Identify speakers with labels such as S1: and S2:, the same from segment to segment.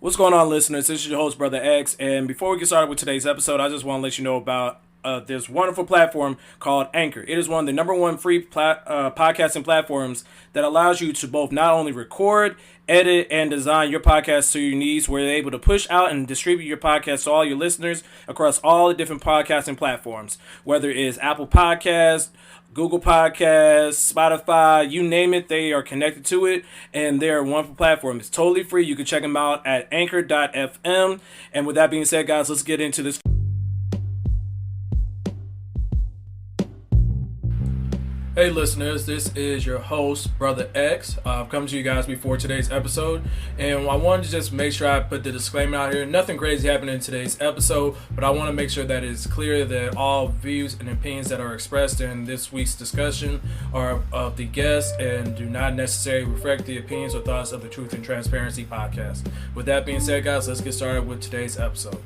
S1: What's going on, listeners? This is your host, Brother X, and before we get started with today's episode, I just want to let you know about this wonderful platform called Anchor. It is one of the number one free podcasting platforms that allows you to both not only record, edit, and design your podcast to your needs, where you're able to push out and distribute your podcast to all your listeners across all the different podcasting platforms, whether it is Apple Podcasts, Google Podcasts, Spotify, you name it, they are connected to it, and they're a wonderful platform. It's totally free. You can check them out at anchor.fm. And with that being said, guys, let's get into this. Hey listeners, this is your host, Brother X. I've come to you guys before today's episode, and I wanted to just make sure I put the disclaimer out here. Nothing crazy happened in today's episode, but I want to make sure that it's clear that all views and opinions that are expressed in this week's discussion are of the guest and do not necessarily reflect the opinions or thoughts of the Truth and Transparency podcast. With that being said, guys, let's get started with today's episode.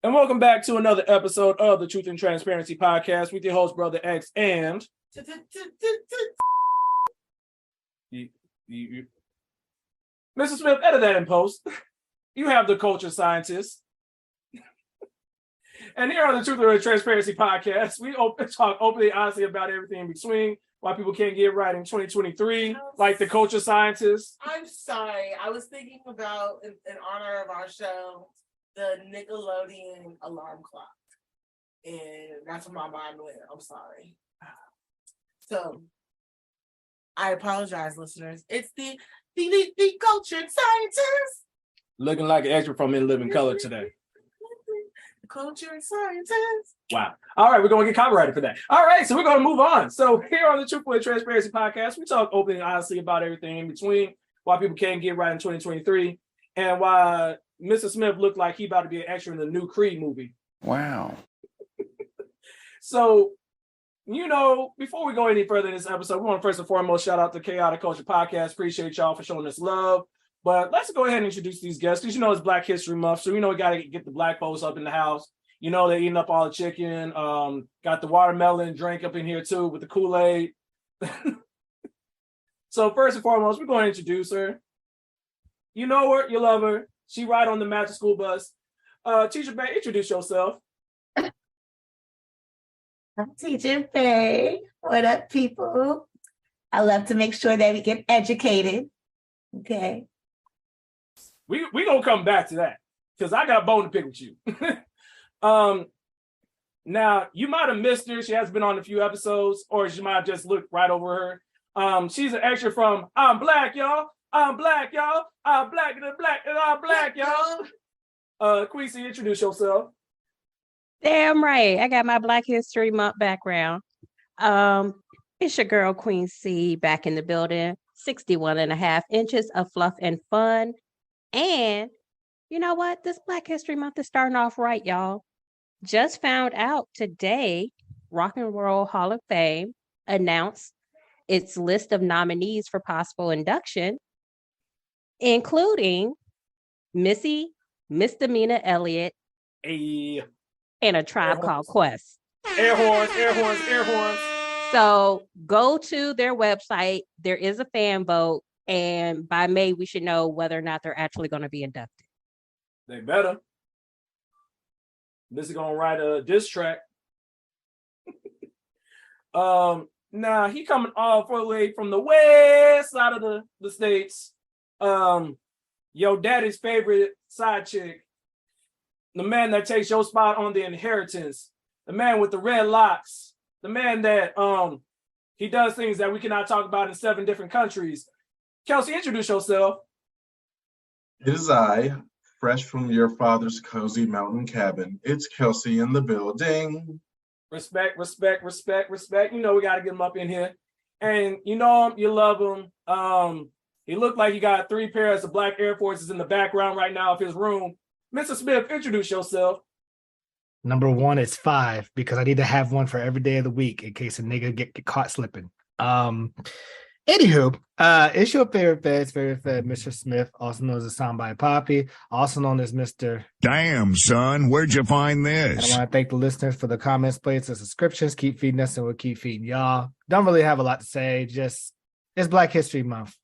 S1: And welcome back to another episode of the Truth and Transparency podcast with your host, Brother X, and Mr. Smith, edit that in post. You have the culture scientist. And here on the Truth and Transparency podcast, we talk openly, honestly about everything in between. Why people can't get right in 2023, like the culture scientist.
S2: I'm sorry. I was thinking about, in honor of our show, the Nickelodeon alarm clock. And that's where my mind went. I'm sorry. So, I apologize, listeners. It's the cultured scientist.
S1: Looking like an extra from In Living Color today.
S2: Cultured scientist.
S1: Wow. All right, we're going to get copyrighted for that. All right, so we're going to move on. So here on the Truthfully Transparency podcast, we talk openly and honestly about everything in between, why people can't get right in 2023, and why Mr. Smith looked like he about to be an extra in the new Creed movie.
S3: Wow.
S1: So, before we go any further in this episode, we want to first and foremost shout out to Chaotic Culture Podcast. Appreciate y'all for showing us love. But let's go ahead and introduce these guests, because it's Black History Month, so we got to get the Black folks up in the house. They're eating up all the chicken. Got the watermelon drink up in here too with the Kool-Aid. So first and foremost, we're going to introduce her. You know her, you love her. She ride on the Magic School Bus. Teacher Bay, introduce yourself.
S4: I'm Teacher Bay. What up, people? I love to make sure that we get educated. Okay.
S1: We gonna come back to that, because I got a bone to pick with you. Now you might have missed her. She has been on a few episodes, or she might have just looked right over her. She's an extra from I'm Black, y'all. I'm Black, y'all. I'm Black and Black and I'm Black, y'all. Queasy, introduce yourself.
S5: Damn right. I got my Black History Month background. It's your girl Queen C back in the building. 61 and a half inches of fluff and fun. And you know what? This Black History Month is starting off right, y'all. Just found out today, Rock and Roll Hall of Fame announced its list of nominees for possible induction, including Missy Misdemeanor Elliott,
S1: Hey.
S5: and A Tribe Called Quest.
S1: Air horns, air horns, air horns.
S5: So go to their website. There is a fan vote, and by May we should know whether or not they're actually going to be inducted.
S1: They better. This is gonna write a diss track. Now he coming all the way from the west side of the states. Your daddy's favorite side chick, the man that takes your spot on The Inheritance, the man with the red locks, the man that he does things that we cannot talk about in 7 different countries. Kelcie, introduce yourself.
S3: It is I, fresh from your father's cozy mountain cabin. It's Kelcie in the building.
S1: Respect, respect, respect, respect. We got to get him up in here. And you know him, you love him. He looked like he got 3 pairs of black Air Forces in the background right now of his room. Mr. Smith, introduce yourself.
S6: Number 1 is 5, because I need to have one for every day of the week in case a nigga get caught slipping. Anywho, it's your favorite fed, Mr. Smith, also known as the Soundbite Poppy, also known as Mr.
S7: Damn, son, where'd you find
S6: And
S7: this?
S6: I want to thank the listeners for the comments, plates, and subscriptions. Keep feeding us, and we'll keep feeding y'all. Don't really have a lot to say. Just it's Black History Month.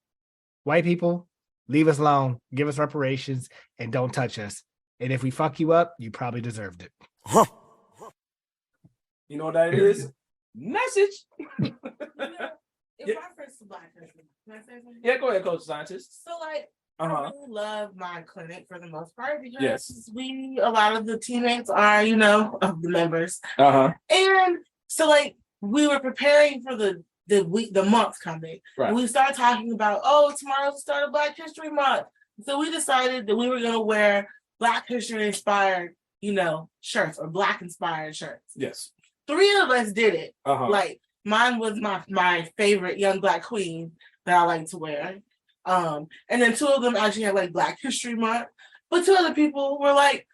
S6: White people, leave us alone, give us reparations, and don't touch us. And if we fuck you up, you probably deserved it.
S1: You know what that is? Message.
S2: In reference to Black History, can I say something?
S1: Yeah, go ahead, Coach Scientist.
S2: So, like, I really love my clinic for the most part because
S1: Yes.
S2: a lot of the teammates are, the members. And so, like, we were preparing for the month coming.
S1: Right.
S2: And we started talking about, tomorrow's the start of Black History Month. So we decided that we were going to wear Black History inspired, shirts or Black inspired shirts.
S1: Yes.
S2: 3 of us did it.
S1: Like
S2: Mine was my favorite young Black queen that I like to wear. And then 2 of them actually had like Black History Month. But 2 other people were like,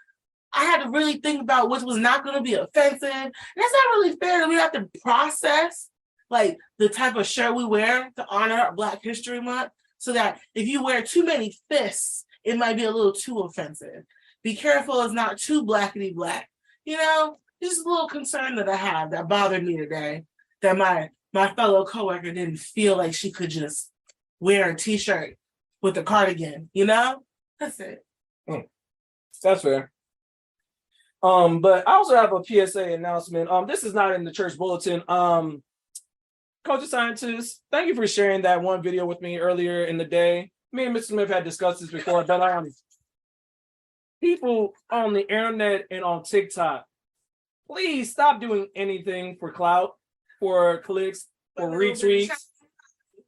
S2: I had to really think about which was not going to be offensive. And that's not really fair that we have to process like the type of shirt we wear to honor Black History Month. So that if you wear too many fists, it might be a little too offensive. Be careful it's not too blackety black. This is a little concern that I have that bothered me today. That my fellow coworker didn't feel like she could just wear a t-shirt with a cardigan, That's it.
S1: That's fair. But I also have a PSA announcement. This is not in the church bulletin. Coach Scientist, thank you for sharing that one video with me earlier in the day. Me and Mr. Smith had discussed this before, but people on the internet and on TikTok, please stop doing anything for clout, for clicks, for retweets.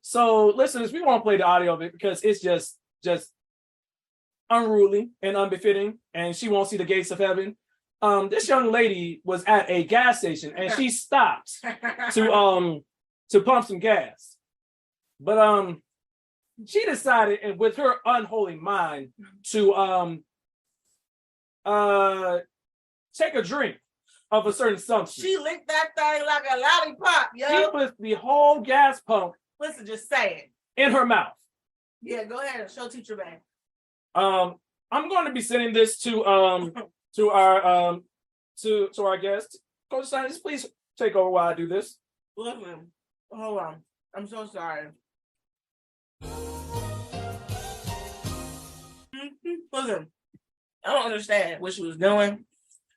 S1: So, listeners, we won't play the audio of it because it's just unruly and unbefitting, and she won't see the gates of heaven. This young lady was at a gas station and she stopped to pump some gas, but she decided, and with her unholy mind, to take a drink of a certain substance.
S2: She licked that thing like a lollipop, yo.
S1: She put the whole gas pump.
S2: Listen, just say it.
S1: In her mouth.
S2: Yeah, go ahead and show teacher man.
S1: I'm going to be sending this to our guest. Coach Science, please take over while I do this.
S2: Listen, hold on. I'm so sorry. Listen, I don't understand what she was doing,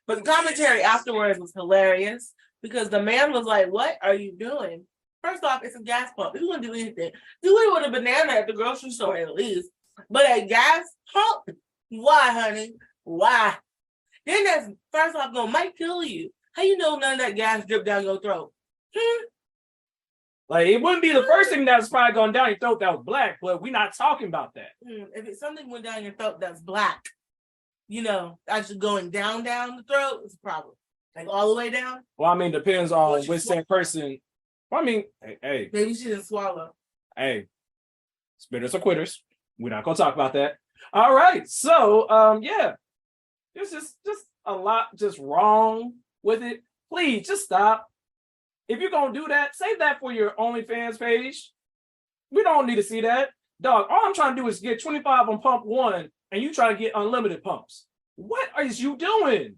S2: but the commentary afterwards was hilarious because the man was like, "What are you doing?" First off, it's a gas pump. If you want to do anything, do it with a banana at the grocery store at least. But a gas pump? Why, honey? Why? Then that's first off might kill you. How you know none of that gas dripped down your throat?
S1: Like, it wouldn't be the first thing that's probably gone down your throat that was black, but we're not talking about that.
S2: If it's something went down your throat that's black, actually going down the throat, it's a problem. Like all the way down?
S1: Well, I mean, depends on which same person. Well, I mean, hey.
S2: Maybe she didn't swallow.
S1: Hey, spitters or quitters. We're not going to talk about that. All right. So, yeah. There's just a lot just wrong with it. Please, just stop. If you're going to do that, save that for your OnlyFans page. We don't need to see that. Dog, all I'm trying to do is get 25 on pump 1, and you try to get unlimited pumps. What is you doing?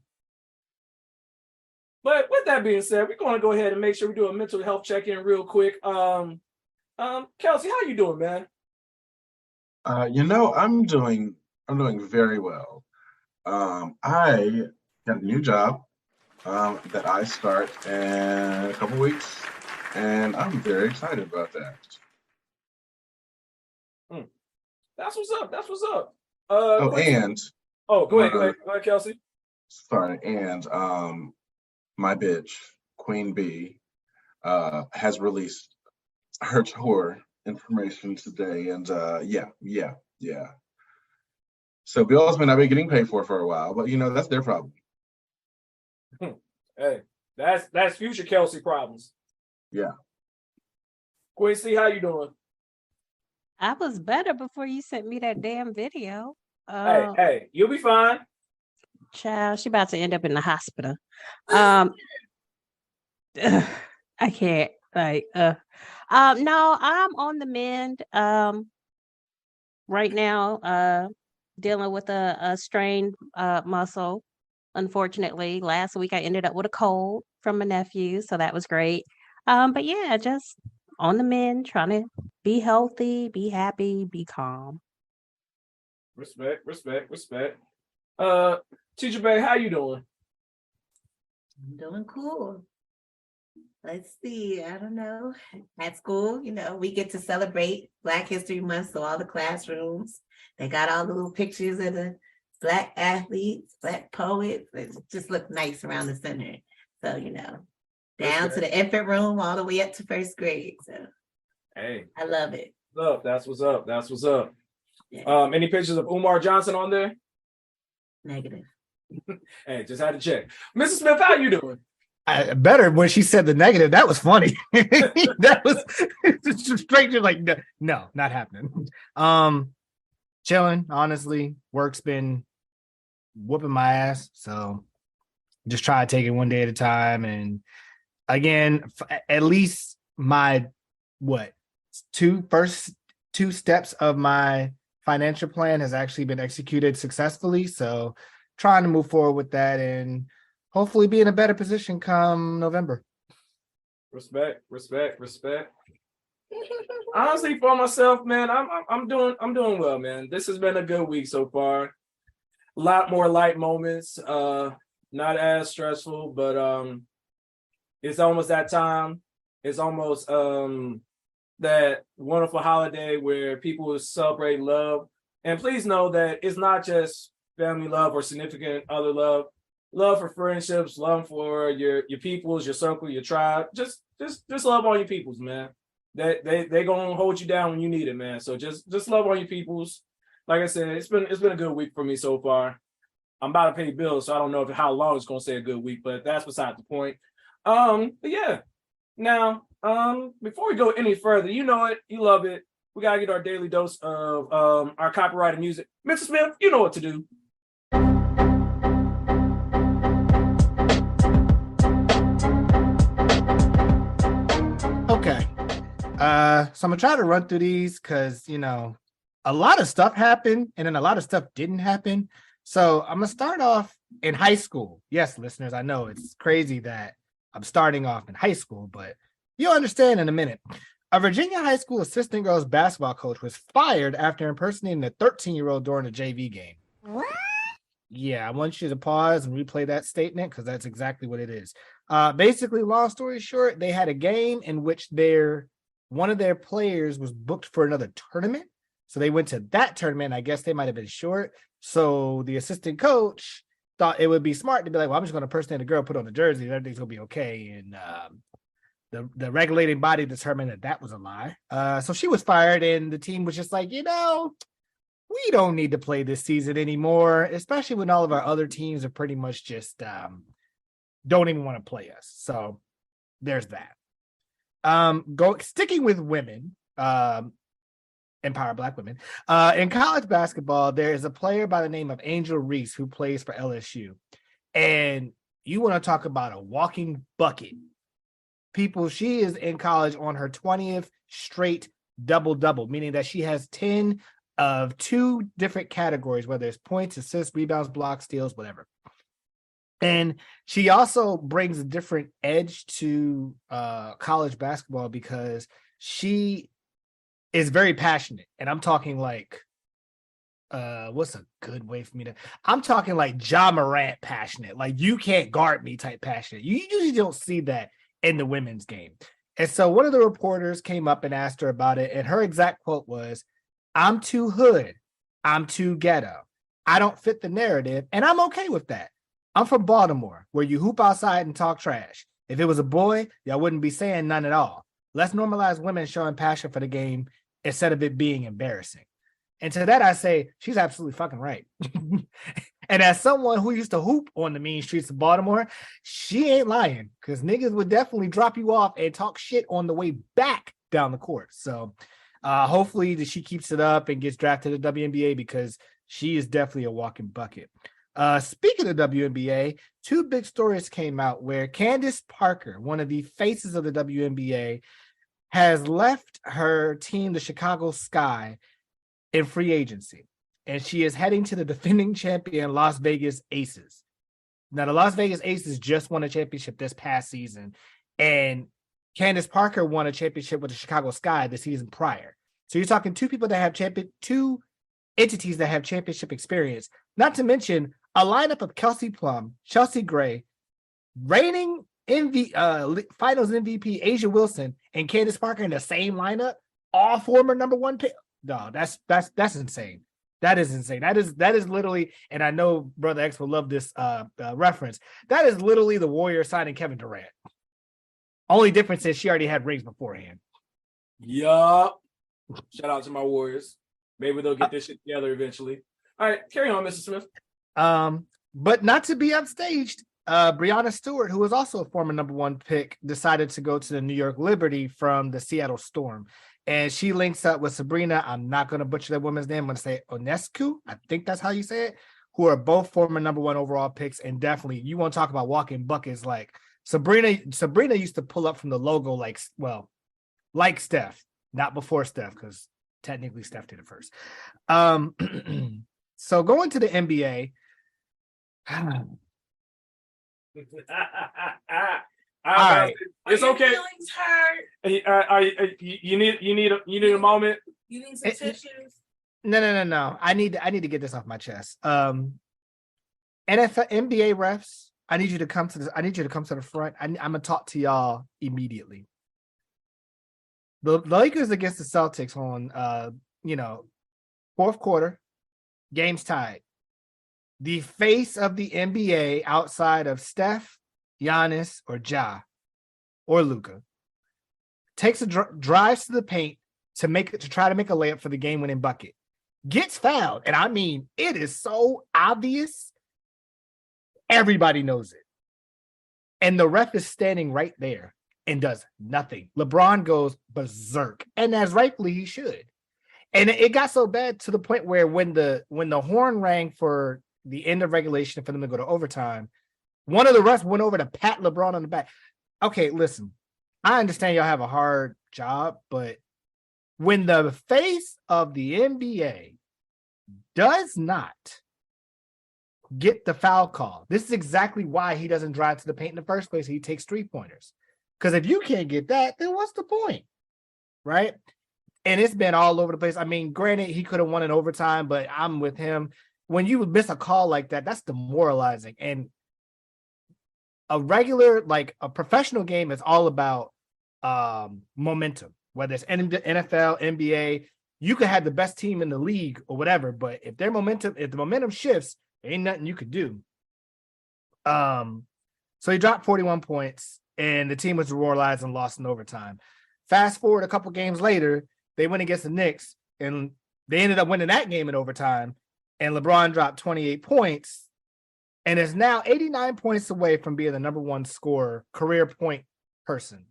S1: But with that being said, we're going to go ahead and make sure we do a mental health check-in real quick. Kelcie, how you doing, man?
S3: I'm doing very well. I got a new job that I start in a couple weeks, and I'm very excited about that.
S1: That's what's up.
S3: Go
S1: ahead, Kelcie.
S3: Sorry, and my bitch, Queen Bee, has released her tour information today, and yeah. So bills may not be getting paid for a while, but that's their problem.
S1: Hey, that's future Kelcie problems.
S3: Yeah.
S1: Quincy, how you doing?
S5: I was better before you sent me that damn video.
S1: Hey, you'll be fine.
S5: Child, she about to end up in the hospital. I can't. Like, no, I'm on the mend. Right now, dealing with a strained muscle. Unfortunately, last week I ended up with a cold from my nephew, so that was great. But yeah, just on the mend, trying to be healthy, be happy, be calm.
S1: Respect, respect, respect. Teacher Bay, how you doing?
S4: I'm doing cool. Let's see. I don't know. At school, we get to celebrate Black History Month. So all the classrooms, they got all the little pictures of the Black athletes, Black poets. It just look nice around the center. So, down to the infant room all the way up to first grade. So
S1: Hey,
S4: I love it.
S1: that's what's up. That's what's up.
S4: Yeah.
S1: Any pictures of Umar Johnson on there?
S4: Negative.
S1: Hey, just had to check. Mrs. Smith, how you doing?
S6: Better when she said the negative. That was funny. That was straight to like, no, not happening. Chilling, honestly. Work's been whooping my ass. So just try to take it one day at a time. And again, at least my first two steps of my financial plan has actually been executed successfully. So trying to move forward with that and hopefully be in a better position come November.
S1: Respect. Honestly, for myself, man, I'm doing well, man. This has been a good week so far. A lot more light moments, not as stressful, but it's almost that time. It's almost that wonderful holiday where people will celebrate love. And please know that it's not just family love or significant other love. Love for friendships, love for your peoples, your circle, your tribe. Just love on your peoples, man. They gonna hold you down when you need it, man. So just love on your peoples. Like I said, it's been a good week for me so far. I'm about to pay bills, so I don't know how long it's gonna stay a good week, but that's beside the point. But yeah. Now, before we go any further, you know it, you love it. We gotta get our daily dose of our copyrighted music. Mr. Smith, you know what to do.
S6: Okay. So I'm gonna try to run through these because a lot of stuff happened and then a lot of stuff didn't happen. So I'm gonna start off in high school. Yes, listeners, I know it's crazy that I'm starting off in high school, but you'll understand in a minute. A Virginia high school assistant girls basketball coach was fired after impersonating a 13-year-old during a JV game.
S4: What?
S6: Yeah, I want you to pause and replay that statement because that's exactly what it is. Basically, long story short, they had a game in which one of their players was booked for another tournament. So they went to that tournament. I guess they might have been short. So the assistant coach thought it would be smart to be like, well, I'm just going to impersonate a girl, put on the jersey, and everything's going to be okay. And the regulating body determined that was a lie. So she was fired, and the team was just like, we don't need to play this season anymore, especially when all of our other teams are pretty much just don't even want to play us. So there's that. Sticking with women, empower Black women. In college basketball, there is a player by the name of Angel Reese who plays for LSU. And you want to talk about a walking bucket. People, she is in college on her 20th straight double-double, meaning that she has 10 of 2 different categories, whether it's points, assists, rebounds, blocks, steals, whatever. And she also brings a different edge to college basketball because she is very passionate. And I'm talking like, what's a good way for me to, I'm talking like Ja Morant passionate, like you can't guard me type passionate. You usually don't see that in the women's game. And so one of the reporters came up and asked her about it. And her exact quote was, "I'm too hood. I'm too ghetto. I don't fit the narrative. And I'm okay with that. I'm from Baltimore, where you hoop outside and talk trash. If it was a boy, y'all wouldn't be saying none at all. Let's normalize women showing passion for the game instead of it being embarrassing." And to that, I say, she's absolutely fucking right. And as someone who used to hoop on the mean streets of Baltimore, she ain't lying, because niggas would definitely drop you off and talk shit on the way back down the court. So hopefully that she keeps it up and gets drafted to the WNBA, because she is definitely a walking bucket. Speaking of WNBA, two big stories came out where Candace Parker, one of the faces of the WNBA, has left her team, the Chicago Sky, in free agency. And she is heading to the defending champion Las Vegas Aces. Now, the Las Vegas Aces just won a championship this past season, and Candace Parker won a championship with the Chicago Sky the season prior. So you're talking two people that have two entities that have championship experience, not to mention a lineup of Kelcie Plum, Chelsea Gray, reigning finals MVP Asia Wilson, and Candace Parker in the same lineup, all former number one pick. No, that's insane. That is insane. That is literally, and I know Brother X will love this reference. That is literally the Warriors signing Kevin Durant. Only difference is she already had rings beforehand.
S1: Yup. Shout out to my Warriors. Maybe they'll get this shit together eventually. All right, carry on, Mr. Smith.
S6: But not to be upstaged, Breanna Stewart, who was also a former number one pick, decided to go to the New York Liberty from the Seattle Storm. And she links up with Sabrina. I'm not going to butcher that woman's name. I'm going to say Onescu. I think that's how you say it. Who are both former number one overall picks. And definitely, you want to talk about walking buckets. Like Sabrina used to pull up from the logo like Steph. Not before Steph, because technically Steph did it first. So going to the NBA.
S1: All right, it's okay.
S2: Feelings hurt.
S1: You need a moment.
S2: You need some tissues.
S6: No. I need to get this off my chest. NFL NBA refs, I need you to come to the front. I'm gonna talk to y'all immediately. The Lakers against the Celtics on fourth quarter, game's tied. The face of the NBA outside of Steph, Giannis, or Ja, or Luka, takes drives to the paint to try to make a layup for the game-winning bucket. Gets fouled, and I mean, it is so obvious. Everybody knows it. And the ref is standing right there and does nothing. LeBron goes berserk, and as rightfully he should. And it got so bad to the point where when the horn rang for the end of regulation for them to go to overtime, one of the refs went over to pat LeBron on the back. Okay, listen, I understand y'all have a hard job, but when the face of the NBA does not get the foul call, this is exactly why he doesn't drive to the paint in the first place. He takes 3-pointers. Because if you can't get that, then what's the point? Right? And it's been all over the place. I mean, granted, he could have won in overtime, but I'm with him. When you miss a call like that, that's demoralizing. And a professional game is all about momentum, whether it's NFL, NBA. You could have the best team in the league or whatever, but if the momentum shifts, there ain't nothing you could do. So he dropped 41 points, and the team was demoralized and lost in overtime. Fast forward a couple games later, they went against the Knicks, and they ended up winning that game in overtime, and LeBron dropped 28 points, and is now 89 points away from being the number one scorer, career point person.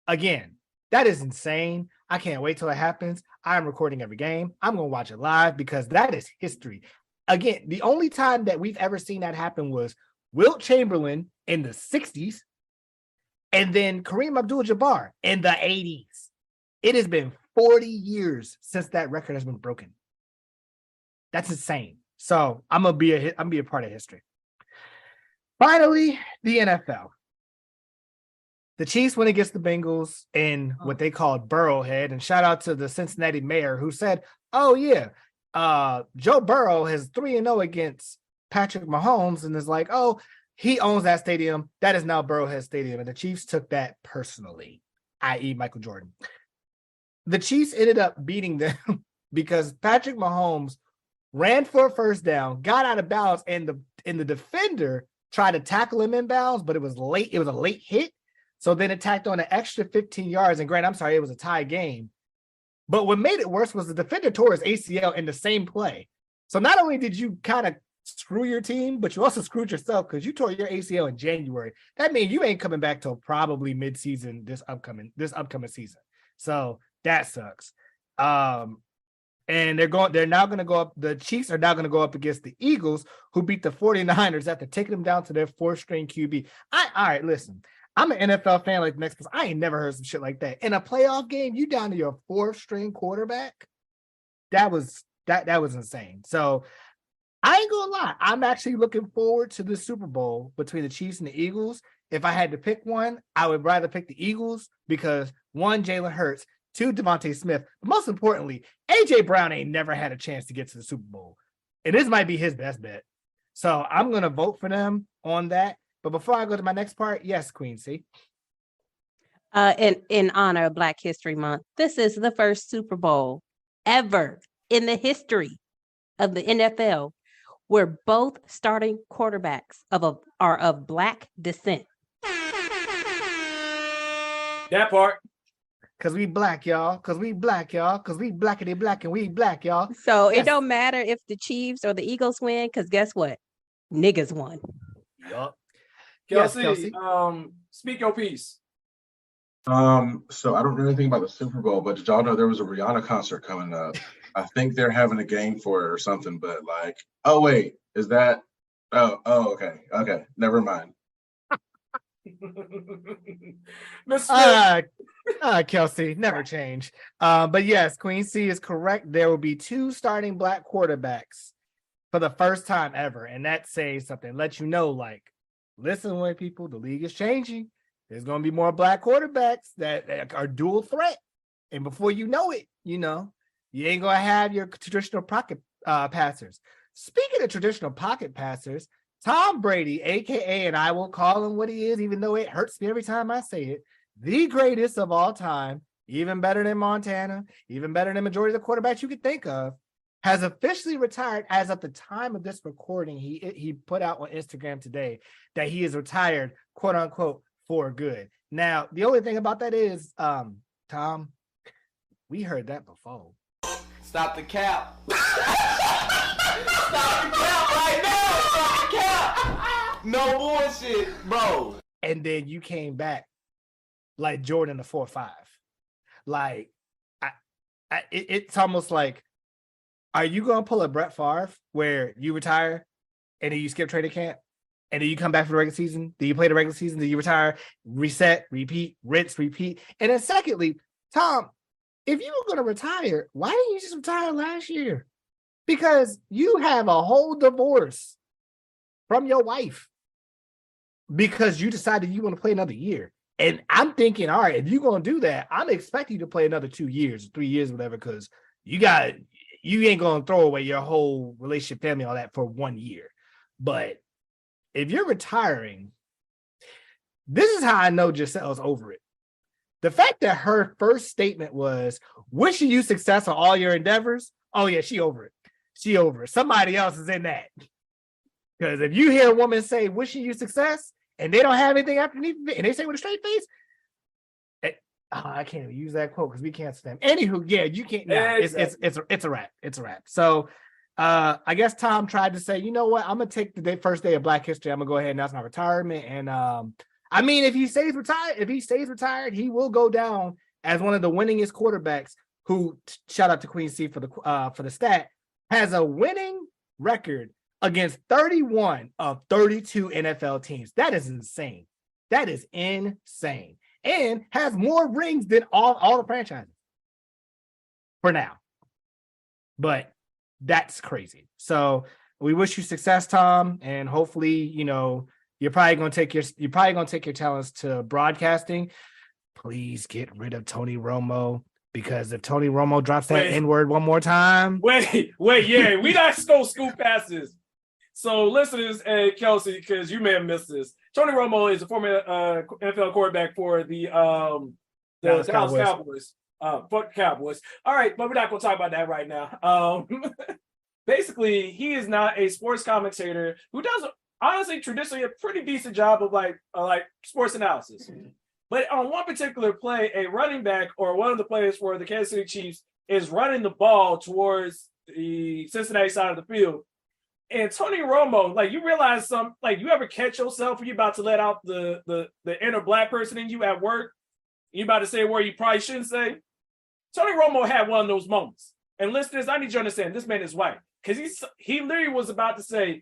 S6: Again, that is insane. I can't wait till it happens. I'm recording every game. I'm going to watch it live because that is history. Again, the only time that we've ever seen that happen was Wilt Chamberlain in the 60s and then Kareem Abdul-Jabbar in the 80s. It has been 40 years since that record has been broken. That's insane. So I'm gonna be a part of history. Finally, the NFL. The Chiefs went against the Bengals in what they called Burrowhead, and shout out to the Cincinnati mayor who said, "Oh yeah, Joe Burrow has 3-0 against Patrick Mahomes," and is like, "Oh, he owns that stadium. That is now Burrowhead Stadium," and the Chiefs took that personally, i.e., Michael Jordan. The Chiefs ended up beating them because Patrick Mahomes ran for a first down, got out of bounds, and the defender tried to tackle him in bounds, but it was late. It was a late hit. So then it tacked on an extra 15 yards. And granted, I'm sorry, it was a tie game. But what made it worse was the defender tore his ACL in the same play. So not only did you kind of screw your team, but you also screwed yourself because you tore your ACL in January. That means you ain't coming back till probably mid-season this upcoming season. So that sucks. And they're now going to go up. The Chiefs are now going to go up against the Eagles, who beat the 49ers after taking them down to their 4th-string QB. All right, listen. I'm an NFL fan like the next person. I ain't never heard some shit like that. In a playoff game, you down to your 4th-string quarterback? That was insane. So I ain't gonna lie. I'm actually looking forward to the Super Bowl between the Chiefs and the Eagles. If I had to pick one, I would rather pick the Eagles because 1, Jalen Hurts, 2, Devontae Smith. But most importantly, AJ Brown ain't never had a chance to get to the Super Bowl. And this might be his best bet. So I'm going to vote for them on that. But before I go to my next part, yes, Queen C.
S5: In honor of Black History Month, this is the first Super Bowl ever in the history of the NFL where both starting quarterbacks are of Black descent.
S1: That part.
S6: Because we Black, y'all. Because we Black, y'all. Because we blackity black and we Black, y'all.
S5: So
S6: Yes.
S5: It don't matter if the Chiefs or the Eagles win, because guess what? Niggas won.
S6: Yup.
S1: Kelcie, speak your piece.
S3: So I don't know anything about the Super Bowl, but did y'all know there was a Rihanna concert coming up? I think they're having a game for it or something, but like, oh wait, is that? Okay, never mind.
S6: Kelcie, never change. But yes, Queen C is correct. There will be 2 starting Black quarterbacks for the first time ever, and that says something. Let you know, like, listen, white people, the league is changing. There's going to be more Black quarterbacks that are dual threat, and before you know it, you ain't going to have your traditional pocket passers. Speaking of traditional pocket passers, Tom Brady, aka, and I will call him what he is, even though it hurts me every time I say it, the greatest of all time, even better than Montana, even better than majority of the quarterbacks you could think of, has officially retired. As of the time of this recording, he put out on Instagram today that he is retired, quote unquote, for good. Now, the only thing about that is, Tom, we heard that before.
S8: Stop the cap. Stop the cap right now. Stop the cap. No bullshit, bro.
S6: And then you came back like Jordan the 4-5. Like, it's almost like, are you going to pull a Brett Favre where you retire and then you skip training camp and then you come back for the regular season? Then you play the regular season, then you retire, reset, repeat, rinse, repeat. And then secondly, Tom, if you were going to retire, why didn't you just retire last year? Because you have a whole divorce from your wife because you decided you want to play another year. And I'm thinking, all right, if you're going to do that, I'm expecting you to play another 2 years, 3 years, whatever, because you ain't going to throw away your whole relationship, family, all that for 1 year. But if you're retiring, this is how I know Giselle's over it. The fact that her first statement was, wishing you success on all your endeavors. Oh yeah, she over it. She over it. Somebody else is in that. Because if you hear a woman say, wishing you success, and they don't have anything underneath it, and they say with a straight face, I can't even use that quote because we can't stand. Anywho, yeah, you can't. Nah, it's a wrap. It's a wrap. So I guess Tom tried to say, you know what? I'm gonna take the first day of Black History. I'm gonna go ahead and announce my retirement. And I mean, if he stays retired, he will go down as one of the winningest quarterbacks. Who, shout out to Queen C for the stat, has a winning record against 31 of 32 NFL teams. That is insane. That is insane. And has more rings than all the franchises for now. But that's crazy. So we wish you success, Tom, and hopefully, you're probably gonna take your talents to broadcasting. Please get rid of Tony Romo, because if Tony Romo drops that N-word one more time.
S1: Wait, yeah, we not go scoop past this. So listeners and Kelcie, because you may have missed this, Tony Romo is a former NFL quarterback for the Dallas Cowboys. Fuck Cowboys. All right, but we're not going to talk about that right now. Basically, he is not a sports commentator who does, honestly, traditionally a pretty decent job of like sports analysis. But on one particular play, a running back or one of the players for the Kansas City Chiefs is running the ball towards the Cincinnati side of the field. And Tony Romo, like, you realize you ever catch yourself when you're about to let out the inner Black person in you at work? You about to say a word you probably shouldn't say? Tony Romo had one of those moments. And listeners, I need you to understand this man is white because he literally was about to say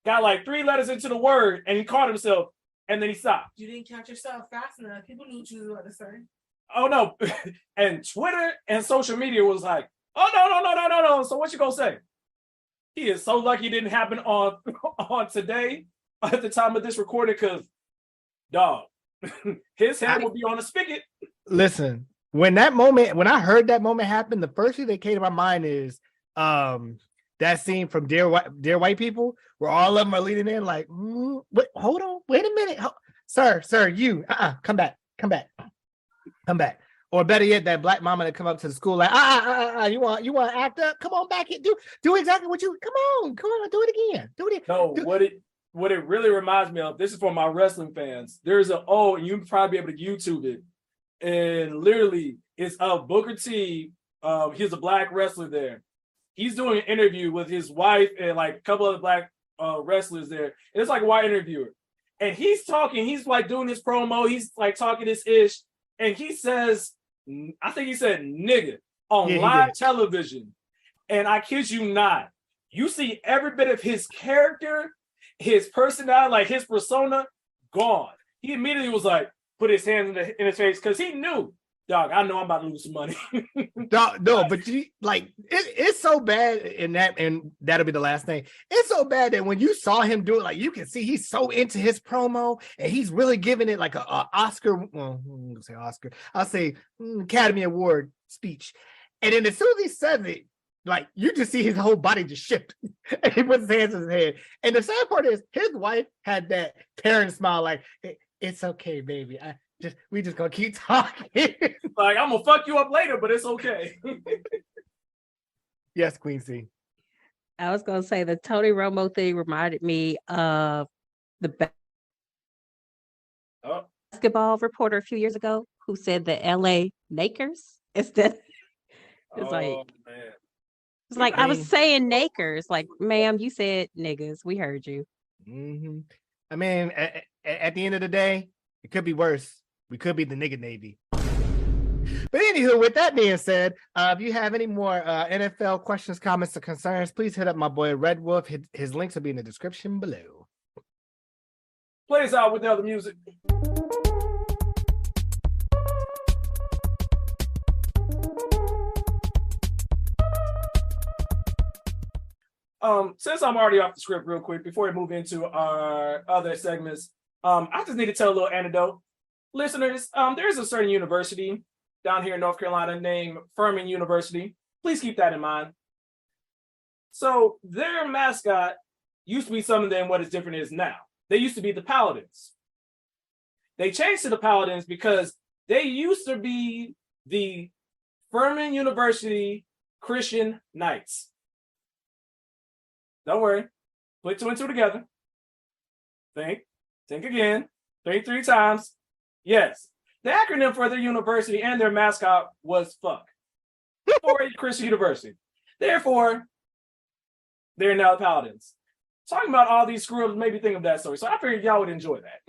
S1: got like 3 letters into the word, and he caught himself, and then he stopped.
S2: You didn't catch yourself fast enough. People knew what you were about to say.
S1: Oh no! And Twitter and social media was like, "Oh no! So what you gonna say?" He is so lucky it didn't happen on today at the time of this recording, because dog, his head would be on a spigot.
S6: Listen, when I heard that moment happen, the first thing that came to my mind is that scene from Dear White People, where all of them are leaning in like, wait, hold on, wait a minute, sir, you, come back. Or better yet, that black mama that come up to the school like, you want to act up? Come on back here, do exactly what you. Come on, do it again.
S1: No, what it really reminds me of. This is for my wrestling fans. There's and you can probably be able to YouTube it. And literally, it's Booker T. He's a black wrestler there. He's doing an interview with his wife and like a couple other black wrestlers there. And it's like a white interviewer. And he's talking, he's like doing his promo, he's like talking this ish. And he says, I think he said nigga on live television. And I kid you not, you see every bit of his character, his personality, like his persona, gone. He immediately was like, put his hands in his face because he knew, dog, I know I'm about to lose some money.
S6: No, but it's so bad in that, and that'll be the last thing. It's so bad that when you saw him do it, like you can see he's so into his promo and he's really giving it like a Oscar. Well, I'm gonna say Oscar. I'll say Academy Award speech. And then as soon as he says it, like you just see his whole body just shift, and he puts his hands in his head. And the sad part is, his wife had that parent smile, like it's okay, baby. We just gonna keep talking.
S1: Like, I'm gonna fuck you up later, but it's okay.
S6: Yes, Queen C.
S5: I was gonna say the Tony Romo thing reminded me of the basketball reporter a few years ago who said the LA Lakers instead. It's like I was saying Nakers. Like, ma'am, you said niggas. We heard you.
S6: Mm-hmm. I mean, at the end of the day, it could be worse. We could be the nigga Navy. But anywho, with that being said, if you have any more NFL questions, comments, or concerns, please hit up my boy Red Wolf. His links will be in the description below.
S1: Play us out with the other music. Since I'm already off the script real quick, before we move into our other segments, I just need to tell a little anecdote. Listeners, there's a certain university down here in North Carolina named Furman University. Please keep that in mind. So their mascot used to be something than what is different is now. They used to be the Paladins. They changed to the Paladins because they used to be the Furman University Christian Knights. Don't worry. Put 2 and 2 together. Think again. Think 3 times. Yes. The acronym for their university and their mascot was fuck. For a Christian university. Therefore, they're now the Paladins. Talking about all these screw-ups made me think of that story. So I figured y'all would enjoy that.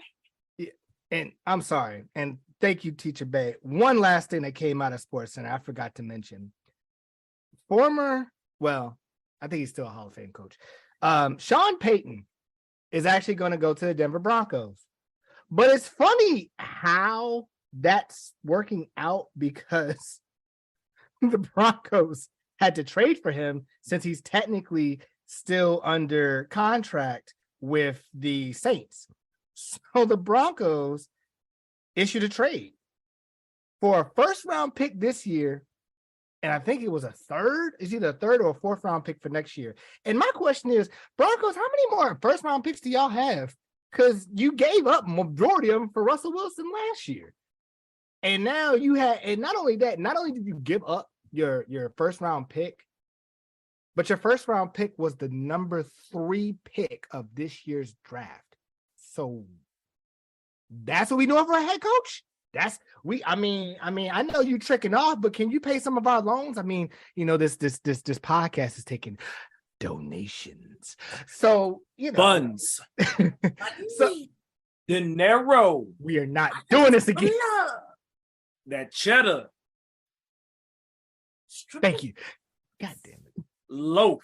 S6: Yeah. And I'm sorry. And thank you, Teacher Bay. One last thing that came out of Sportscenter I forgot to mention. I think he's still a Hall of Fame coach. Sean Payton is actually going to go to the Denver Broncos. But it's funny how that's working out because the Broncos had to trade for him since he's technically still under contract with the Saints. So the Broncos issued a trade for a first-round pick this year. And I think it was it's either a 3rd or a 4th round pick for next year. And my question is, Broncos, how many more 1st round picks do y'all have? Because you gave up majority of them for Russell Wilson last year. And now not only did you give up your 1st round pick, but your 1st round pick was the number 3 pick of this year's draft. So that's what we doing for a head coach? I know you tricking off, but can you pay some of our loans? I mean, this podcast is taking donations. So,
S1: funds.
S6: So
S1: dinero.
S6: We are not doing this again.
S1: That cheddar.
S6: Thank you. God damn it.
S1: Loaf.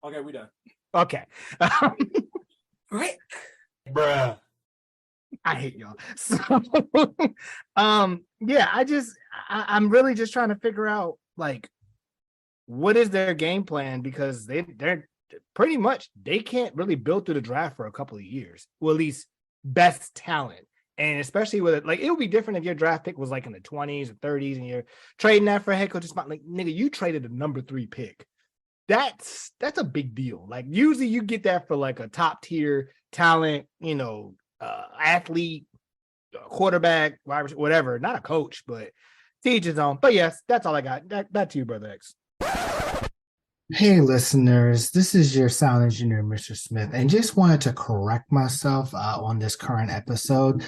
S1: Okay, we done.
S6: Okay.
S2: Brick.
S8: Bruh.
S6: I hate y'all. So, yeah, I'm really just trying to figure out like what is their game plan, because they're pretty much, they can't really build through the draft for a couple of years. Well, at least best talent. And especially with it, like, it would be different if your draft pick was like in the 20s or 30s and you're trading that for a head coach spot. Like, nigga, you traded the number 3 pick. That's a big deal. Like, usually you get that for like a top tier talent, athlete, quarterback, whatever. Not a coach, but to each his own. But yes, that's all I got. Back to you, Brother X. Hey, listeners, this is your sound engineer, Mr. Smith, and just wanted to correct myself on this current episode.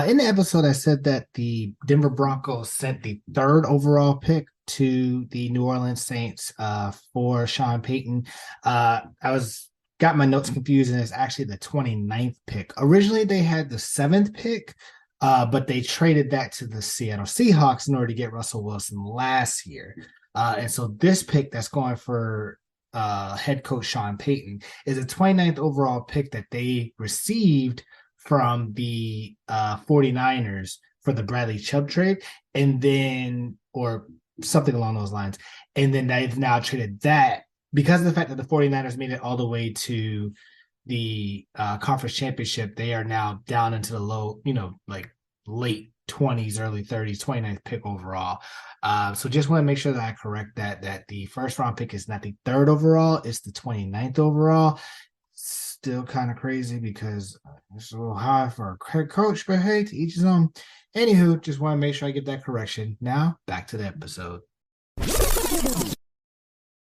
S6: In the episode, I said that the Denver Broncos sent the 3rd overall pick to the New Orleans Saints for Sean Payton. Got my notes confused, and it's actually the 29th pick. Originally, they had the 7th pick, but they traded that to the Seattle Seahawks in order to get Russell Wilson last year. And so this pick that's going for head coach Sean Payton is a 29th overall pick that they received from the 49ers for the Bradley Chubb trade, and then, or something along those lines. And then they've now traded that because of the fact that the 49ers made it all the way to the conference championship. They are now down into the low, like late 20s, early 30s, 29th pick overall. So just want to make sure that I correct that the first round pick is not the 3rd overall, it's the 29th overall. Still kind of crazy because it's a little high for a head coach, but hey, to each his own. Anywho, just want to make sure I get that correction. Now, back to the episode.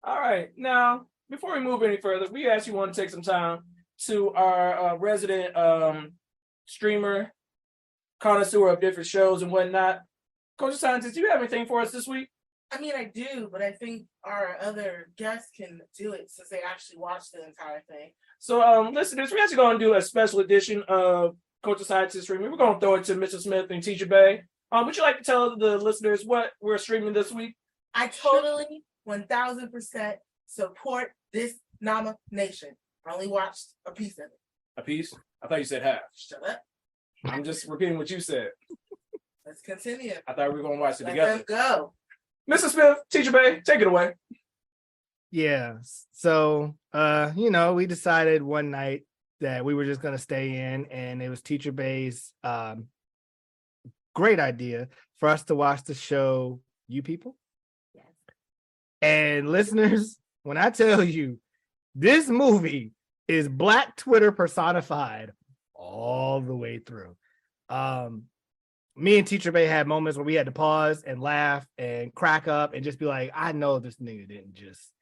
S1: All right. Now, before we move any further, we actually want to take some time to our resident streamer, connoisseur of different shows and whatnot. Coach of Scientist, do you have anything for us this week?
S2: I mean, I do, but I think our other guests can do it since they actually watched the entire thing.
S1: So, listeners, we're actually going to do a special edition of Coach of Scientist streaming. We're going to throw it to Mr. Smith and Teacher Bay. Would you like to tell the listeners what we're streaming this week?
S2: I totally 1000% support this nomination. I only watched a piece of it.
S1: A piece? I thought you said half.
S2: Shut up.
S1: I'm just repeating what you said.
S2: Let's continue.
S1: I thought we were going to watch it
S2: Let
S1: together.
S2: them go.
S1: Mr. Smith, Teacher Bay, take it away.
S6: Yeah. So, we decided one night that we were just going to stay in, and it was Teacher Bay's great idea for us to watch the show You People.
S4: Yes.
S6: And listeners, when I tell you this movie is Black Twitter personified all the way through. Me and Teacher Bay had moments where we had to pause and laugh and crack up and just be like, I know this nigga didn't just,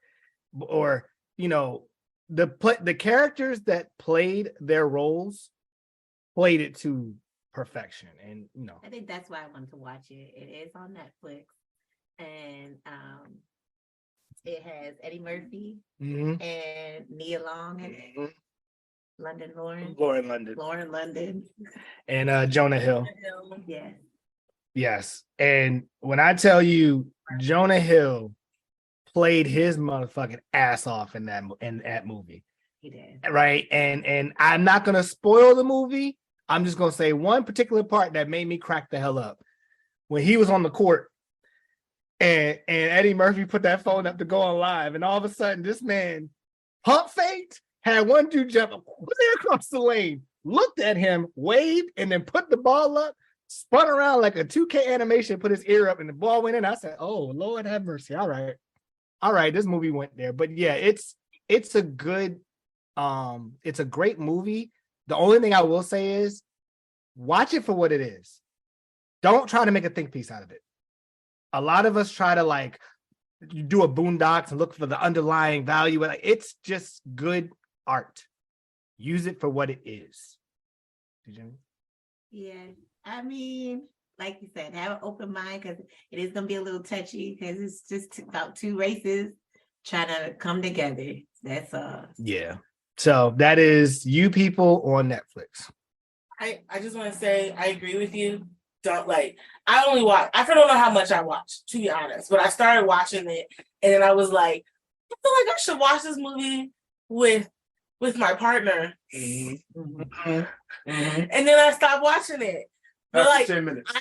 S6: or, the characters that played their roles played it to perfection. And,
S4: I think that's why I wanted to watch it. It is on Netflix, and it has Eddie Murphy and Nia Long and Lauren London,
S6: and Jonah Hill.
S4: Yes.
S6: Yes. And when I tell you Jonah Hill played his motherfucking ass off in that movie.
S4: He did.
S6: Right. And I'm not gonna spoil the movie. I'm just gonna say one particular part that made me crack the hell up. When he was on the court and Eddie Murphy put that phone up to go on live, and all of a sudden this man pump faked, had one dude jump clear across the lane, looked at him, waved, and then put the ball up, spun around like a 2K animation, put his ear up, and the ball went in. I said, oh, Lord have mercy. All right, this movie went there. But yeah, it's a good, it's a great movie. The only thing I will say is watch it for what it is. Don't try to make a think piece out of it. A lot of us try to you do a Boondocks and look for the underlying value. It's just good art. Use it for what it is. Did you?
S4: Yeah. I mean, like you said, have an open mind, because it is going to be a little touchy, because it's just about two races trying to come together. That's
S6: Yeah. So that is You People on Netflix.
S2: I just want to say I agree with you. don't like. I don't know how much I watched, to be honest, but I started watching it, and then I was like, I feel like I should watch this movie with my partner. And then I stopped watching it. But
S1: After
S2: like
S1: 10 minutes.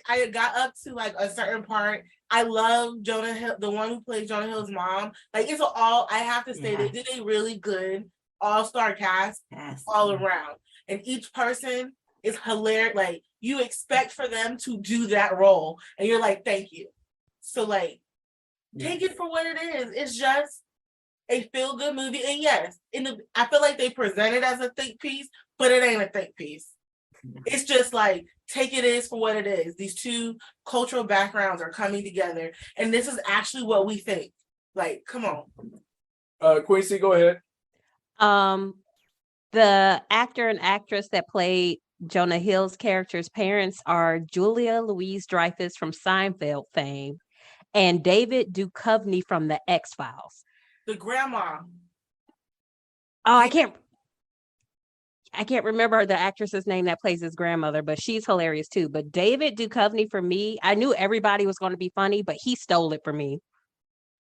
S2: I got up to like a certain part. I love Jonah Hill, the one who played Jonah Hill's mom. Like it's all I have to say, they did a really good all-star cast all around. And each person is hilarious. Like you expect for them to do that role, and you're like, thank you. So like, take it for what it is. It's just a feel-good movie. And yes, I feel like they present it as a think piece, but it ain't a think piece. It's just like, take it is for what it is. These two cultural backgrounds are coming together, and this is actually what we think. Like, come on.
S1: Quincy, go ahead.
S5: The actor and actress that played Jonah Hill's character's parents are Julia Louis-Dreyfus from Seinfeld fame and David Duchovny from The X-Files.
S2: The grandma.
S5: Oh, I can't remember the actress's name that plays his grandmother, but she's hilarious too. But David Duchovny, for me, I knew everybody was going to be funny, but he stole it for me.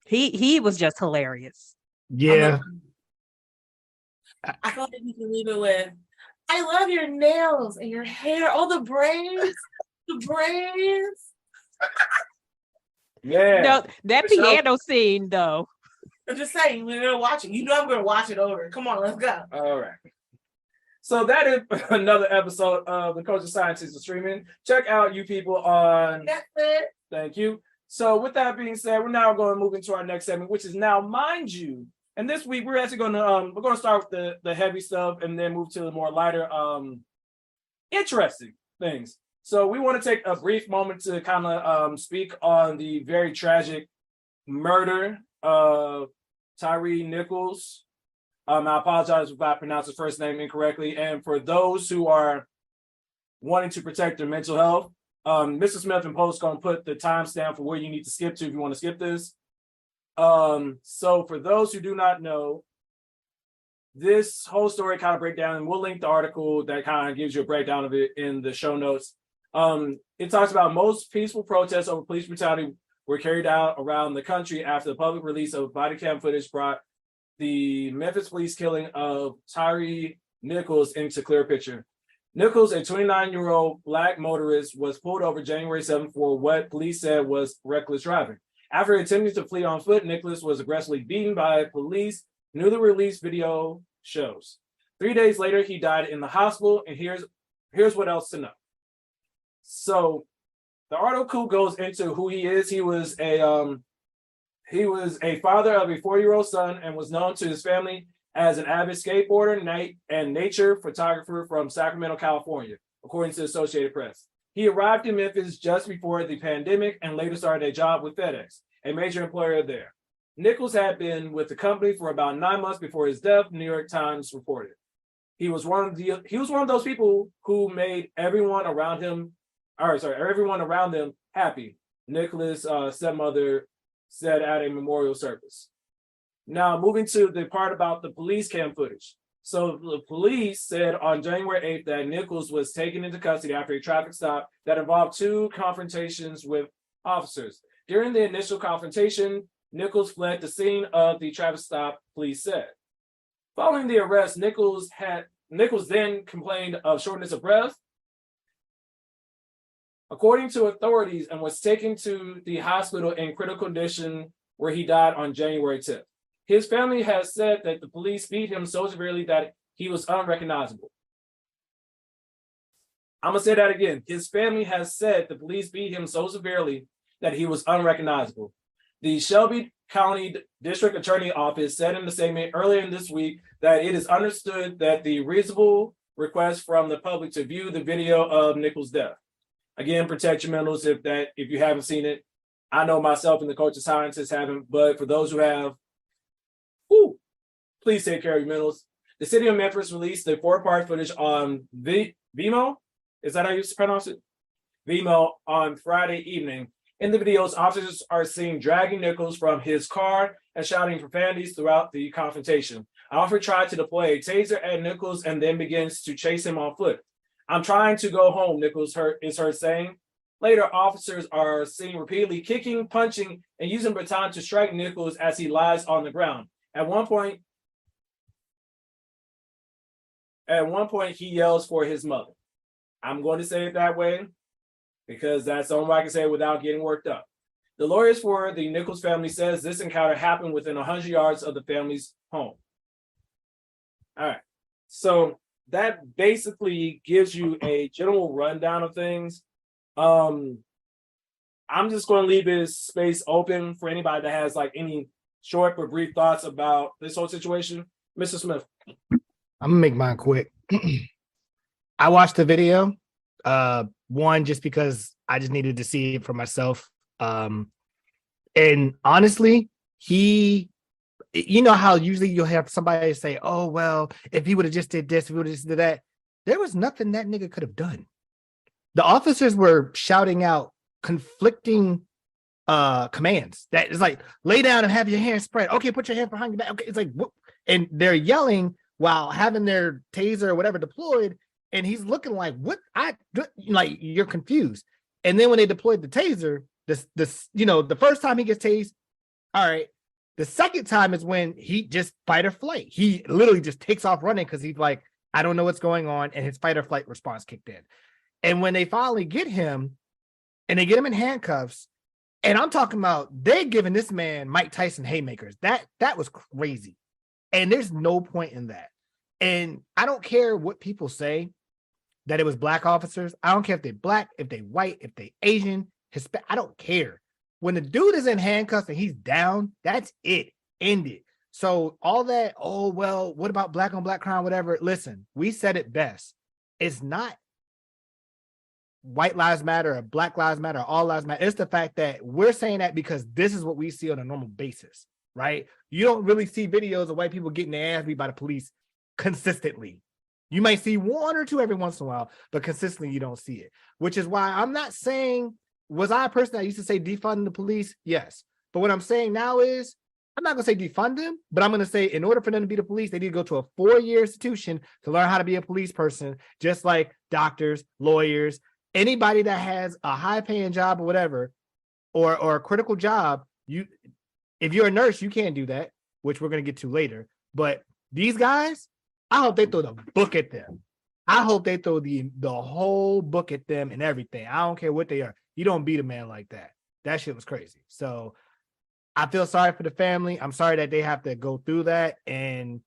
S5: He was just hilarious.
S6: Yeah.
S2: I feel like you can leave it with, I love your nails and your hair, all the braids, the braids.
S1: Yeah.
S5: No, that piano scene though.
S2: I'm just saying, we're gonna watch it. You know I'm gonna watch it over. Come on, let's go.
S1: All right. So that is another episode of the Culture Scientists of Streaming. Check out you people on.
S2: That's it.
S1: Thank you. So with that being said, we're now going to move into our next segment, which is now, mind you. And this week we're actually going to start with the heavy stuff and then move to the more lighter, interesting things. So we want to take a brief moment to kind of speak on the very tragic murder of Tyre Nichols. I apologize if I pronounced his first name incorrectly. And for those who are wanting to protect their mental health, Mr. Smith and Post going to put the timestamp for where you need to skip to if you want to skip this. So for those who do not know, this whole story kind of break down, and we'll link the article that kind of gives you a breakdown of it in the show notes. It talks about most peaceful protests over police brutality were carried out around the country after the public release of body cam footage brought the Memphis police killing of Tyre Nichols into clear picture. Nichols, a 29-year-old black motorist, was pulled over January 7th for what police said was reckless driving. After attempting to flee on foot, Nichols was aggressively beaten by police, newly released video shows. 3 days later, he died in the hospital, and here's what else to know. So the article goes into who he is. He was a father of a 4-year-old son and was known to his family as an avid skateboarder, night and nature photographer from Sacramento, California, according to the Associated Press. He arrived in Memphis just before the pandemic and later started a job with FedEx, a major employer there. Nichols had been with the company for about 9 months before his death, New York Times reported. He was one of those people who made everyone around them happy, Nichols' stepmother said at a memorial service. Now, moving to the part about the police cam footage. So the police said on January 8th that Nichols was taken into custody after a traffic stop that involved 2 confrontations with officers. During the initial confrontation, Nichols fled the scene of the traffic stop, police said. Following the arrest, Nichols then complained of shortness of breath, according to authorities, and was taken to the hospital in critical condition where he died on January 10th. His family has said that the police beat him so severely that he was unrecognizable. I'm going to say that again. His family has said the police beat him so severely that he was unrecognizable. The Shelby County District Attorney Office said in the statement earlier in this week that it is understood that the reasonable request from the public to view the video of Nichols' death. Again, protect your mentals if you haven't seen it. I know myself and the culture scientists haven't, but for those who have, please take care of your mentals. The city of Memphis released the 4-part footage on Vimeo. Is that how you pronounce it? Vimeo on Friday evening. In the videos, officers are seen dragging Nichols from his car and shouting profanities throughout the confrontation. An officer tried to deploy a taser at Nichols and then begins to chase him on foot. I'm trying to go home, Nichols is heard saying. Later, officers are seen repeatedly kicking, punching, and using baton to strike Nichols as he lies on the ground. At one point, he yells for his mother. I'm going to say it that way because that's the only way I can say it without getting worked up. The lawyers for the Nichols family says this encounter happened within 100 yards of the family's home. All right. So that basically gives you a general rundown of things. I'm just going to leave this space open for anybody that has like any short but brief thoughts about this whole situation. Mr. Smith.
S6: I'm gonna make mine quick. I watched the video. One, just because I just needed to see it for myself. And honestly, you know how usually you'll have somebody say, oh, well, if he would have just did this, if he would have just did that. There was nothing that nigga could have done. The officers were shouting out conflicting commands. That is like, lay down and have your hands spread. Okay, put your hands behind your back. Okay, it's like, whoop. And they're yelling while having their taser or whatever deployed. And he's looking like, what? Like, you're confused. And then when they deployed the taser, the first time he gets tased, all right. The second time is when he just fight or flight. He literally just takes off running because he's like, I don't know what's going on. And his fight or flight response kicked in. And when they finally get him and they get him in handcuffs, and I'm talking about they're giving this man Mike Tyson haymakers. That was crazy. And there's no point in that. And I don't care what people say that it was black officers. I don't care if they're black, if they white, if they Asian, Hispanic. I don't care. When the dude is in handcuffs and he's down, that's it. End it. So all that, oh, well, what about black on black crime, whatever? Listen, we said it best. It's not white lives matter or black lives matter or all lives matter. It's the fact that we're saying that because this is what we see on a normal basis, right? You don't really see videos of white people getting their ass beat by the police consistently. You might see one or two every once in a while, but consistently you don't see it, which is why I'm not saying, was I a person that used to say defund the police? Yes. But what I'm saying now is, I'm not going to say defund them, but I'm going to say in order for them to be the police, they need to go to a 4-year institution to learn how to be a police person, just like doctors, lawyers, anybody that has a high paying job or whatever, or a critical job. If you're a nurse, you can't do that, which we're going to get to later. But these guys, I hope they throw the book at them. I hope they throw the whole book at them and everything. I don't care what they are. You don't beat a man like that. That shit was crazy. So I feel sorry for the family. I'm sorry that they have to go through that. And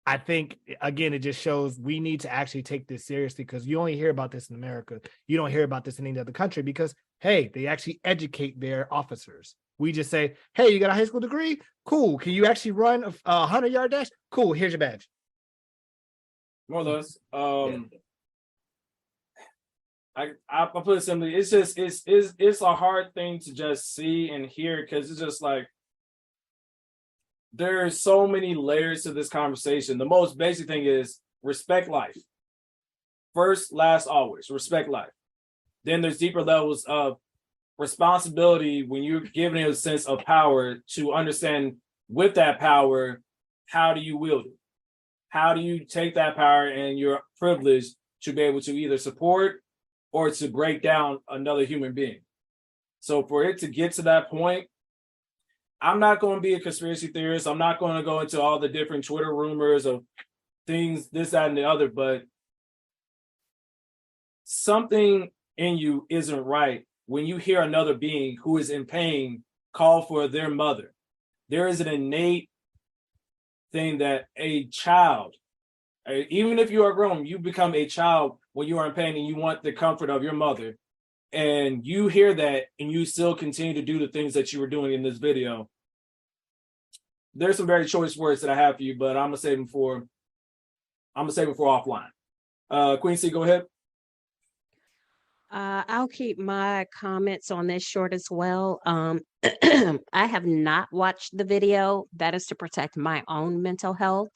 S6: I think, again, it just shows we need to actually take this seriously, because you only hear about this in America. You don't hear about this in any other country because, hey, they actually educate their officers. We just say, hey, you got a high school degree? Cool. Can you actually run a 100-yard dash? Cool. Here's your badge.
S1: More or less. I put it simply, it's just it's a hard thing to just see and hear, because it's just like there's so many layers to this conversation. The most basic thing is respect life. First, last, always respect life. Then there's deeper levels of responsibility when you're given a sense of power to understand with that power, how do you wield it? How do you take that power and your privilege to be able to either support or to break down another human being? So for it to get to that point, I'm not going to be a conspiracy theorist. I'm not going to go into all the different Twitter rumors of things, this, that, and the other, but something in you isn't right when you hear another being who is in pain call for their mother. There is an innate thing that a child, even if you are grown, you become a child when you are in pain and you want the comfort of your mother, and you hear that and you still continue to do the things that you were doing in this video. There's some very choice words that I have for you, but I'm gonna save them for offline. Queen C, go ahead.
S5: I'll keep my comments on this short as well. I have not watched the video. That is to protect my own mental health.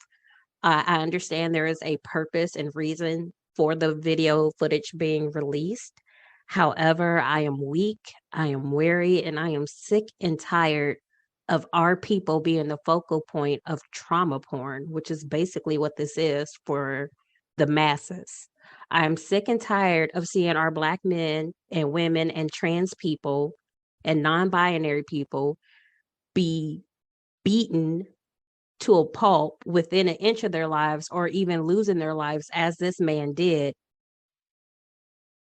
S5: I understand there is a purpose and reason for the video footage being released. However, I am weak, I am weary, and I am sick and tired of our people being the focal point of trauma porn, which is basically what this is for the masses. I'm sick and tired of seeing our Black men and women and trans people and non-binary people be beaten to a pulp within an inch of their lives or even losing their lives as this man did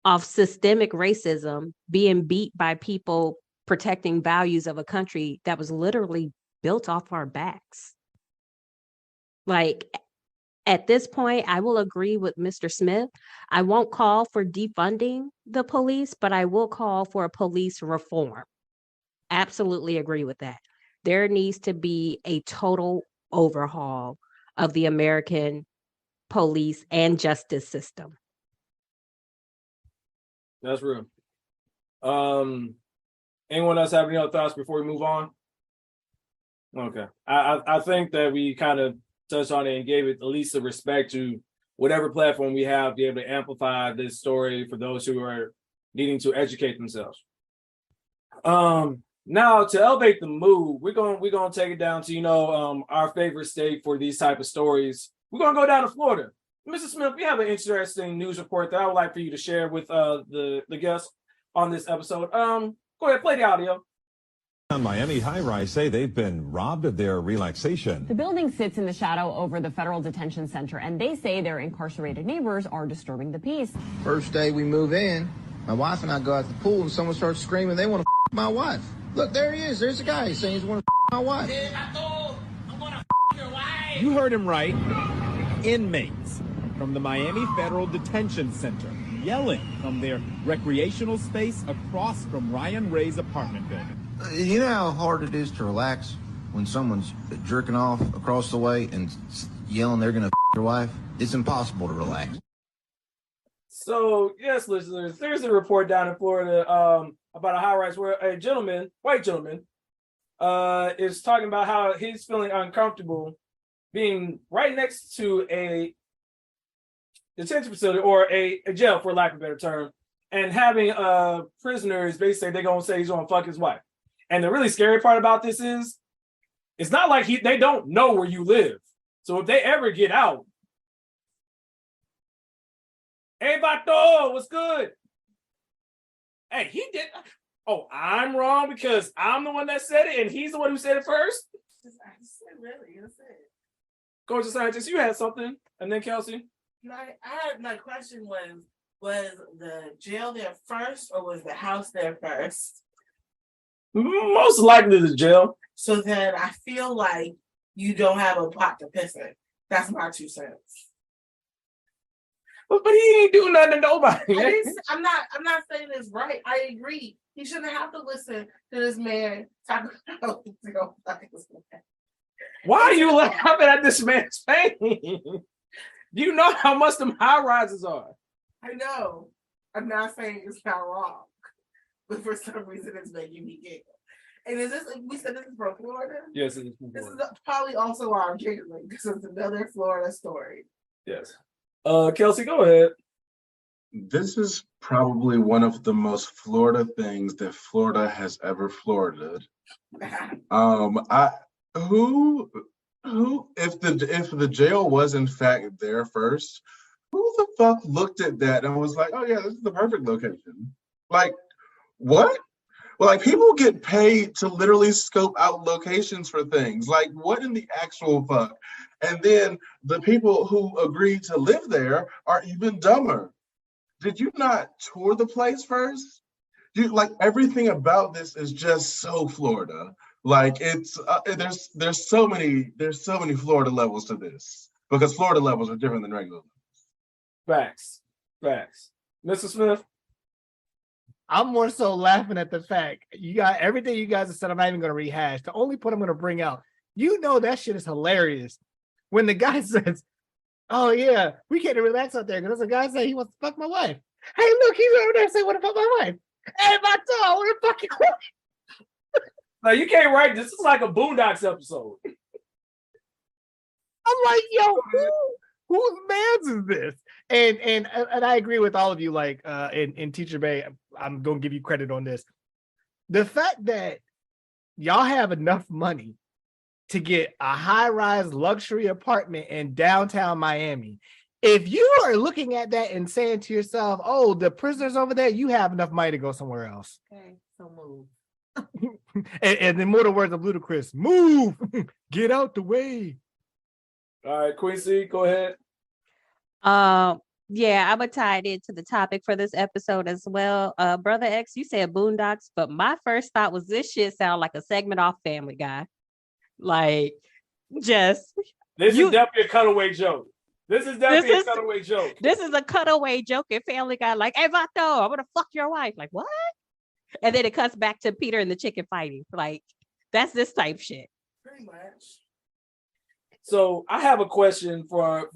S5: of systemic racism, being beat by people protecting values of a country that was literally built off our backs. Like, at this point, I will agree with Mr. Smith. I won't call for defunding the police, but I will call for a police reform. Absolutely agree with that. There needs to be a total overhaul of the American police and justice system.
S1: That's real. Anyone else have any other thoughts before we move on? Okay. I think that we kind of touched on it and gave it the least of respect to whatever platform we have to be able to amplify this story for those who are needing to educate themselves. Now to elevate the mood, we're gonna take it down to our favorite state for these type of stories. We're gonna go down to Florida. Mr. Smith, we have an interesting news report that I would like for you to share with the guests on this episode. Go ahead, play the audio.
S9: Miami high-rise say they've been robbed of their relaxation.
S10: The building sits in the shadow over the federal detention center, and they say their incarcerated neighbors are disturbing the peace.
S11: First day we move in, my wife and I go out to the pool, and someone starts screaming they want to my wife. Look, there he is. There's a guy saying he's want to my wife.
S12: You heard him right. Inmates from the Miami Federal Detention Center yelling from their recreational space across from Ryan Ray's apartment building.
S11: You know how hard it is to relax when someone's jerking off across the way and yelling they're going to your wife? It's impossible to relax.
S1: So, yes, listeners, there's a report down in Florida about a high-rise where a gentleman, white gentleman, is talking about how he's feeling uncomfortable being right next to a detention facility or a jail, for lack of a better term, and having prisoners basically they're going to say he's going to fuck his wife. And the really scary part about this is it's not like they don't know where you live. So if they ever get out, hey, Vato, what's good? Hey, he did. Oh, I'm wrong because I'm the one that said it and he's the one who said it first?
S2: I just said really, that's it.
S1: Gorgeous scientist, you had something. And then Kelcie?
S2: My question was the jail there first or was the house there first?
S1: Most likely the jail.
S2: So then I feel like you don't have a pot to piss in. That's my 2 cents.
S1: But he ain't doing nothing to nobody.
S2: I'm not saying it's right. I agree. He shouldn't have to listen to this man talk about
S1: Why are you laughing at this man's pain? You know how much them high rises are.
S2: I know. I'm not saying it's not wrong. But for some reason it's making me giggle. And is this, we said this is from Florida?
S1: Yes, it is from
S2: This is
S1: Florida.
S2: probably also why I'm giggling, because it's another Florida story.
S1: Yes. Kelcie, go ahead.
S3: This is probably one of the most Florida things that Florida has ever Floridaed. If the jail was in fact there first, who the fuck looked at that and was like, oh yeah, this is the perfect location? Like, what? Well, like, people get paid to literally scope out locations for things. Like, what in the actual fuck? And then the people who agreed to live there are even dumber. Did you not tour the place first? Like, everything about this is just so Florida. Like, it's there's so many Florida levels to this, because Florida levels are different than regular levels.
S1: Facts. Mr. Smith?
S6: I'm more so laughing at the fact you got everything you guys have said. I'm not even going to rehash. The only point I'm going to bring out, that shit is hilarious. When the guy says, "Oh yeah, we can't relax out there," because there's a guy saying he wants to fuck my wife. Hey, look, he's over there saying, "Want to fuck my wife?" Hey, my dog, I want to fuck your wife.
S1: No, you can't write this. This is like a Boondocks episode.
S6: I'm like, yo, whose man's is this? And I agree with all of you. Like, in Teacher Bay, I'm gonna give you credit on this. The fact that y'all have enough money to get a high-rise luxury apartment in downtown Miami If you are looking at that and saying to yourself, "Oh, the prisoners over there," you have enough money to go somewhere else.
S4: Okay, so move.
S6: And in more words of Ludacris, move, get out the way.
S1: All right, Queen C, go ahead.
S5: Yeah, I'm gonna tie it into the topic for this episode as well. Brother X, you said Boondocks, but my first thought was this shit sound like a segment off Family Guy. Like, just
S1: This is definitely a cutaway joke. This is definitely a cutaway joke.
S5: This is a cutaway joke in Family Guy. Like, hey, Vato, I'm gonna fuck your wife. Like, what? And then it cuts back to Peter and the chicken fighting. Like, that's this type shit.
S2: Pretty much.
S1: So I have a question for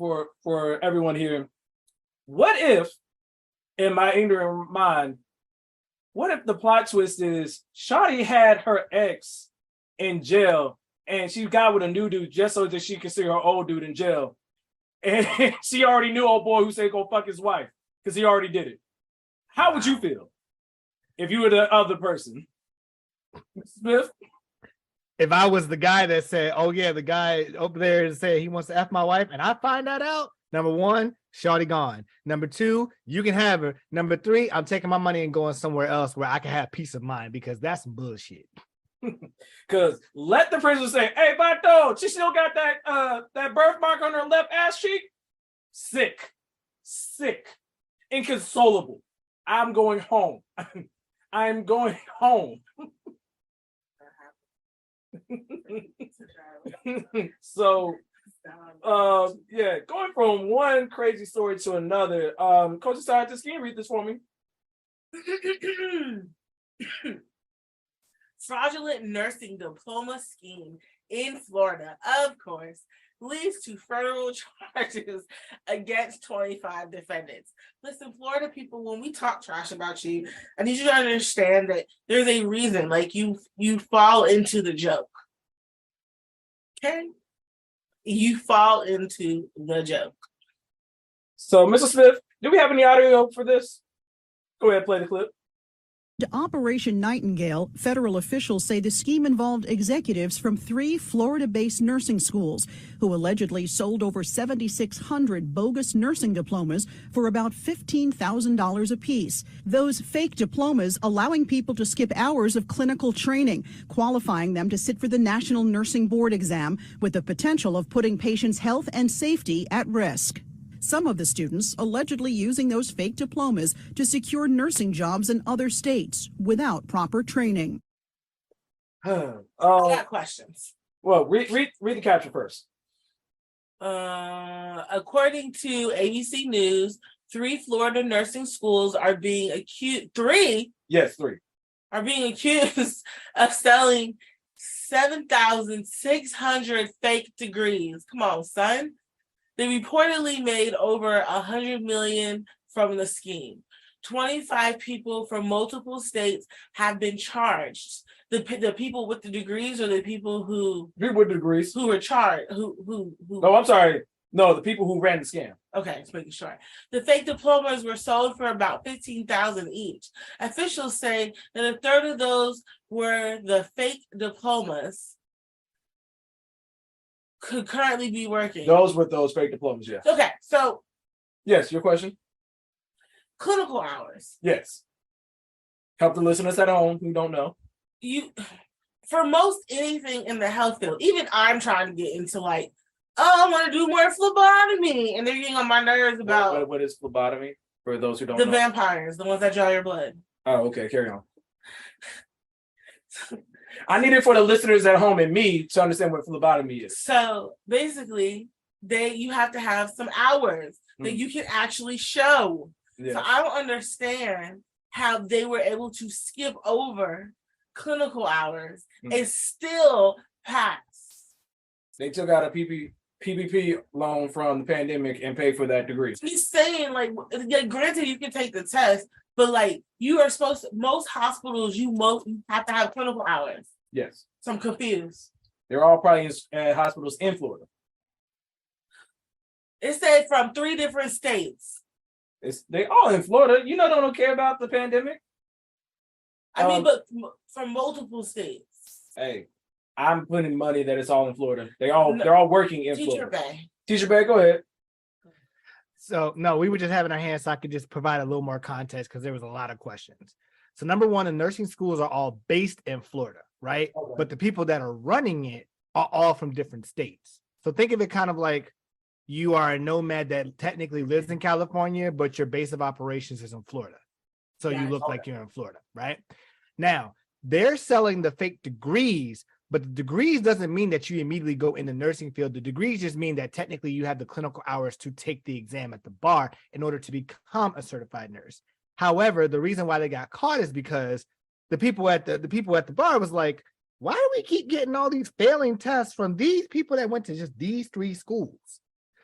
S1: everyone here. What if, in my ignorant mind, what if the plot twist is Shawty had her ex in jail and she got with a new dude just so that she could see her old dude in jail? And she already knew old boy who said go fuck his wife because he already did it. How would you feel if you were the other person? Smith?
S6: If I was the guy that said, "Oh yeah, the guy over there said he wants to F my wife," and I find that out, number one, Shawty gone. Number two, you can have her. Number three, I'm taking my money and going somewhere else where I can have peace of mind because that's some bullshit.
S1: Because let the prisoner say, "Hey, Vato, she still got that birthmark on her left ass cheek. Sick, inconsolable. I'm going home. I'm going home." So, yeah, going from one crazy story to another. Coach Scientist, can you read this for me?
S2: Fraudulent nursing diploma scheme in Florida, of course, leads to federal charges against 25 defendants. Listen, Florida people, when we talk trash about you, I need you to understand that there's a reason, like you fall into the joke. Okay? You fall into the joke.
S1: So, Mr. Smith, do we have any audio for this? Go ahead, play the clip.
S13: Operation Nightingale, federal officials say the scheme involved executives from 3 Florida-based nursing schools who allegedly sold over 7,600 bogus nursing diplomas for about $15,000 apiece. Those fake diplomas allowing people to skip hours of clinical training, qualifying them to sit for the National Nursing Board exam with the potential of putting patients' health and safety at risk. Some of the students allegedly using those fake diplomas to secure nursing jobs in other states without proper training.
S2: I got questions.
S1: Well, read the caption first.
S2: According to ABC News, 3 Florida nursing schools are being accused. 3?
S1: Yes, 3.
S2: Are being accused of selling 7,600 fake degrees. Come on, son. They reportedly made over $100 million from the scheme. 25 people from multiple states have been charged. The people with the degrees, or the people who
S1: with degrees
S2: who were charged? Who?
S1: No, I'm sorry. No, the people who ran the scam.
S2: Okay, just making sure. The fake diplomas were sold for about $15,000 each. Officials say that a third of those were the fake diplomas could currently be working.
S1: Those with those fake diplomas, yes.
S2: Okay, so
S1: yes, your question?
S2: Clinical hours.
S1: Yes. Help the listeners at home who don't know.
S2: For most anything in the health field, even I'm trying to get into like, I want to do more phlebotomy, and they're getting on my nerves about
S1: what is phlebotomy for those who don't
S2: know?
S1: The
S2: vampires, the ones that draw your blood.
S1: Oh, okay, carry on. I need it for the listeners at home and me to understand what phlebotomy is.
S2: So basically, you have to have some hours that you can actually show. Yeah. So I don't understand how they were able to skip over clinical hours and still pass.
S1: They took out a PPP loan from the pandemic and paid for that degree.
S2: He's saying, like, granted, you can take the test, but like you are supposed to, most hospitals, you have to have clinical hours.
S1: Yes.
S2: So I'm confused.
S1: They're all probably in hospitals in Florida.
S2: It said from 3 different states.
S1: They all in Florida. You know, they don't care about the pandemic.
S2: I mean, but from multiple states.
S1: Hey, I'm putting money that it's all in Florida. They're all working in Florida.
S2: Teacher Bay.
S1: Teacher Bay, go ahead.
S6: So no, we were just having our hands so I could just provide a little more context because there was a lot of questions. So number one, the nursing schools are all based in Florida, right?
S1: Okay.
S6: But the people that are running it are all from different states. So think of it kind of like you are a nomad that technically lives in California, but your base of operations is in Florida. So you look like you're in Florida, right? Now, they're selling the fake degrees, but the degrees doesn't mean that you immediately go in the nursing field. The degrees just mean that technically you have the clinical hours to take the exam at the bar in order to become a certified nurse. However, the reason why they got caught is because the people at the bar was like, why do we keep getting all these failing tests from these people that went to just these 3 schools?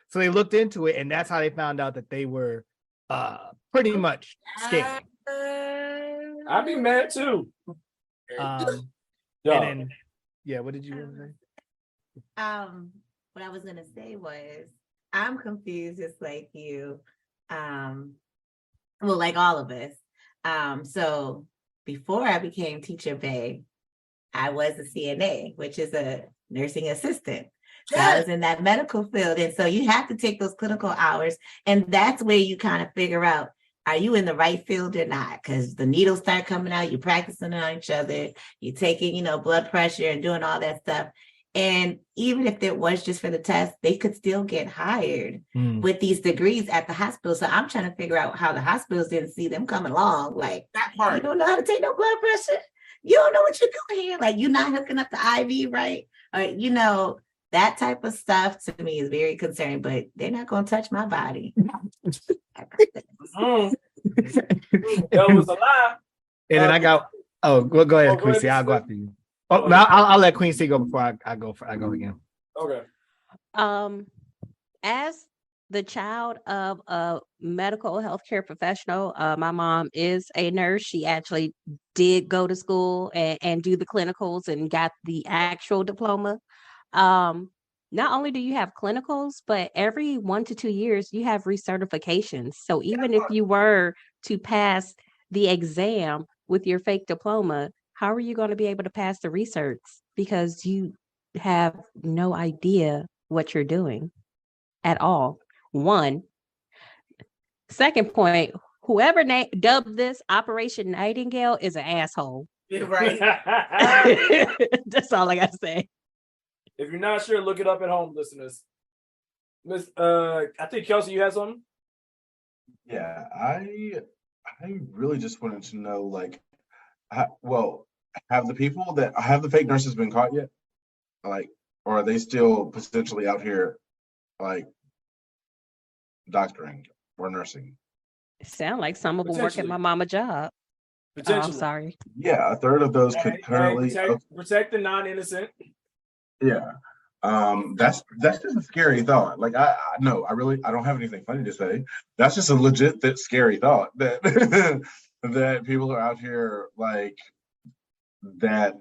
S6: So they looked into it, and that's how they found out that they were pretty much scamming.
S1: I'd be mad too.
S6: And then, yeah, what did you want to say?
S4: What I was gonna say was I'm confused just like you. Well, like all of us. So before I became Teacher Bae, I was a CNA, which is a nursing assistant. So I was in that medical field. And so you have to take those clinical hours. And that's where you kind of figure out, are you in the right field or not? Because the needles start coming out, you're practicing on each other, you're taking, blood pressure and doing all that stuff. And even if it was just for the test, they could still get hired with these degrees at the hospital. So I'm trying to figure out how the hospitals didn't see them coming along. Like,
S2: that part.
S4: You don't know how to take no blood pressure. You don't know what you're doing here. Like, you're not hooking up the IV right. Or, that type of stuff to me is very concerning, but they're not going to touch my body.
S1: That was a lie.
S6: And then I got, go ahead, Quincy. I'll go after you. Oh, no, I'll let Quincy go before I go again.
S1: Okay.
S5: As the child of a medical healthcare professional, my mom is a nurse. She actually did go to school and do the clinicals and got the actual diploma. Not only do you have clinicals, but every 1 to 2 years you have recertifications. So even if you were to pass the exam with your fake diploma, how are you going to be able to pass the research? Because you have no idea what you're doing at all. One. Second point, whoever dubbed this Operation Nightingale is an asshole.
S2: Yeah, right.
S5: That's all I got to say.
S1: If you're not sure, look it up at home, listeners. Miss, I think Kelcie, you had something?
S3: Yeah, I really just wanted to know, like, have the fake nurses been caught yet? Like, or are they still potentially out here, like, doctoring or nursing?
S5: It sounds like some of them work at my mama's job. Oh, I'm sorry.
S3: Yeah, a third of those could currently
S1: protect the non-innocent.
S3: Yeah. That's just a scary thought. Like I don't have anything funny to say. That's just a legit scary thought that that people are out here like that.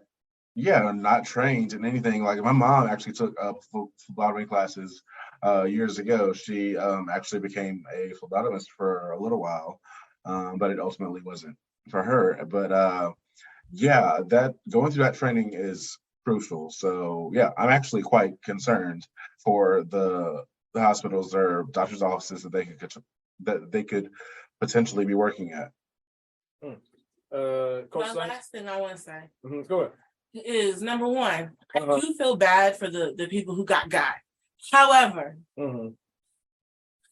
S3: Yeah, not trained in anything. Like my mom actually took phlebotomy classes years ago. She actually became a phlebotomist for a little while, but it ultimately wasn't for her. But yeah, that going through that training is crucial. So yeah, I'm actually quite concerned for the hospitals or doctors' offices that they could potentially be working at.
S2: My last thing I want to say
S1: go ahead.
S2: is number one, I do feel bad for the people who got. However,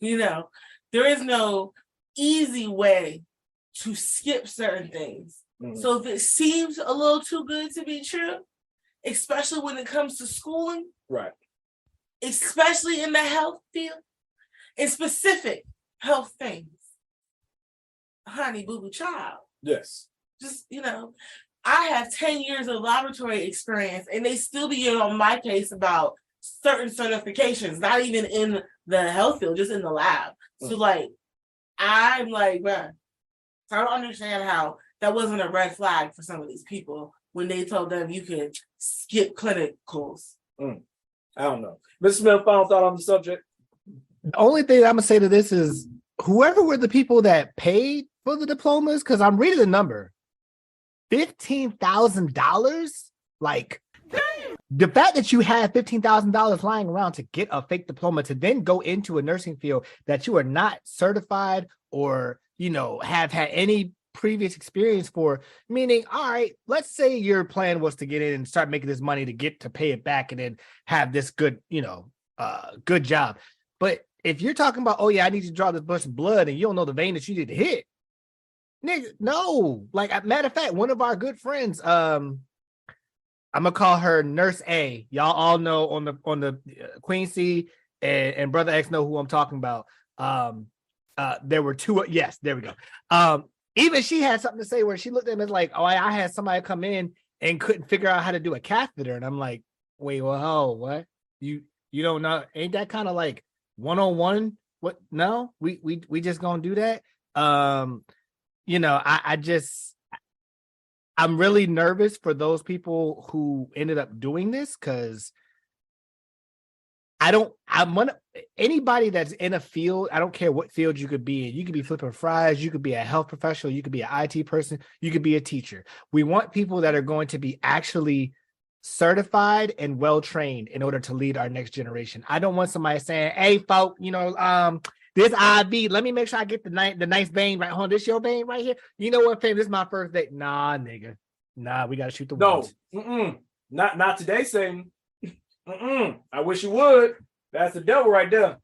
S2: there is no easy way to skip certain things. So if it seems a little too good to be true, especially when it comes to schooling,
S1: right?
S2: Especially in the health field, in specific health things, honey, boo boo, child.
S1: Yes.
S2: Just I have 10 years of laboratory experience, and they still be getting on my case about certain certifications, not even in the health field, just in the lab. So I'm like, man, I don't understand how that wasn't a red flag for some of these people when they told them you could skip clinicals.
S1: I don't know. Mr. Smith, final thought on the subject?
S6: The only thing I'm going to say to this is whoever were the people that paid for the diplomas, because I'm reading the number, $15,000? Like, The fact that you have $15,000 lying around to get a fake diploma to then go into a nursing field that you are not certified or, have had any previous experience for, meaning, all right, let's say your plan was to get in and start making this money to get to pay it back and then have this good, good job. But if you're talking about, oh yeah, I need to draw this bunch of blood and you don't know the vein that you need to hit, nigga, no. Like, matter of fact, one of our good friends, I'm gonna call her Nurse A. Y'all all know on the Queen C and Brother X know who I'm talking about. There were two. Yes, there we go. Even she had something to say where she looked at me like, oh, I had somebody come in and couldn't figure out how to do a catheter, and I'm like, wait, well, what? You don't know? Ain't that kind of like one-on-one? What? No, we just gonna do that. I'm really nervous for those people who ended up doing this because anybody that's in a field, I don't care what field you could be in. You could be flipping fries, you could be a health professional, you could be an IT person, you could be a teacher. We want people that are going to be actually certified and well-trained in order to lead our next generation. I don't want somebody saying, hey, folk, this IV, let me make sure I get the nice vein right home. This your vein right here. You know what, fam? This is my first date. Nah, nigga. Nah, we gotta shoot the ones.
S1: Not today, Satan. I wish you would. That's the devil right there.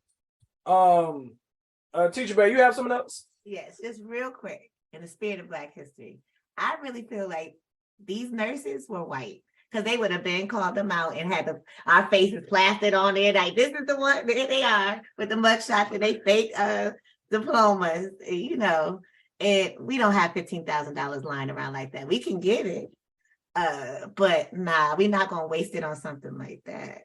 S1: Teacher Bay, you have something else?
S4: Yes, just real quick. In the spirit of Black history, I really feel like these nurses were white. Because they would have been called them out and had our faces plastered on there. Like, this is the one, there they are with the mugshots and they fake diplomas, and we don't have $15,000 lying around like that. We can get it. But nah, we're not going to waste it on something like that.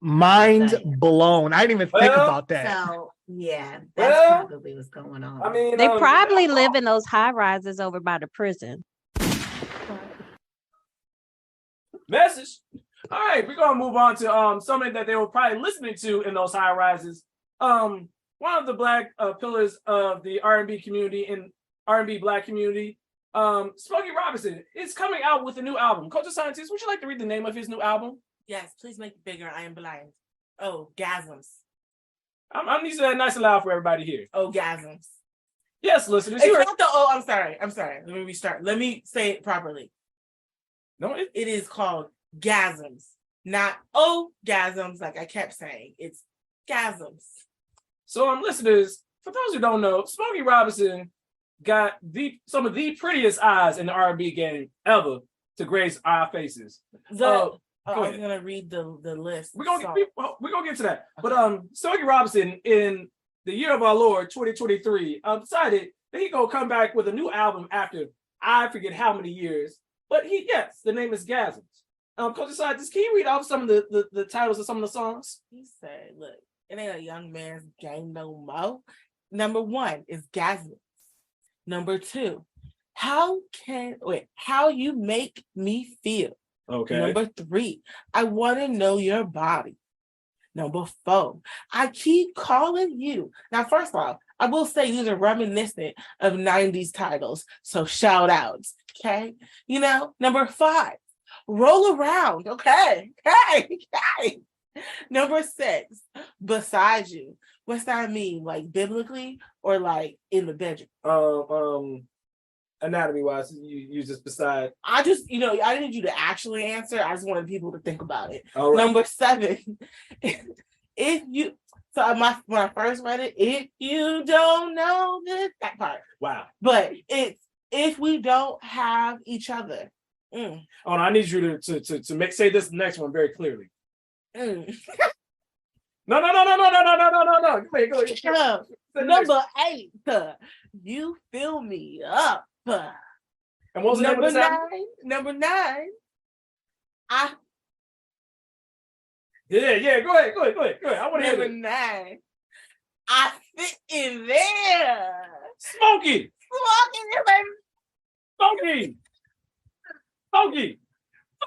S6: Mind blown. I didn't even think about that.
S4: So, yeah, that's probably what's going on.
S1: I mean,
S5: they probably live in those high rises over by the prison.
S1: Message. All right, we're gonna move on to something that they were probably listening to in those high rises. One of the Black pillars of the R&B community and R&B Black community, Smokey Robinson is coming out with a new album. Culture Scientist, would you like to read the name of his new album?
S2: Yes, please make it bigger. I am blind. Oh, gasms.
S1: I'm using that nice and loud for everybody here.
S2: Oh, gasms.
S1: Yes, listeners.
S2: It's not the I'm sorry. Let me restart. Let me say it properly.
S1: No,
S2: it is called gasms, not gasms like I kept saying. It's gasms.
S1: So, listeners, for those who don't know, Smokey Robinson got some of the prettiest eyes in the R&B game ever to grace our faces.
S2: I'm gonna read the list.
S1: We're gonna get to that. But Smokey Robinson in the year of our Lord 2023 decided that he gonna come back with a new album after I forget how many years. But the name is Gasms. Culture Scientist, can you read off some of the titles of some of the songs?
S2: He said, look, it ain't a young man's game no more. Number 1 is Gasms. Number 2, how you make me feel.
S1: Okay.
S2: Number 3, I want to know your body. Number 4, I keep calling you. Now, first off, I will say these are reminiscent of 90s titles, so shout outs, okay? Number 5, roll around, okay? Hey. Number 6, beside you. What's that mean? Like biblically or like in the bedroom?
S1: Anatomy wise, you use this beside.
S2: I just, I didn't need you to actually answer. I just wanted people to think about it.
S1: All right.
S2: Number 7, when I first read it, if you don't know this, that part.
S1: Wow. But
S2: it's if we don't have each other.
S1: Oh, no, I need you to say this next one very clearly. No. Go ahead.
S2: Number 8, you fill me up.
S1: And what was number 9?
S2: Number 9,
S1: Yeah, go ahead. I want to hear
S2: number 9. I fit in there.
S1: Smokey.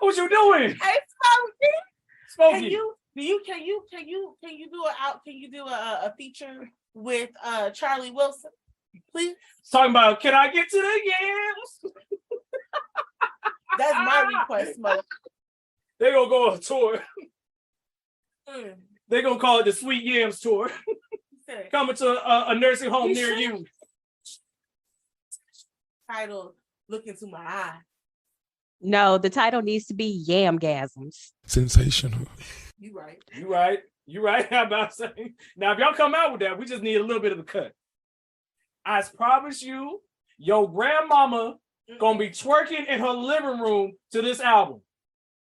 S1: What you doing?
S2: Hey, Smokey. Can you do a feature with Charlie Wilson, please?
S1: Talking about, can I get to the yams?
S2: That's my request, Smokey.
S1: They're gonna go on a tour. They're gonna call it the Sweet Yams Tour. Coming to a nursing home near you.
S2: Title, Look Into My Eye.
S5: No, the title needs to be Yamgasms.
S14: Sensational.
S2: You right.
S1: You right. How about saying? Now, if y'all come out with that, we just need a little bit of a cut. I promise you, your grandmama gonna be twerking in her living room to this album.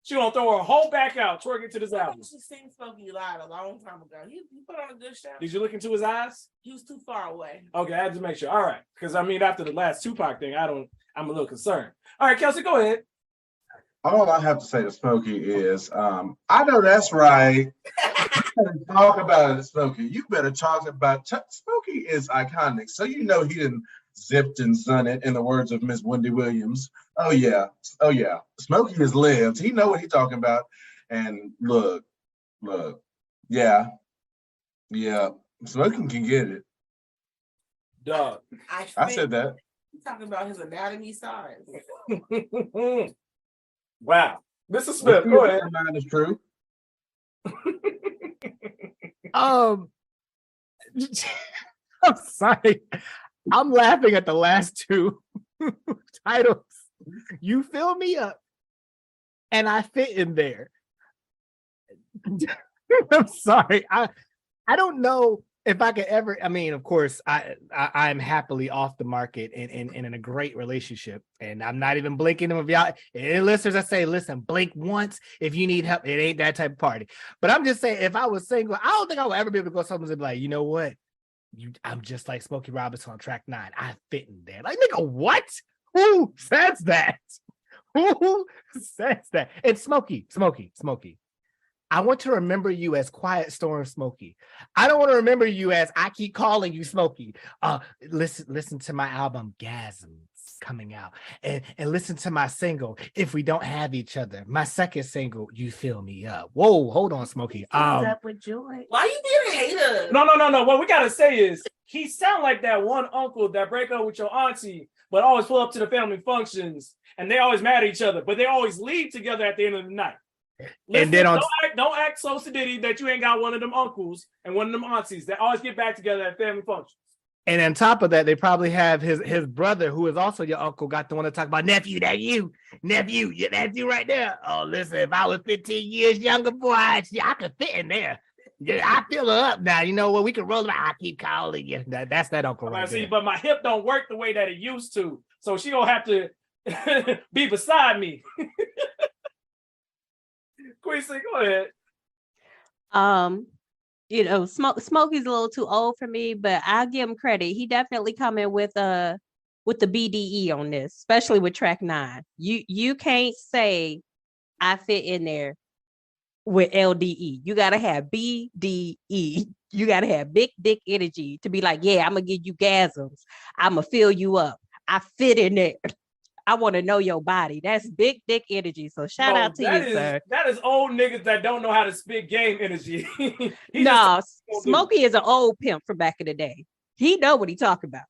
S1: She gonna throw her whole back out twerking to this album.
S2: I should sing Smokey live a long time ago. He put on a good show.
S1: Did you look into his eyes?
S2: He was too far away.
S1: Okay, I had to make sure. All right, because I mean, after the last Tupac thing, I'm a little concerned. All right, Kelcie, go ahead.
S3: All I have to say to Smokey is, I know that's right. You better talk about it, Smokey. You better talk about Smokey is iconic, so you know he didn't zipped and zun it, in the words of Miss Wendy Williams. Oh yeah. Smokey has lived. He know what he's talking about. And look, yeah. Smokey can get it.
S1: Dog.
S3: I said that.
S2: He's talking about his anatomy size.
S1: Wow. Mr. Smith, go ahead.
S3: Mine is true.
S6: I'm sorry. I'm laughing at the last two titles. You fill me up, and I fit in there. I'm sorry. I don't know if I could ever. I mean, of course, I'm happily off the market and in a great relationship, and I'm not even blinking them. If y'all, any listeners, I say, listen, blink once if you need help. It ain't that type of party. But I'm just saying, if I was single, I don't think I would ever be able to go somewhere and be like, you know what? I'm just like Smokey Robinson on track 9. I fit in there. Like, nigga, what? Who says that? Who says that? It's Smokey. I want to remember you as Quiet Storm Smokey. I don't want to remember you as I keep calling you Smokey. Listen to my album Gasms coming out, and listen to my single If We Don't Have Each Other. My second single, You Fill Me Up. Whoa, hold on, Smokey.
S4: Up with joy.
S2: Why you being a hater?
S1: No. What we gotta say is he sound like that one uncle that break up with your auntie, but always pull up to the family functions, and they always mad at each other, but they always leave together at the end of the night. Listen, and then don't act so sedity that you ain't got one of them uncles and one of them aunties that always get back together at family functions.
S6: And on top of that, they probably have his brother, who is also your uncle, got the one to talk about nephew, that you, that's you right there. Oh, listen, if I was 15 years younger, boy, I could fit in there. Yeah, I fill her up now. You know what? We can roll it. I keep calling you. That's that uncle right there.
S1: But my hip don't work the way that it used to, so she gonna have to be beside me. Quincy, go ahead.
S5: Smokey's a little too old for me, but I'll give him credit. He definitely coming with the BDE on this, especially with track 9. You can't say I fit in there with LDE. You gotta have BDE. You gotta have big dick energy to be like, yeah, I'm gonna give you gasms. I'm gonna fill you up. I fit in there. I want to know your body. That's big dick energy. So shout out to you, sir.
S1: That is old niggas that don't know how to spit game energy.
S5: No, Smokey is an old pimp from back in the day. He know what he talking about.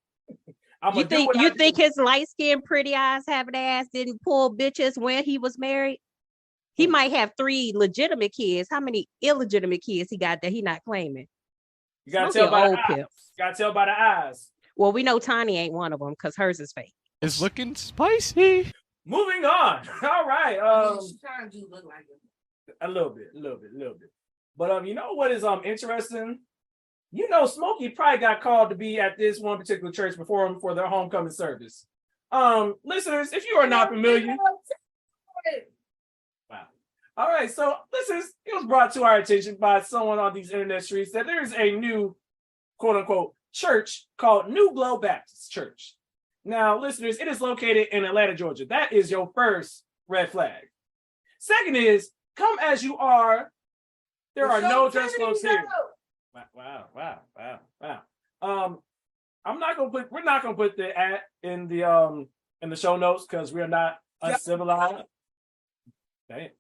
S5: You think his light skinned pretty eyes having ass didn't pull bitches when he was married? He might have 3 legitimate kids. How many illegitimate kids he got that he not claiming?
S1: You gotta tell by the eyes. You gotta tell by the eyes.
S5: Well, we know Tiny ain't one of them because hers is fake.
S14: It's looking spicy.
S1: Moving on. All right.
S2: She kind of do look like it.
S1: A little bit. But you know what is interesting? You know, Smokey probably got called to be at this one particular church for their homecoming service. Listeners, if you are not familiar. Wow. All right, so listeners, it was brought to our attention by someone on these internet streets that there is a new, quote unquote, church called New Glow Baptist Church. Now, listeners, it is located in Atlanta, Georgia. That is your first red flag. Second is, come as you are. There are no dress codes here. Wow. We're not gonna put the ad in the show notes because we're not uncivilized. Thank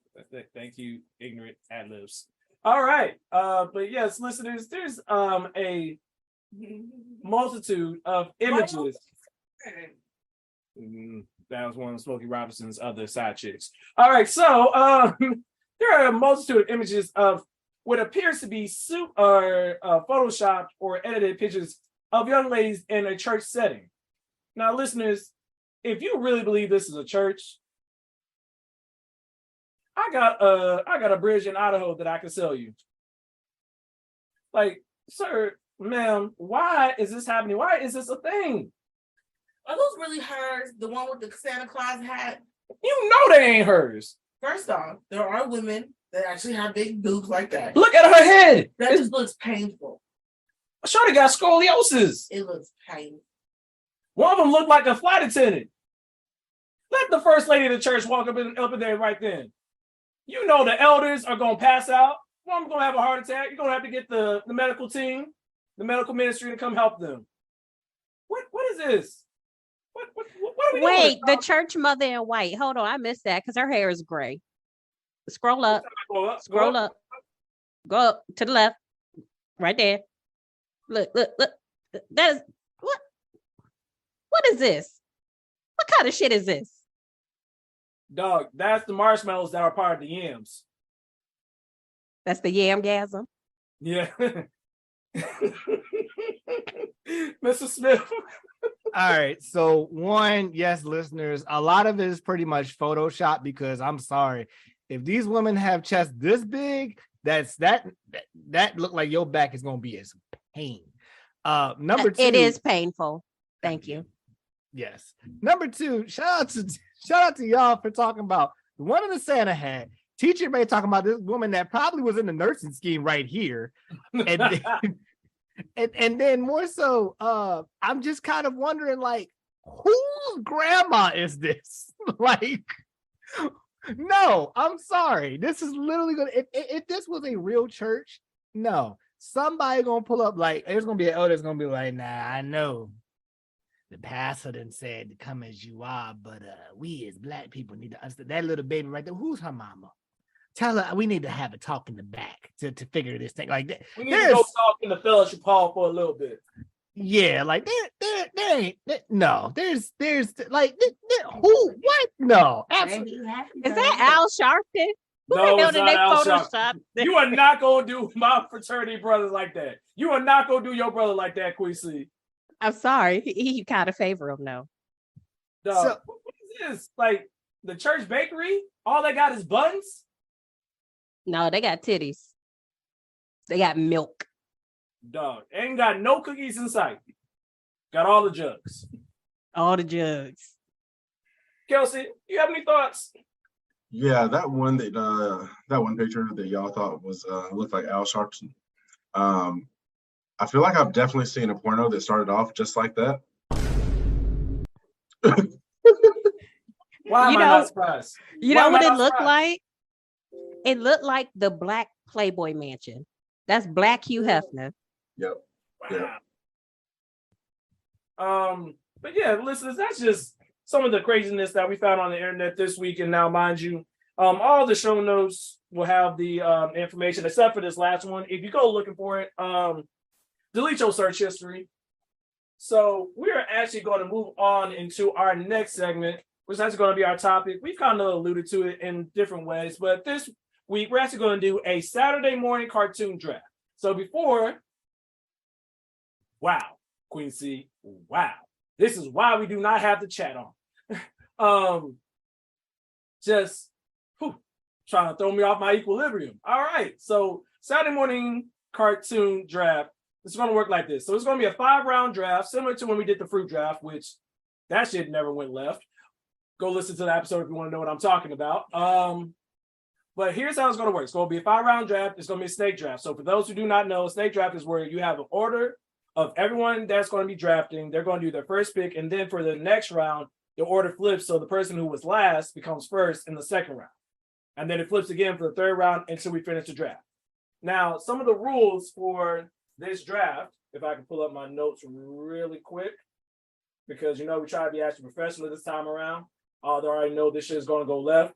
S1: you, ignorant ad libs. All right. But yes, listeners, there's a multitude of images. That was one of Smokey Robinson's other side chicks. All right, so there are a multitude of images of what appears to be photoshopped or edited pictures of young ladies in a church setting. Now, listeners, if you really believe this is a church, I got a bridge in Idaho that I can sell you. Like, sir, ma'am, why is this happening? Why is this a thing?
S2: Are those really hers? The one with the Santa Claus hat?
S1: You know they ain't hers.
S2: First off, there are women that actually have big boobs like that.
S1: Look at her head.
S2: That just looks painful.
S1: Shorty got scoliosis.
S2: It looks painful.
S1: One of them looked like a flight attendant. Let the first lady of the church walk up in there right then. You know the elders are gonna pass out. One of them gonna have a heart attack. You're gonna have to get the medical team, the medical ministry to come help them. What is this? What are we doing?
S5: Wait, the church mother in white. Hold on, I missed that because her hair is gray. Scroll up. Scroll up. Go up to the left. Right there. Look. That is what? What is this? What kind of shit is this?
S1: Dog, that's the marshmallows that are part of the yams.
S5: That's the yamgasm.
S1: Yeah. Mr. Smith.
S6: All right. So one, yes, listeners, a lot of it is pretty much Photoshop because I'm sorry. If these women have chests this big, that look like your back is gonna be as pain. Number two.
S5: It is painful. Thank you.
S6: Yes. Number two, shout out to y'all for talking about the one in the Santa hat. Teacher may talking about this woman that probably was in the nursing scheme right here. And then, and then more so, I'm just kind of wondering, like, whose grandma is this? Like, no, I'm sorry. This is literally gonna if this was a real church, no, somebody gonna pull up, like, there's gonna be an elder that's gonna be like, nah, I know. The pastor done said to come as you are, but we as black people need to understand that little baby right there. Who's her mama? Tell her we need to have a talk in the back to figure this thing like that.
S1: We need to go talk in the fellowship hall for a little bit.
S6: Yeah, like there ain't no. There's like who? What? No, absolutely.
S5: Is that Al Sharpton?
S1: No, it's not Al Sharpton. You are not gonna do my fraternity brothers like that. You are not gonna do your brother like that, Queasy.
S5: I'm sorry. He kind of favor him though.
S1: What is this? Like the church bakery? All they got is buns?
S5: No, they got titties. They got milk.
S1: Dog, ain't got no cookies in sight. Got all the jugs.
S5: All the jugs.
S1: Kelcie, you have any thoughts?
S3: Yeah, that one picture that y'all thought was looked like Al Sharpton. I feel like I've definitely seen a porno that started off just like that.
S1: Why am I not surprised?
S5: You know what it looked like? It looked like the Black Playboy Mansion. That's Black Hugh Hefner.
S3: Yep.
S1: Wow. But yeah, listeners, that's just some of the craziness that we found on the internet this week. And now, mind you, all the show notes will have the information except for this last one. If you go looking for it, delete your search history. So we're actually going to move on into our next segment, which is actually going to be our topic. We've kind of alluded to it in different ways, but this week we're actually going to do a Saturday morning cartoon draft. So wow, Queen C, wow. This is why we do not have the chat on. Trying to throw me off my equilibrium. All right, so Saturday morning cartoon draft. It's going to work like this. So it's going to be a 5-round draft, similar to when we did the fruit draft, which that shit never went left. Go listen to the episode if you want to know what I'm talking about. But here's how it's going to work. It's going to be a 5-round draft. It's going to be a snake draft. So for those who do not know, snake draft is where you have an order of everyone that's going to be drafting. They're going to do their first pick. And then for the next round, the order flips. So the person who was last becomes first in the second round. And then it flips again for the third round until we finish the draft. Now, some of the rules for this draft, if I can pull up my notes really quick, because, we try to be actually professional this time around, although I already know this shit is going to go left.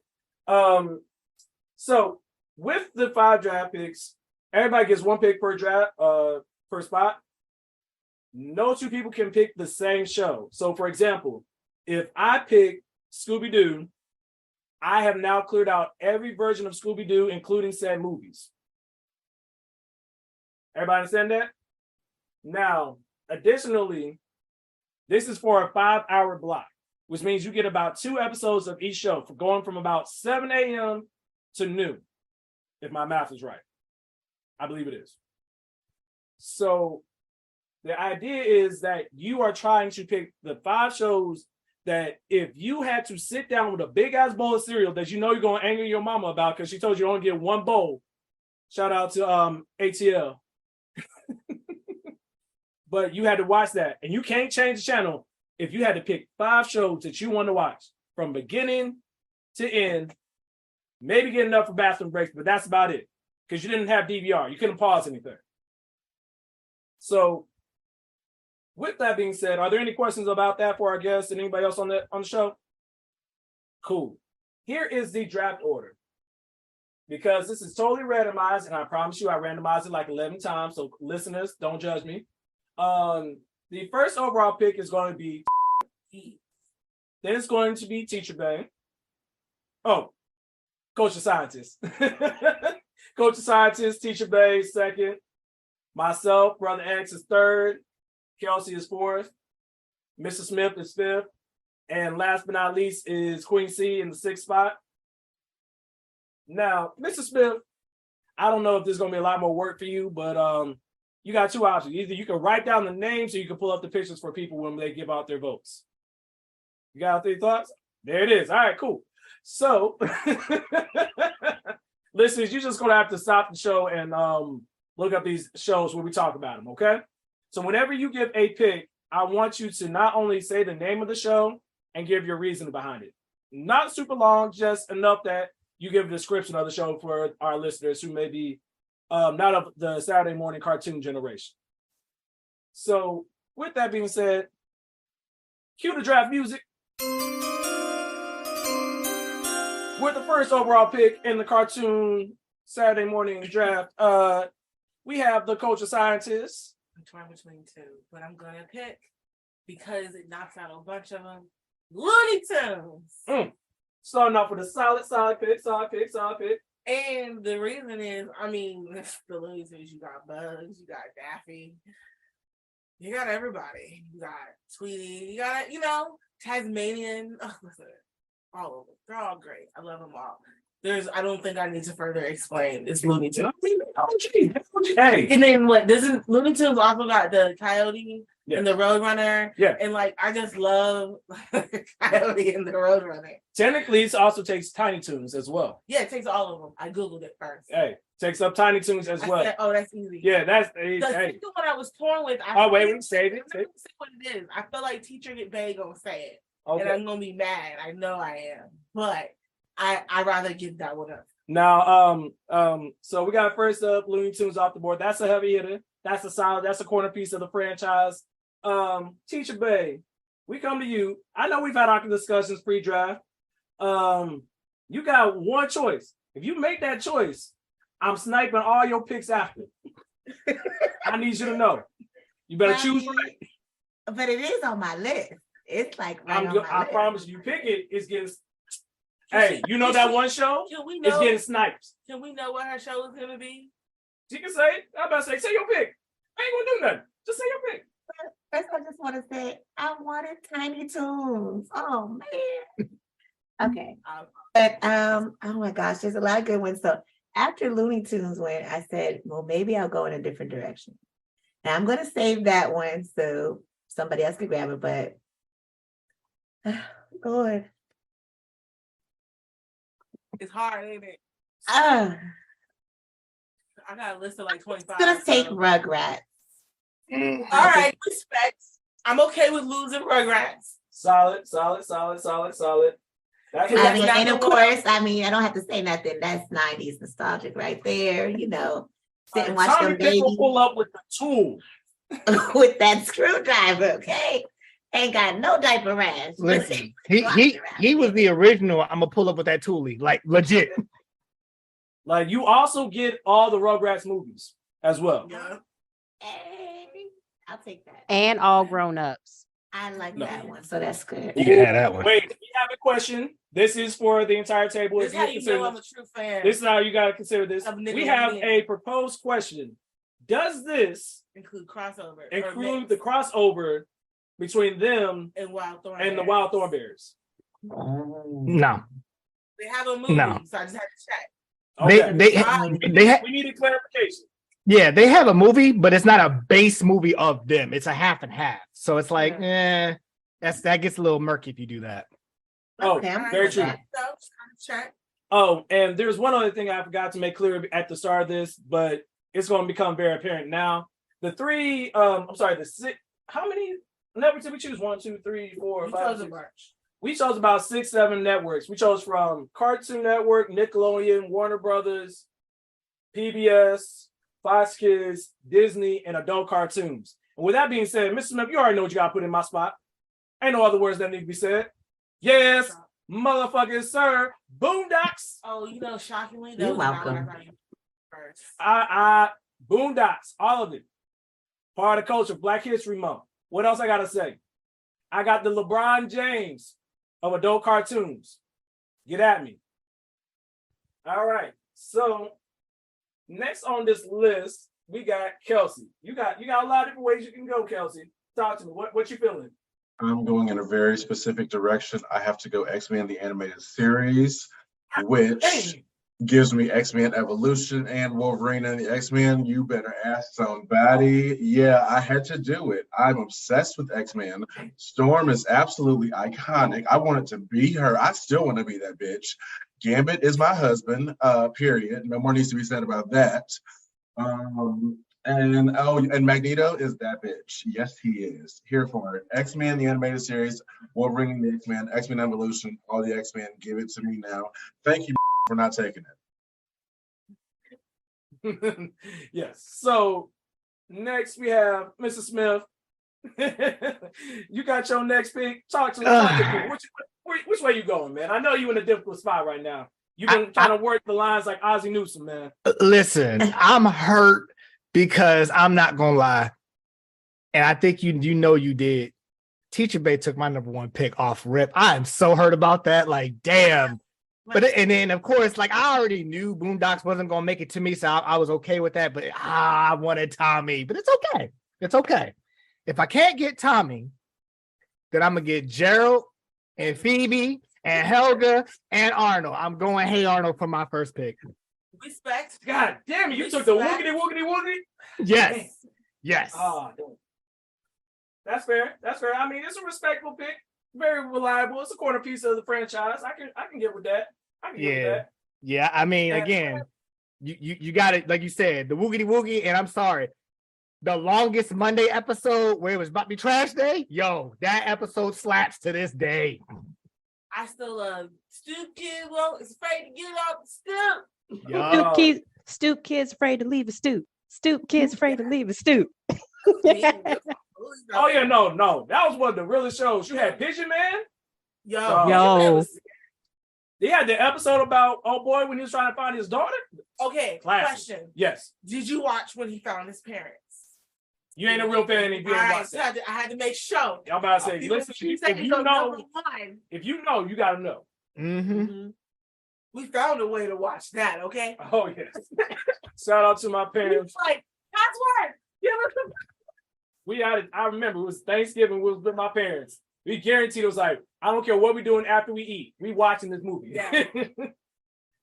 S1: So with the 5 draft picks, everybody gets 1 pick per draft, per spot. No 2 people can pick the same show. So for example, if I pick Scooby-Doo I have now cleared out every version of Scooby-Doo, including said movies. Everybody understand that? Now, additionally, this is for a 5-hour block, which means you get about 2 episodes of each show, for going from about 7 a.m. to noon, if my math is right. I believe it is. So the idea is that you are trying to pick the 5 shows that if you had to sit down with a big ass bowl of cereal that you know you're going to anger your mama about because she told you only get 1 bowl. Shout out to ATL. But you had to watch that, and you can't change the channel if you had to pick 5 shows that you want to watch from beginning to end. Maybe get enough for bathroom breaks, but that's about it because you didn't have DVR. You couldn't pause anything. So, with that being said, are there any questions about that for our guests and anybody else on the show? Cool. Here is the draft order. Because this is totally randomized, and I promise you I randomized it like 11 times, so listeners, don't judge me. The first overall pick is going to be then it's going to be Teacher Bay. Oh, Coach of Scientist. Coach of Scientist, Teacher Bay second. Myself, Brother X is third. Kelcie is fourth. Mr. Smith is fifth. And last but not least is Queen C in the 6th spot. Now, Mr. Smith, I don't know if this is going to be a lot more work for you, but you got 2 options. Either you can write down the names or you can pull up the pictures for people when they give out their votes. You got 3 thoughts? There it is. All right, cool. So, listeners, you're just going to have to stop the show and look up these shows where we talk about them, okay? So whenever you give a pick, I want you to not only say the name of the show and give your reason behind it. Not super long, just enough that you give a description of the show for our listeners who may be not of the Saturday morning cartoon generation. So with that being said, cue the draft music. With the first overall pick in the cartoon Saturday morning draft, we have the Coach of Scientists.
S2: I'm torn between 2, but I'm gonna pick because it knocks out a bunch of them. Looney Tunes.
S1: Starting off with a solid pick.
S2: And the reason is, I mean, the Looney Tunes, you got Bugs, you got Daffy, you got everybody. You got Tweety, you got, Tasmanian. Oh, listen, all of them. They're all great. I love them all. I don't think I need to further explain. It's Looney Tunes.
S1: Hey.
S2: And then Looney Tunes also got the Coyote and the Roadrunner.
S1: Yeah.
S2: And I just love Coyote and the Roadrunner.
S1: Technically, it also takes Tiny Toons as well.
S2: Yeah, it takes all of them. I Googled it first.
S1: Hey, takes up Tiny Toons as well.
S2: Said, oh, that's easy.
S1: Yeah, that's
S2: the second one I was torn with.
S1: We saved it.
S2: Say what it is. I feel like Teacher Bay gonna say it.
S1: Okay.
S2: And I'm gonna be mad. I know I am. But I rather give that one up.
S1: Now, so we got first up Looney Tunes off the board. That's a heavy hitter. That's a solid. That's a corner piece of the franchise. Teacher Bay, we come to you. I know we've had our discussions pre-draft. You got one choice. If you make that choice, I'm sniping all your picks after. I need you to know. You better choose right.
S4: But it is on my list. It's like
S1: I promise you, pick it. It's getting. Hey, you know that one show? It's getting sniped.
S2: Can we know what her show is gonna be?
S1: You can say it. I'm about to say your pick. I ain't gonna do nothing. Just say your pick.
S4: First, I just want to say I wanted Tiny Toons. Oh man. Okay. But oh my gosh, there's a lot of good ones. So after Looney Tunes went, I said, well, maybe I'll go in a different direction. And I'm gonna save that one so somebody else can grab it, but Lord.
S2: It's hard, ain't it?
S4: I
S2: got a list of like 25.
S4: I'm gonna take Rugrats.
S2: All right, respect. I'm okay with losing Rugrats.
S1: Solid.
S4: And of course, I don't have to say nothing. That's 90s nostalgic right there. Sit and watch them babies.
S1: Pull up with the tool.
S4: With that screwdriver, okay? Ain't got no diaper rash.
S6: Listen, he was the original. I'm gonna pull up with that toolie, like legit.
S1: Like you also get all the Rugrats movies as well.
S2: Yeah.
S4: Hey, I'll take that.
S5: And all grown ups.
S4: I like
S1: No.
S4: that one, so that's good.
S6: You can have that one.
S1: Wait, we have a question. This is for the entire table.
S2: This is how you know I'm a true fan.
S1: This is how you got to consider this. We have a proposed question. Does this
S2: include crossover?
S1: Include the crossover between them
S2: and Wild Thorn
S1: and the Wild Thornberrys?
S6: No.
S2: They have a movie,
S6: No.
S2: so I just had to check.
S1: Okay. We needed clarification.
S6: Yeah, they have a movie, but it's not a base movie of them. It's a half and half. So it's like, that gets a little murky if you do that.
S1: Oh, very true.
S2: Check.
S1: Oh, and there's one other thing I forgot to make clear at the start of this, but it's going to become very apparent now. The six. How many networks did we choose? 1, 2, 3, 4, 5, 6. We chose about 6, 7 networks. We chose from Cartoon Network, Nickelodeon, Warner Brothers, PBS, Fox Kids, Disney, and adult cartoons. And with that being said, Mr. Smith, you already know what you got to put in my spot. Ain't no other words that need to be said. Yes, motherfucking sir. Boondocks.
S2: Oh, shockingly,
S4: you're welcome.
S1: Boondocks, all of it. Part of the culture, Black History Month. What else I gotta say? I got the LeBron James of adult cartoons. Get at me. All right. So next on this list, we got Kelcie. You got a lot of different ways you can go, Kelcie. Talk to me. What you feeling?
S3: I'm going in a very specific direction. I have to go X-Men the animated series, which gives me X-Men Evolution and Wolverine and the X-Men. You better ask somebody. Yeah, I had to do it. I'm obsessed with X-Men. Storm is absolutely iconic. I wanted to be her. I still want to be that bitch. Gambit is my husband, period. No more needs to be said about that. And Magneto is that bitch. Yes, he is. Here for it. X-Men, the animated series, Wolverine, the X-Men, X-Men Evolution, all the X-Men. Give it to me now. Thank you for not taking
S1: it. Yes. So next we have Mr. Smith. You got your next pick. Talk to me. Which way you going, man? I know you in a difficult spot right now. You've been trying to work the lines like Ozzie Newsome, man.
S6: Listen, I'm hurt because I'm not gonna lie, and I think you did. Teacher Bay took my number 1 pick off rip. I am so hurt about that. Like, damn. But and then of course, like I already knew Boondocks wasn't gonna make it to me, so I was okay with that. But I wanted Tommy. But it's okay. It's okay. If I can't get Tommy, then I'm gonna get Gerald and Phoebe and Helga and Arnold. I'm going Hey Arnold for my first pick.
S2: Respect.
S1: God damn it, you took the woogity.
S6: Yes.
S1: Oh, that's fair. I mean, it's a respectable pick. Very reliable. It's a corner piece of the franchise. I can get with that.
S6: Yeah. I mean, again, you got it. Like you said, the woogity. And I'm sorry, the longest Monday episode where it was about to be trash day. Yo, that episode slaps to this day.
S2: I still love Stoop Kid. Well, it's afraid to get off the stoop.
S5: Stoop kids afraid to leave a stoop. Stoop kids afraid to leave a stoop.
S1: Oh yeah, no. That was one of the realest shows. You had Pigeon Man.
S5: Yo.
S1: They had the episode about boy when he was trying to find his daughter.
S2: Okay, question.
S1: Yes.
S2: Did you watch when he found his parents?
S1: You ain't a real fan if you didn't watch that.
S2: I had to make sure.
S1: I'm about to say, listen, if you know, you gotta know.
S6: Mm-hmm.
S2: We found a way to watch that, okay?
S1: Oh yes. Shout out to my parents.
S2: Like, password.
S1: I remember it was Thanksgiving. We was with my parents. We guaranteed it was like, I don't care what we're doing after we eat. We watching this movie.
S2: Yeah.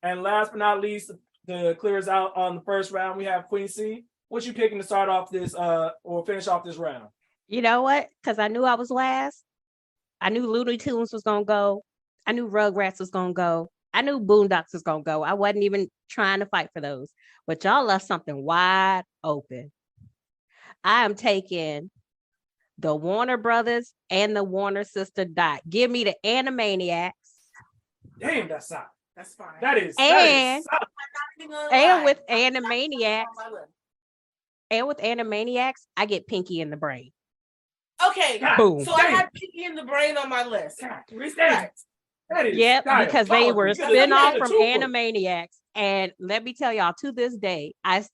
S1: And last but not least, to clear us out on the first round, we have Queen C. What you picking to start off this or finish off this round?
S5: You know what? Because I knew I was last. I knew Looney Tunes was gonna go. I knew Rugrats was gonna go. I knew Boondocks was gonna go. I wasn't even trying to fight for those. But y'all left something wide open. I am taking the Warner Brothers and the Warner Sister Dot. Give me the Animaniacs.
S1: Damn, that's solid.
S2: That's fine.
S1: That is
S5: and with Animaniacs, I get Pinky in the Brain.
S2: Okay,
S5: boom.
S2: So I had Pinky in the Brain on my list. Respect.
S5: Yep, because they were a spin-off from Animaniacs. And let me tell y'all, to this day, I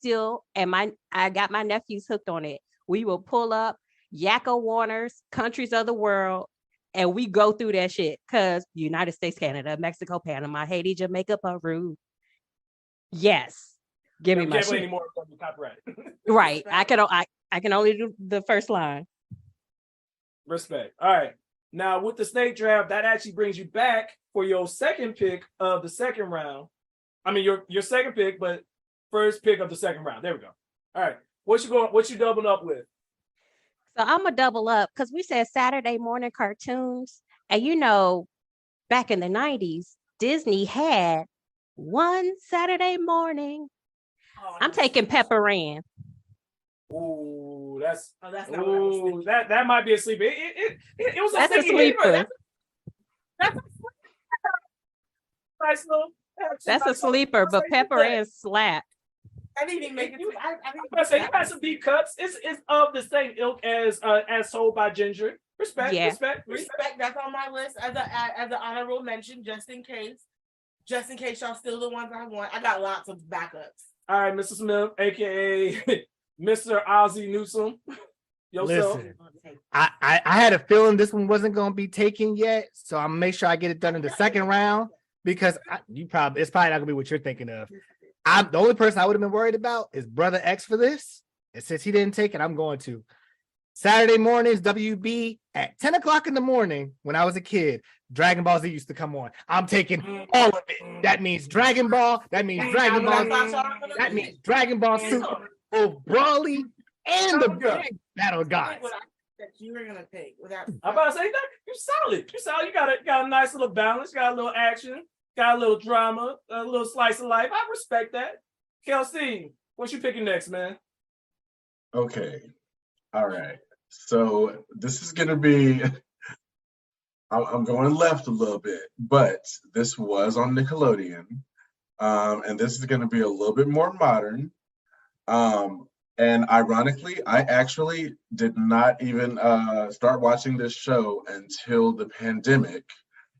S5: got my nephews hooked on it. We will pull up, Yakko Warners, countries of the world, and we go through that shit. Cause United States, Canada, Mexico, Panama, Haiti, Jamaica, Peru. Yes. Give me my
S1: can't play
S5: shit.
S1: anymore. Copyright.
S5: Right. I can only do the first line.
S1: Respect. All right. Now with the snake draft, that actually brings you back for your second pick of the second round. I mean your second pick, but first pick of the second round. There we go. All right. What you doubling up with?
S5: So I'm gonna double up because we said Saturday morning cartoons. And you know, back in the 90s, Disney had one Saturday morning. I'm taking Pepper Ann.
S1: Ooh, that's
S2: not what I was thinking.
S1: That might be a sleeper. It was a
S5: That's a
S1: sleeper.
S5: sleeper.
S1: That's a nice little.
S5: That's a sleeper, but Pepper Ann slap.
S2: I didn't even make it.
S1: I say you got some deep cuts. It's of the same ilk as Sold by Ginger. Respect.
S2: Respect. That's on my list as an honorable mention, just in case y'all steal the ones I want. I got lots of backups.
S1: All right, Mr. Smith, aka Mr. Ozzie Newsome. Yourself.
S6: Listen, I had a feeling this one wasn't going to be taken yet, so I'm gonna make sure I get it done in the second round because it's probably not going to be what you're thinking of. The only person I would have been worried about is Brother X for this, and since he didn't take it, I'm going to. Saturday mornings, WB at 10 o'clock in the morning when I was a kid, Dragon Ball Z used to come on. I'm taking all of it. That means Dragon Ball. That means Dragon Ball. That means Dragon Ball Super, both Brawly and the Big Battle Gods.
S2: That you were gonna take without.
S1: I'm about to say that you're solid. You're solid. You got a nice little balance. Got a little action. Got a little drama. A little slice of life. I respect that. Kelcie, what you picking next, man?
S3: Okay. All right. So this is gonna be. I'm going left a little bit, but this was on Nickelodeon, and this is going to be a little bit more modern. And ironically, I actually did not even start watching this show until the pandemic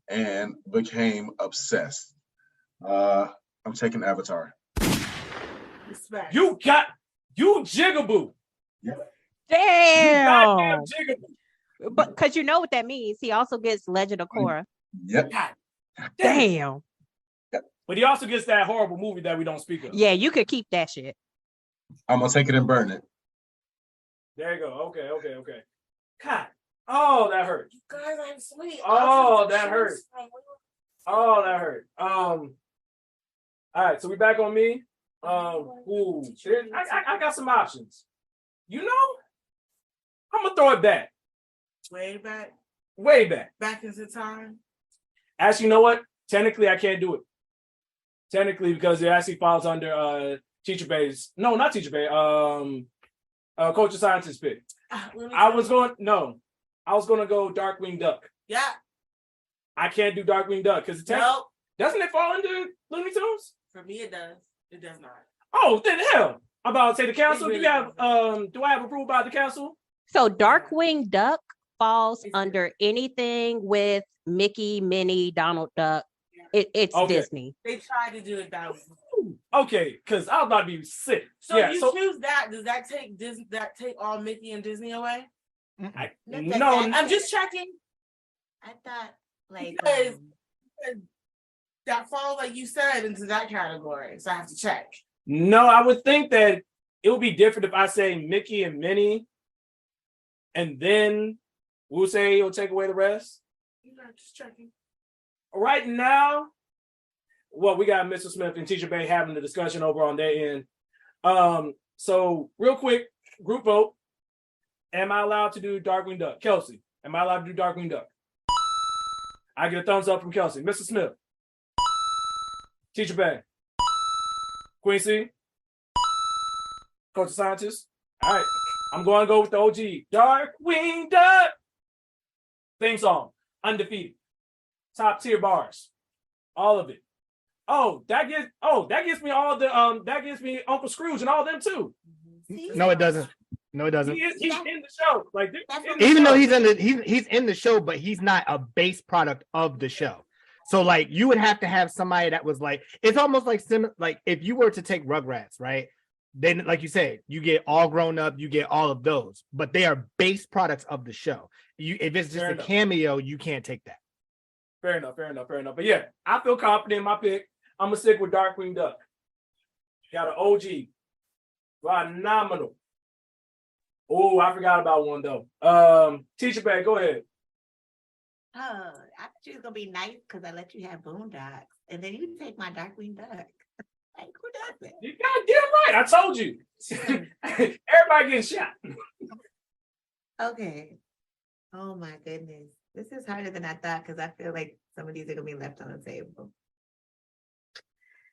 S3: and became obsessed. I'm taking Avatar.
S2: Respect.
S1: You jigaboo.
S3: Yeah.
S5: Damn.
S1: You jigaboo.
S5: But because you know what that means, he also gets Legend of Korra.
S3: Yep.
S5: Damn.
S1: But he also gets that horrible movie that we don't speak of.
S5: Yeah, you could keep that shit.
S3: I'm gonna take it and burn it.
S1: There you go. Okay. God. Oh, that hurt.
S2: You guys, I'm sweet.
S1: Oh, that hurt. Oh, that hurt. All right, so we back on me. I got some options. You know, I'm gonna throw it back.
S2: Way back.
S1: Back
S2: into time.
S1: Actually, you know what? Technically, I can't do it. Technically, because it actually falls under Teacher Bay's. No, not Teacher Bay. Culture Scientist pick. I was going to go Darkwing Duck.
S2: Yeah.
S1: I can't do Darkwing Duck because doesn't it fall under Looney Tunes?
S2: For me, it does. It does not.
S1: Oh, then hell! I'm about to say the council. Really do I have approval by the council?
S5: So Darkwing Duck falls under anything with Mickey, Minnie, Donald Duck. It's
S1: okay.
S5: Disney.
S2: They tried to do it that way.
S1: Okay, because I was about to be sick.
S2: So you choose that. Does that take all Mickey and Disney away?
S1: No,
S2: I'm just checking.
S4: I thought
S2: because that falls, like you said, into that category. So I have to check.
S1: No, I would think that it would be different if I say Mickey and Minnie, and then we'll say it'll take away the rest.
S2: Just checking.
S1: Right now, well, we got Mr. Smith and Teacher Bay having the discussion over on their end. So real quick, group vote. Am I allowed to do Darkwing Duck? Kelcie, am I allowed to do Darkwing Duck? I get a thumbs up from Kelcie. Mr. Smith. Teacher Bay. Queen C. Culture Scientist. All right. I'm going to go with the OG. Darkwing Duck. Theme song. Undefeated. Top tier bars. All of it. That gives me all the that gives me Uncle Scrooge and all them too.
S6: No, it doesn't. No, it doesn't.
S1: He's in the show. Like
S6: even though he's in the show, but he's not a base product of the show. So like you would have to have somebody that was like, it's almost like like if you were to take Rugrats, right? then, like you said, you get all grown up, you get all of those, but they are base products of the show. If it's just a cameo, you can't take that.
S1: Fair enough. But yeah, I feel confident in my pick. I'm gonna stick with Darkwing Duck. Got an OG. Phenomenal. Oh, I forgot about one though. Teacher Bay, go ahead.
S4: Oh, I thought you was gonna be nice because I let you have Boondocks, and then you take my Darkwing Duck. Like, who does it?
S1: You gotta get it right. I told you. Everybody getting shot.
S4: Okay. Oh my goodness. This is harder than I thought because I feel like some of these are gonna be left on the table.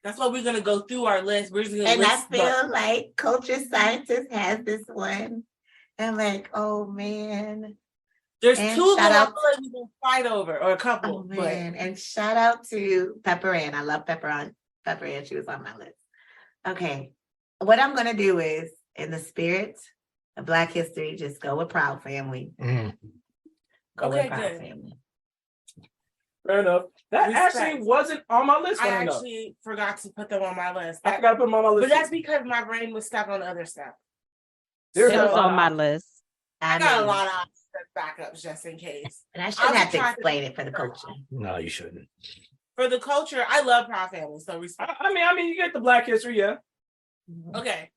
S2: That's why we're gonna go through our list. We're just gonna
S4: And I feel like Culture Scientist has this one. And like, oh man.
S2: There's
S4: and
S2: two that I
S4: out,
S2: feel like we can fight over, or a couple.
S4: Oh man. And shout out to Pepper Ann. I love Pepper Ann. She was on my list. Okay. What I'm gonna do is, in the spirit of Black history, just go with Proud Family. Go with Proud Family.
S1: Fair enough. That actually wasn't on my list.
S2: I actually forgot to put them on my list.
S1: I forgot to put them on my list.
S2: But that's because my brain was stuck on other stuff.
S5: It was on my list.
S2: I got a lot of backups just in case.
S4: And I shouldn't have to explain it for the culture.
S6: No, you shouldn't.
S2: For the culture, I love Proud Family, so respect.
S1: I mean, you get the Black history, yeah.
S2: Okay.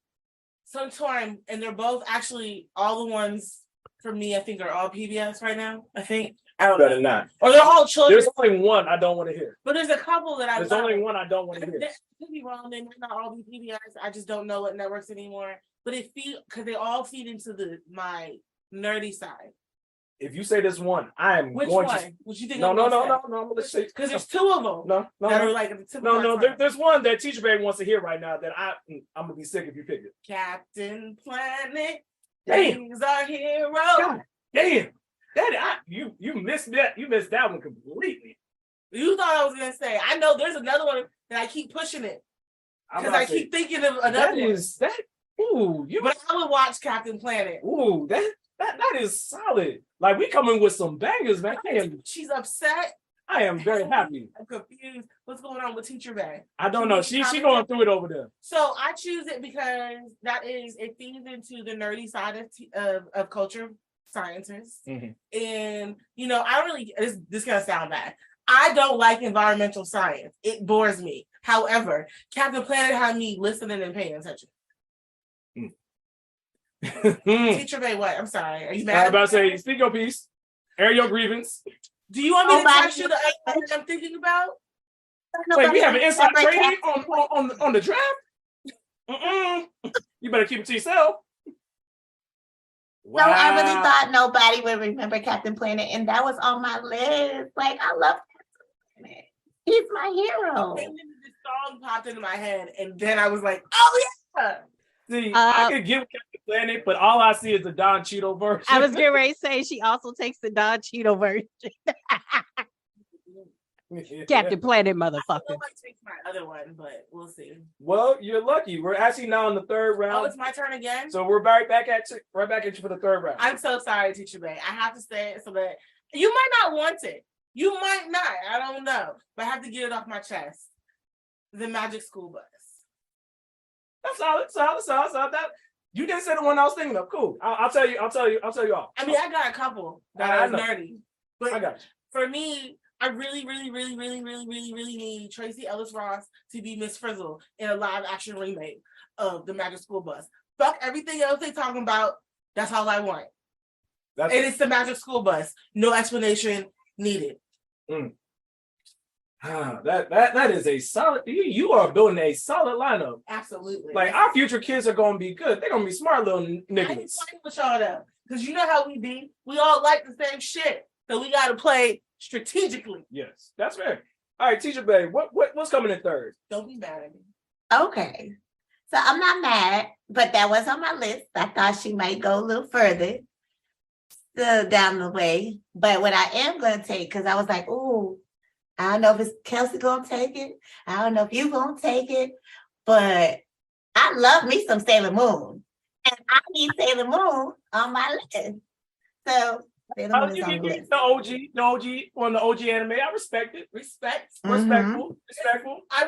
S2: So I'm torn, and they're both actually all the ones for me. I think are all PBS right now. I think. I don't
S1: Better
S2: know.
S1: not.
S2: Or they're all children.
S1: There's only one I don't want to hear.
S2: But there's a couple that I
S1: There's
S2: love.
S1: only one I don't want to hear.
S2: I could be wrong. They might not all be PBS. I just don't know what networks anymore. But it because they all feed into my nerdy side.
S1: If you say this one, I am
S2: Which
S1: going
S2: one?
S1: to.
S2: What you think?
S1: No. I'm gonna say
S2: because there's two of them.
S1: No.
S2: That are like at the tip of my tongue.
S1: There's one that Teacher Baby wants to hear right now that I'm gonna be sick if you pick it.
S2: Captain Planet.
S1: Damn.
S2: Things are heroes.
S1: God damn. You missed that. You missed that one completely.
S2: You thought I was gonna say. I know there's another one that I keep pushing it because I keep thinking of another one. But I would watch Captain Planet.
S1: Ooh, that is solid. Like we coming with some bangers, man.
S2: She's upset.
S1: I am very happy.
S2: I'm confused. What's going on with Teacher Bay?
S1: I don't know. She going through it over there.
S2: So I choose it because it feeds into the nerdy side of culture scientists.
S1: Mm-hmm.
S2: And I don't really this gonna sound bad. I don't like environmental science. It bores me. However, Captain Planet had me listening and paying attention. Teacher Bay, what? I'm sorry. Are you mad?
S1: I was about to say, speak your piece. Air your grievance.
S2: Do you want me to text you the item I'm thinking about?
S1: Wait, we have an inside trading on the draft? You better keep it to yourself.
S4: Wow. No, I really thought nobody would remember Captain Planet, and that was on my list. Like, I love Captain Planet. He's my hero.
S2: And then the song popped into my head, and then I was like, oh yeah.
S1: See, I could give Captain Planet, but all I see is the Don Cheeto version.
S5: I was getting ready to say she also takes the Don Cheeto version. Captain Planet, motherfucker.
S2: I might take my other one, but we'll see.
S1: Well, you're lucky. We're actually now in the third round.
S2: Oh, it's my turn again.
S1: So we're right back at you for the third round.
S2: I'm so sorry, Teacher Bay. I have to say it so that you might not want it. You might not. I don't know, but I have to get it off my chest. The Magic School Bus.
S1: That's solid. That you didn't say the one I was thinking of. Cool. I'll tell you all.
S2: I mean, I got a couple that are nerdy, but
S1: I got you.
S2: For me, I really need Tracy Ellis Ross to be Miss Frizzle in a live action remake of the Magic School Bus. Fuck everything else they talking about. That's all I want. It's the Magic School Bus. No explanation needed.
S1: That is a solid. You are building a solid lineup.
S2: Absolutely.
S1: Like our future kids are gonna be good. They're gonna be smart little niggas.
S2: I ain't playing with y'all though, because you know how we be. We all like the same shit, so we got to play strategically.
S1: Yes, that's fair. All right, Teacher Bay, what's coming in third?
S2: Don't be mad at me.
S4: Okay, so I'm not mad, but that was on my list. I thought she might go a little further down the way, but what I am going to take, because I was like, ooh. I don't know if it's Kelcie gonna take it. I don't know if you gonna take it, but I love me some Sailor Moon, and I need Sailor Moon on my list. So Sailor Moon is on the list.
S1: The OG on the OG anime. I respect it.
S2: Respectful.
S1: Respectful.
S2: I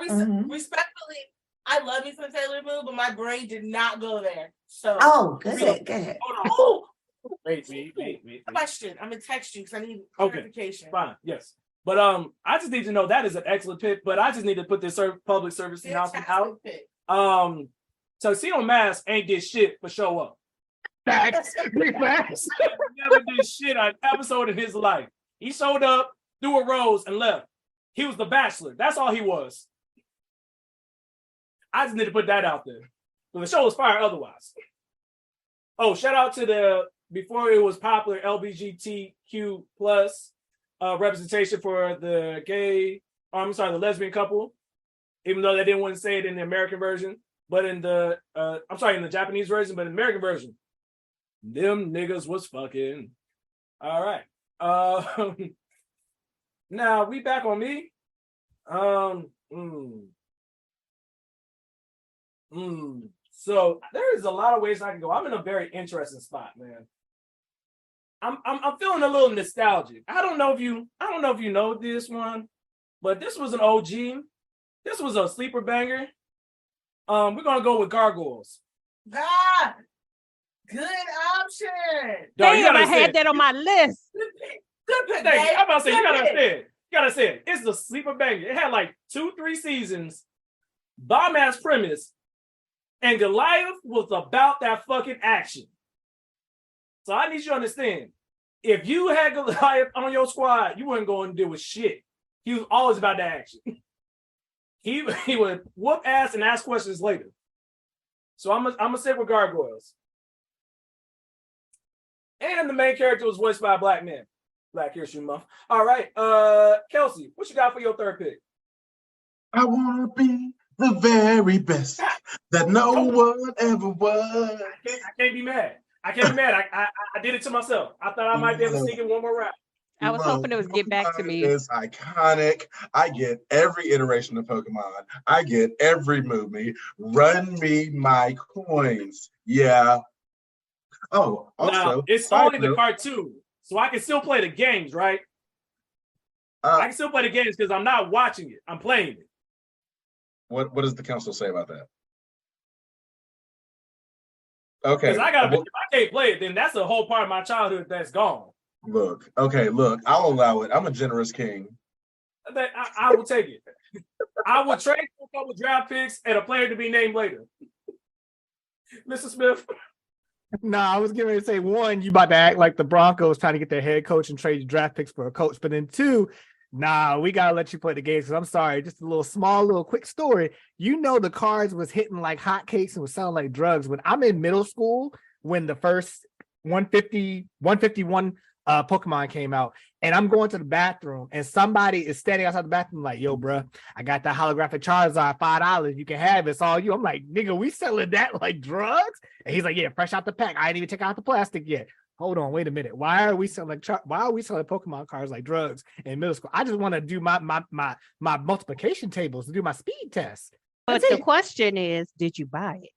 S2: respectfully. I love me some Sailor Moon, but my brain did not go there. So
S4: Good.
S1: Hold on. Wait.
S2: Question. I'm gonna text you because I need
S1: Okay,
S2: clarification.
S1: fine. Yes. But I just need to know that is an excellent pick, but I just need to put this public service announcement out. Tuxedo Mask ain't did shit but show up.
S6: Facts. Big facts.
S1: Never did shit an episode in his life. He showed up, threw a rose, and left. He was the Bachelor. That's all he was. I just need to put that out there. But the show was fire otherwise. Oh, shout out to the, before it was popular, LGBTQ plus representation for the the lesbian couple, even though they didn't want to say it in the American version, but in the, in the Japanese version, but in the American version, them niggas was fucking. All right. Now we back on me. So there is a lot of ways I can go. I'm in a very interesting spot, man. I'm feeling a little nostalgic. I don't know if you know this one, but this was an OG. This was a sleeper banger. We're gonna go with Gargoyles.
S2: God, good option.
S5: Damn, I had that on my list.
S2: Good pick.
S1: Thank you. I'm about to say you gotta say it. It's the sleeper banger. It had like 2-3 seasons, bomb ass premise, and Goliath was about that fucking action. So I need you to understand, if you had Goliath on your squad, you weren't going to deal with shit. He was always about that action. He would whoop ass and ask questions later. So I'm gonna stick with Gargoyles. And the main character was voiced by a black man. Black History Month. All right, Kelcie, what you got for your third pick?
S3: I want to be the very best that no one ever was.
S1: I can't be mad. I did it to myself. I thought I might be able to sneak in one more round.
S5: I was hoping it would get back to me.
S3: It's iconic. I get every iteration of Pokemon. I get every movie. Run me my coins. Yeah. Oh, also,
S1: now, it's only the cartoon, so I can still play the games, right? I can still play the games because I'm not watching it. I'm playing it.
S3: What does the council say about that? Okay.
S1: Because if I can't play it, then that's a whole part of my childhood that's gone.
S3: Look, I'll allow it. I'm a generous king.
S1: I will take it. I will trade for a couple draft picks and a player to be named later. Mr. Smith.
S6: No, I was getting ready to say, one, you about to act like the Broncos trying to get their head coach and trade draft picks for a coach. But then two, nah, we got to let you play the games because I'm sorry, just a little quick story. You know the cards was hitting like hotcakes and was selling like drugs. When I'm in middle school, when the first 151 Pokemon came out, and I'm going to the bathroom, and somebody is standing outside the bathroom like, yo, bro, I got that holographic Charizard, $5. You can have it. It's all you. I'm like, nigga, we selling that like drugs? And he's like, yeah, fresh out the pack. I ain't even take out the plastic yet. Hold on, wait a minute. Why are we selling Pokemon cards like drugs in middle school? I just want to do my multiplication tables to do my speed test.
S5: But the question is, did you buy it?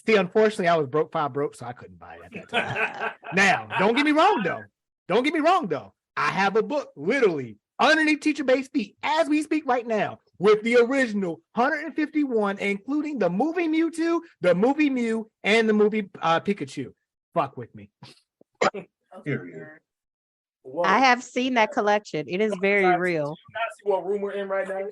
S6: See, unfortunately, I was broke, so I couldn't buy it at that time. Now, don't get me wrong, though. I have a book literally underneath Teacher Bay's feet as we speak right now with the original 151, including the movie Mewtwo, the movie Mew, and the movie Pikachu. Fuck with me.
S3: Period.
S5: I have seen that collection. It is very real.
S1: See what room we're in right now?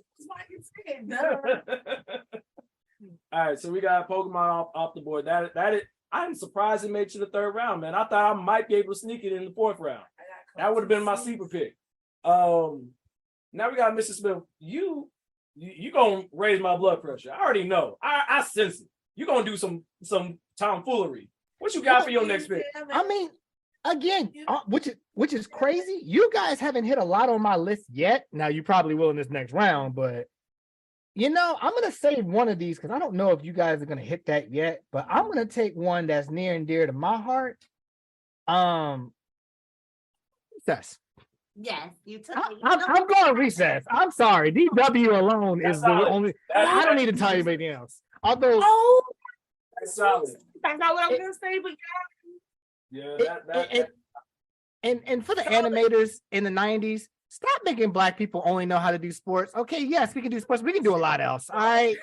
S1: All right, so we got Pokemon off the board. That is, I'm surprised it made it to the third round, man. I thought I might be able to sneak it in the fourth round. That would have been my sleeper pick. Now we got Mr. Smith. You gonna raise my blood pressure. I already know. I sense it. You gonna do some tomfoolery. What you got for your next pick?
S6: I mean, again, which is crazy. You guys haven't hit a lot on my list yet. Now you probably will in this next round, but I'm gonna save one of these because I don't know if you guys are gonna hit that yet. But I'm gonna take one that's near and dear to my heart. Recess.
S4: Yes, you took it.
S6: I'm going Recess. I'm sorry. DW alone is the only. I don't need to tell you anything else. Although,
S1: that's solid.
S2: That's not what I'm gonna say, but
S1: yeah.
S6: And for the animators in the 90s, stop making black people only know how to do sports. Okay, yes, we can do sports. We can do a lot else. All right.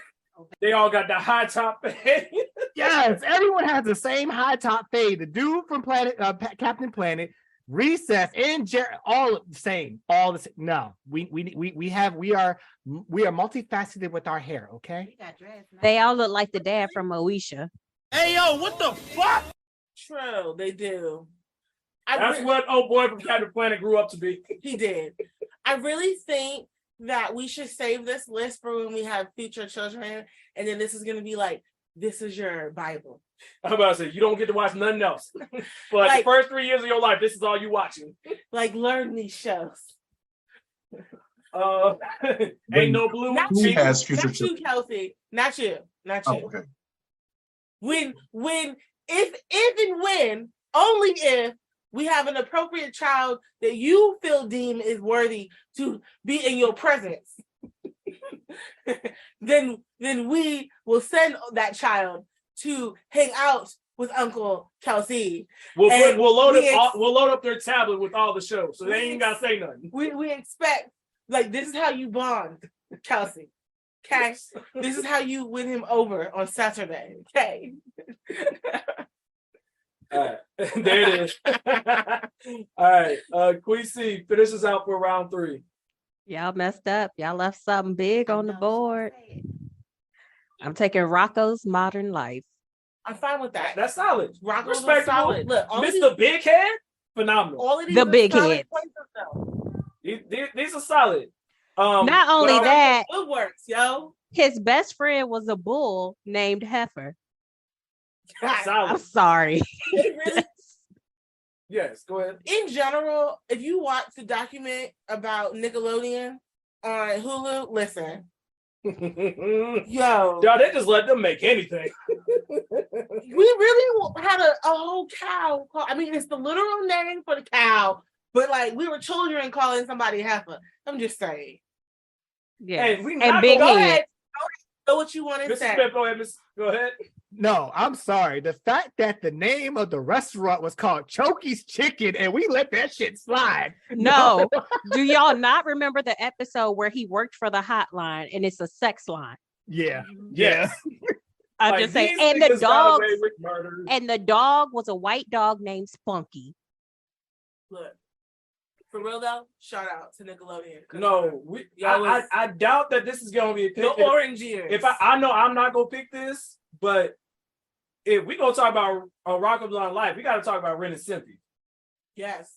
S1: They all got the high top fade.
S6: Yes, everyone has the same high top fade. The dude from Captain Planet, Recess, and all the same. All the same. No, we are multifaceted with our hair. Okay.
S5: They all look like the dad from Moesha.
S8: Hey, yo, what the fuck?
S2: True, they do.
S1: That's what old boy from Captain Planet grew up to be.
S2: He did. I really think that we should save this list for when we have future children, and then this is going to be like, this is your Bible.
S1: I'm about to say, you don't get to watch nothing else. But the first 3 years of your life, this is all you watching.
S2: Like, learn these shows.
S1: Ain't no blue.
S3: Who has future
S2: Not you,
S3: children?
S2: Kelcie. Not you. Not you.
S3: Oh, okay.
S2: If and when, only if we have an appropriate child that you feel deem is worthy to be in your presence, then we will send that child to hang out with Uncle Kelcie.
S1: We'll load up their tablet with all the shows, so they ain't gotta say nothing.
S2: We expect, like, this is how you bond, Kelcie. Okay, this is how you win him over on Saturday. Okay.
S1: All right, there it is. All right, Queen C, finish us out for round 3.
S5: Y'all messed up. Y'all left something big on the board. I'm taking Rocco's Modern Life.
S2: I'm fine with that.
S1: That's solid.
S2: Rocco's
S1: Respectable.
S2: solid. Look,
S1: Mr. Big Head, phenomenal.
S2: All of these
S5: The big
S2: solid
S5: head.
S2: choices, though.
S1: These are solid.
S5: Not only that,
S2: Good works, yo.
S5: his best friend was a bull named Heifer. I'm
S1: Solid.
S5: sorry.
S2: They really,
S1: Yes, go ahead.
S2: in general, if you watch the document about Nickelodeon on Hulu, listen, yo,
S1: Y'all, they just let them make anything.
S2: we really had a whole cow. I mean, it's the literal name for the cow, but like we were children calling somebody heifer. I'm just saying.
S5: Yeah.
S1: Hey, we
S5: And
S1: not
S5: big
S1: gonna-
S5: head.
S2: Go ahead. Know what you want to
S1: Mrs.
S2: say.
S1: Smith, go ahead, go ahead.
S6: No, I'm sorry. The fact that the name of the restaurant was called Chokey's Chicken and we let that shit slide.
S5: No. Do y'all not remember the episode where he worked for the hotline and it's a sex line?
S6: Yeah.
S1: Yes.
S5: I'm
S1: Like,
S5: just saying.
S1: these
S5: And the
S1: niggas got
S5: dog
S1: away with murder.
S5: and the dog was a white dog named Spunky.
S2: Look, for real though, shout out to Nickelodeon.
S1: No, I doubt that this is gonna be a pick.
S2: The orange years.
S1: If I know I'm not gonna pick this, but if we gonna talk about Rocko's Modern Life, we gotta talk about Ren and Stimpy.
S2: Yes.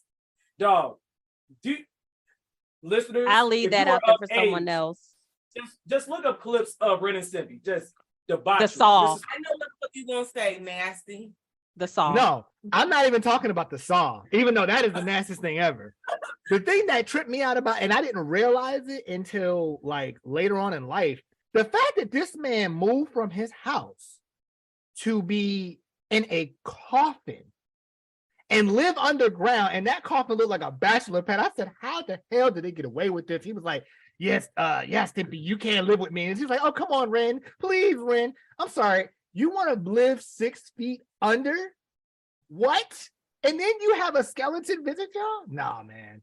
S1: Dog, listeners,
S5: I'll leave
S1: if
S5: that
S1: you are
S5: out there
S1: of
S5: for someone
S1: age,
S5: else.
S1: Just look up clips of Ren and Stimpy. Just debauchery.
S5: The Saw.
S2: I know what you gonna say, nasty.
S5: The song.
S6: No, I'm not even talking about the song, even though that is the nastiest thing ever. The thing that tripped me out about, and I didn't realize it until like later on in life, the fact that this man moved from his house to be in a coffin and live underground, and that coffin looked like a bachelor pad. I said, how the hell did they get away with this? He was like, yes, Stimpy, you can't live with me. And he's like, oh, come on, Ren, please, Ren. I'm sorry. You want to live 6 feet under? What? And then you have a skeleton visit y'all? Nah, man.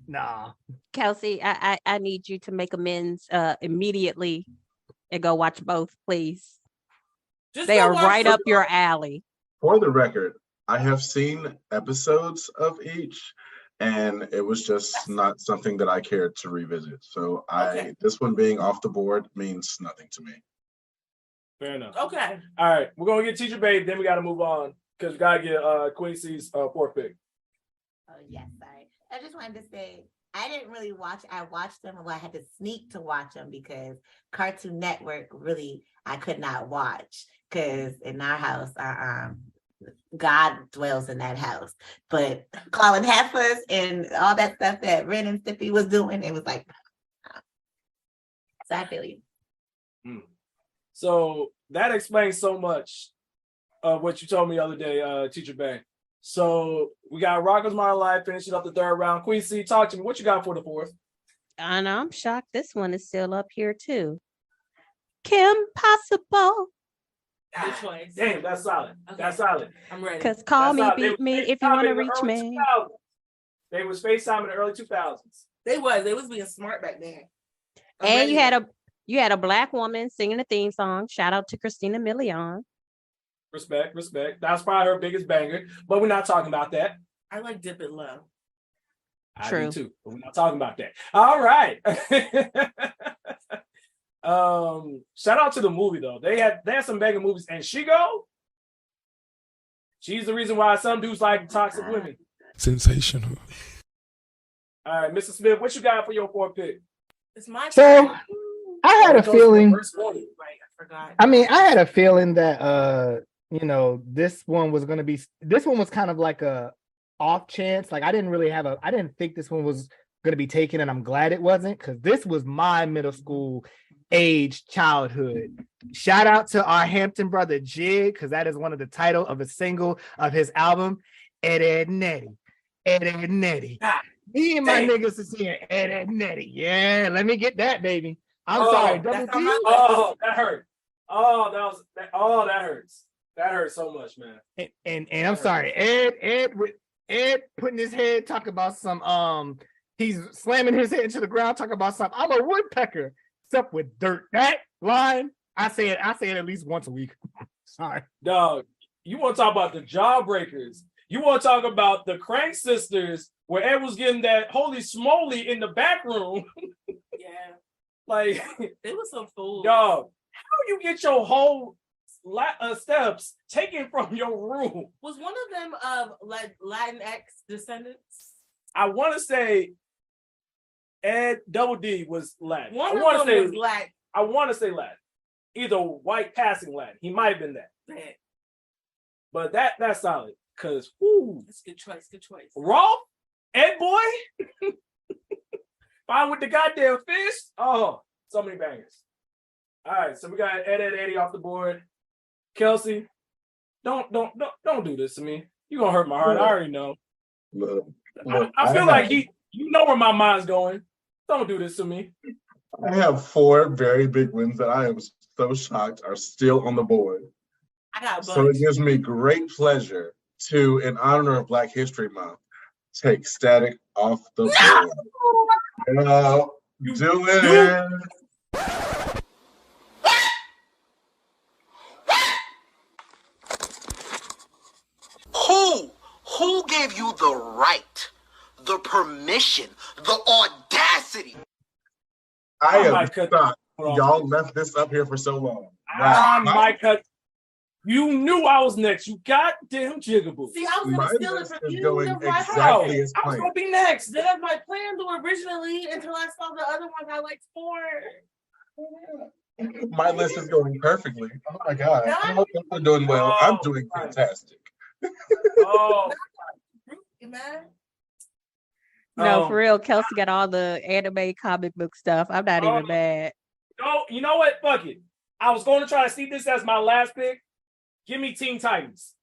S6: Nah.
S5: Kelcie, I need you to make amends immediately and go watch both, please. They are right up your alley.
S3: For the record, I have seen episodes of each, and it was just not something that I cared to revisit. So this one being off the board means nothing to me.
S1: Fair enough.
S2: Okay.
S1: All right, we're gonna get Teacher Babe, then we gotta move on because we gotta get Queen C's fourth pick.
S4: Oh yes, sorry. I just wanted to say I didn't really watch. I watched them, well, I had to sneak to watch them because Cartoon Network really I could not watch because in our house, God dwells in that house. But calling heifers and all that stuff that Ren and Stimpy was doing, it was like, so I feel you.
S1: So that explains so much of what you told me the other day, Teacher Babe. So we got Rocko's Modern Life finishing up the third round. Queen C, talk to me. What you got for the fourth?
S5: And I'm shocked this one is still up here too. Kim Possible.
S2: Good choice.
S1: Damn, that's solid.
S2: Okay.
S1: That's solid.
S2: I'm ready.
S5: Because call me,
S1: That's
S5: beat
S1: solid.
S5: me
S1: They was
S5: if you want to
S1: FaceTiming in the
S5: reach
S1: early
S5: me.
S1: 2000s. They was FaceTime in the early 2000s.
S2: They was being smart back then. I'm
S5: And
S2: ready.
S5: You had a black woman singing the theme song. Shout out to Christina Milian.
S1: Respect. That's probably her biggest banger, but we're not talking about that.
S2: I like Dip It Low.
S1: I
S5: True.
S1: do too, but we're not talking about that. All right. Shout out to the movie though. They had some banger movies, and she's the reason why some dudes like toxic women.
S14: Sensational.
S1: All right, Mr. Smith, what you got for your fourth pick?
S2: It's my
S6: So
S2: turn.
S6: I had a feeling.
S2: Right, I forgot.
S6: I mean, I had a feeling that this one was kind of like a off chance. Like I didn't think this one was gonna be taken, and I'm glad it wasn't, because this was my middle school age childhood. Shout out to our Hampton brother Jig, because that is one of the title of a single of his album, Ed Nettie. Me and my niggas is here, Ed Nettie. Yeah, let me get that, baby. I'm sorry, Double T.
S1: Oh, that hurt. That hurts. That hurts so much, man.
S6: And I'm sorry, Ed putting his head, talking about some he's slamming his head into the ground, talking about something. I'm a woodpecker, except with dirt. That line, I say it at least once a week. Sorry.
S1: Dog, you want to talk about the Jawbreakers. You want to talk about the Crank Sisters, where Ed was getting that holy smoly in the back room.
S2: Yeah.
S1: Like,
S2: it was some fool.
S1: Dog, how you get your whole steps taken from your room?
S2: Was one of them Latinx descendants?
S1: I want to say Ed Double D was Latin.
S2: One of them was Latin.
S1: I want to say Latin. Either white passing Latin. He might have been that.
S2: Man.
S1: But that's solid. Cause whoo.
S2: That's a good choice.
S1: Rolf? Ed boy? Fine with the goddamn fist? Oh, so many bangers. All right, so we got Eddie off the board. Kelcie, don't do this to me. You're gonna hurt my heart. I already know.
S3: Look,
S1: I feel like you know where my mind's going. Don't do this to me.
S3: I have 4 very big wins that I am so shocked are still on the board.
S2: I got a bunch.
S3: So it gives me great pleasure to, in honor of Black History Month, take Static off the board. No, do it.
S15: Who gave you the right, the permission, the audacity?
S3: I am shocked y'all left this up here for so long.
S1: You knew I was next. You goddamn jigaboo.
S2: See, I was going to steal it from you.
S3: Going exactly as
S1: I was going to be next.
S2: That's my plan originally until I saw the other ones I liked 4.
S3: My list is going perfectly. Oh my God. I hope you're doing well. I'm doing fantastic.
S1: Oh,
S2: man.
S5: No, for real, Kelcie got all the anime comic book stuff. I'm not even mad.
S1: No, you know what? Fuck it. I was going to try to see this as my last pick. Give me Teen Titans.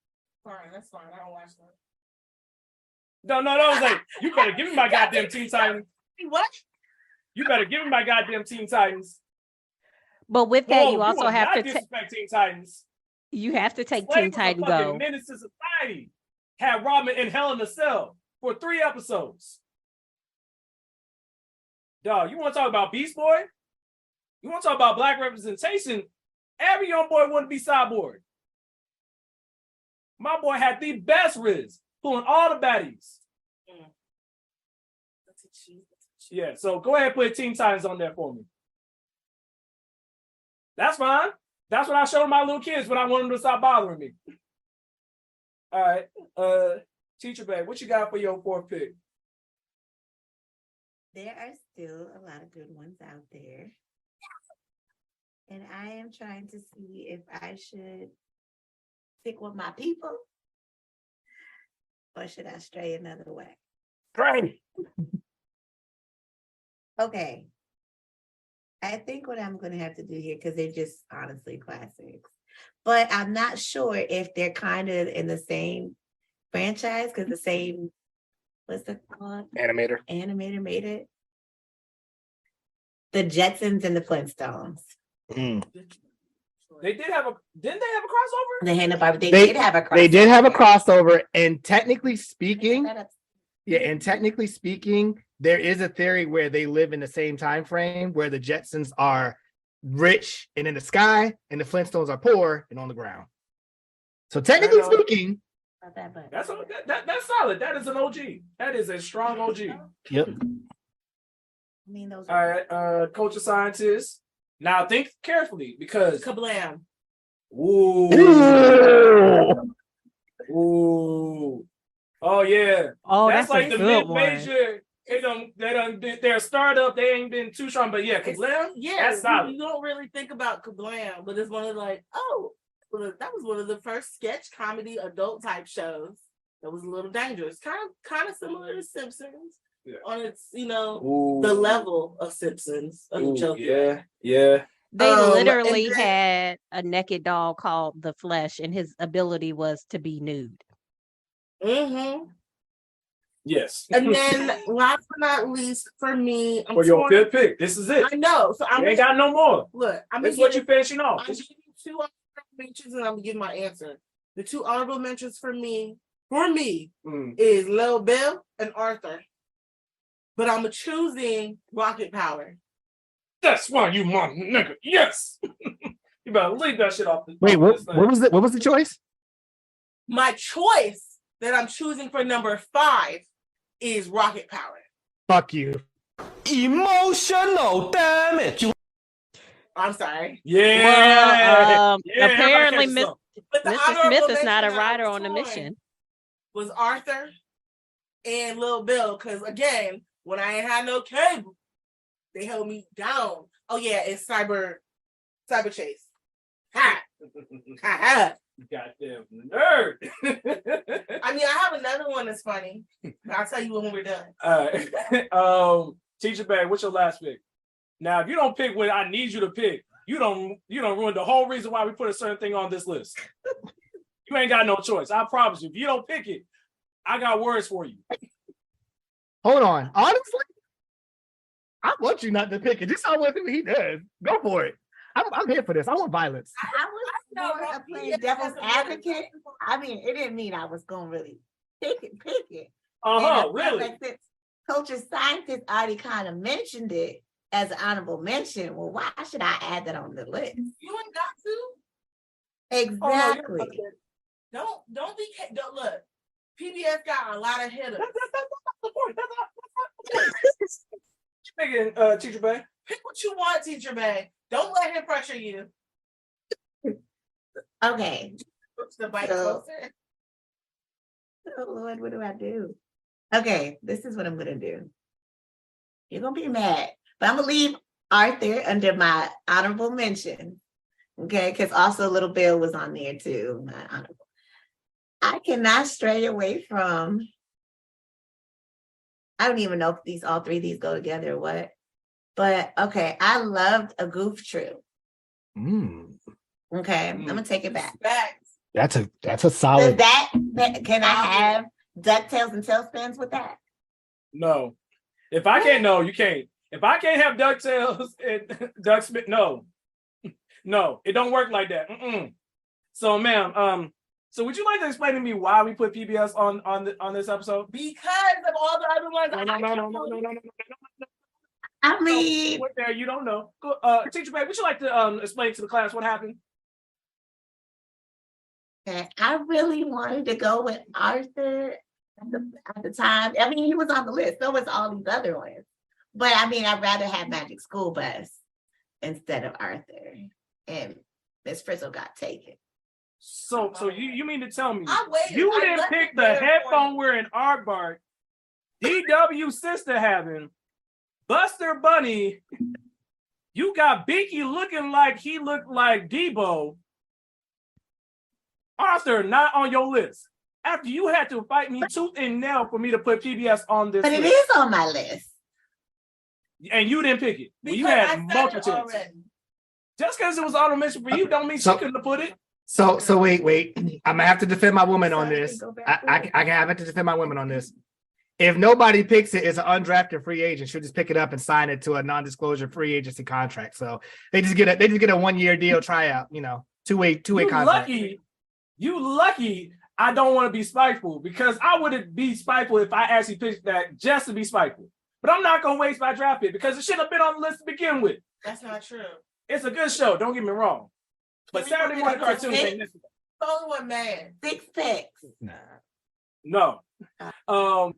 S2: Fine, that's fine. I don't watch that.
S1: No. I was like, you better give me my goddamn Teen Titans.
S2: What?
S1: You better give me my goddamn Teen Titans.
S5: But with that, you also have to
S1: disrespect Teen Titans.
S5: You have to take Teen Titans Go.
S1: Menace to Society had Robin in Hell in a Cell for 3 episodes. Dog, you want to talk about Beast Boy? You want to talk about Black representation? Every young boy wanted to be Cyborg. My boy had the best Riz, pulling all the baddies. Yeah, so go ahead and put Teen Titans on there for me. That's fine. That's what I showed my little kids when I wanted them to stop bothering me. All right. Teacher Babe, what you got for your 4th pick?
S4: There are still a lot of good ones out there. And I am trying to see if I should stick with my people or should I stray another way?
S1: Great.
S4: Okay. I think what I'm going to have to do here, because they're just honestly classics, but I'm not sure if they're kind of in the same franchise, because the same, what's it called?
S6: Animator
S4: made it. The Jetsons and the Flintstones.
S1: Didn't they have a crossover?
S4: They did have a crossover.
S6: They did have a crossover, and technically speaking, there is a theory where they live in the same time frame, where the Jetsons are rich and in the sky, and the Flintstones are poor and on the ground. So technically speaking,
S1: that's solid. That is an OG. That is a strong OG.
S6: Yep.
S4: I mean, those.
S1: All right, culture scientist. Now think carefully because
S2: Kablam.
S1: Ooh. Ooh. Oh yeah.
S5: Oh,
S1: that's like
S5: a
S1: the
S5: good
S1: mid-major. They're a startup. They ain't been too strong, but yeah, Kablam. That's solid.
S2: You don't really think about Kablam, but it's one of that was one of the first sketch comedy adult type shows that was a little dangerous, kind of similar to Simpsons on its the level of Simpsons of the joke.
S1: Yeah.
S5: They literally had a naked dog called The Flesh, and his ability was to be nude.
S2: Mm-hmm.
S1: Yes.
S2: And then last but not least, for me,
S1: for your fifth pick, this is it.
S2: I know. So I
S1: ain't got no more.
S2: Look,
S1: this is what you finishing off.
S2: I'm giving you 2 honorable mentions, and I'm gonna give my answer. The 2 honorable mentions for me, is Lil Bill and Arthur. But I'm choosing Rocket Power.
S1: That's why you my nigga. Yes. You better leave that shit off the.
S6: Wait, what was it? What was the choice?
S2: My choice that I'm choosing for number 5 is Rocket Power.
S6: Fuck you.
S8: Emotional damage.
S2: I'm sorry.
S5: Well,
S1: yeah,
S5: apparently,
S2: Mr.
S5: Smith is not a rider on a mission.
S2: Was Arthur and Lil Bill, because again, when I ain't had no cable, they held me down. Oh yeah, it's Cyber Chase. Ha! Ha ha!
S1: Goddamn nerd.
S2: I mean, I have another one that's funny. I'll tell you when we're done.
S1: All right. Teacher Bay, what's your last pick? Now, if you don't pick what I need you to pick, you don't ruin the whole reason why we put a certain thing on this list. You ain't got no choice. I promise you. If you don't pick it, I got words for you.
S6: Hold on. Honestly, I want you not to pick it. Just how what he does. Go for it. I'm here for this. I want violence.
S4: I was more playing devil's advocate. I mean, it didn't mean I was gonna really pick it.
S1: Really?
S4: Culture scientist already kind of mentioned it as an honorable mention. Well, why should I add that on the list?
S2: You ain't got to.
S4: Exactly.
S2: Don't look. PBS got a lot of hitters.
S1: Picking Teacher Bay.
S2: Pick what you want, Teacher Bay. Don't let him pressure you.
S4: Okay.
S2: The bike closer.
S4: Oh Lord, what do I do? Okay, this is what I'm gonna do. You're gonna be mad, but I'm gonna leave Arthur under my honorable mention. Okay, because also Little Bill was on there too. My honorable. I cannot stray away from. I don't even know if all three of these go together or what. But okay, I loved A Goof Troop. Okay, I'm gonna take it back.
S6: That's a solid.
S4: Can I have DuckTales and Tailspins with that?
S1: No. If I can't, no, you can't. If I can't have DuckTales and Ducksmith, no. No, it don't work like that. So, ma'am, so would you like to explain to me why we put PBS on this episode?
S2: Because of all the other ones.
S1: No.
S4: I mean,
S1: there you don't know. Teacher Bay, would you like to explain to the class what happened?
S4: I really wanted to go with Arthur at the time. I mean, he was on the list. So was all these other ones. But I mean, I'd rather have Magic School Bus instead of Arthur. And Miss Frizzle got taken.
S1: So you mean to tell me
S2: you
S1: didn't pick the headphone wearing Aardvark, DW sister having, Buster Bunny, you got Binky looking like he looked like Debo, Arthur not on your list. After you had to fight me tooth and nail for me to put PBS on this
S4: list. But it is on my list.
S1: And you didn't pick it. Well, you had multitudes. Just because it was auto mention for you don't mean she couldn't have put it.
S6: So wait. I'm gonna have to defend my woman on this. I have to defend my woman on this. If nobody picks it, it's an undrafted free agent. She'll just pick it up and sign it to a non-disclosure free agency contract. So they just get a 1-year deal tryout, two-way contract.
S1: You lucky I don't want to be spiteful, because I wouldn't be spiteful if I actually picked that just to be spiteful. But I'm not gonna waste my draft pick because it should have been on the list to begin with.
S2: That's not true.
S1: It's a good show. Don't get me wrong. But Saturday morning cartoons ain't this.
S2: Only one man.
S4: 6 packs.
S6: Nah.
S1: No.
S2: Also,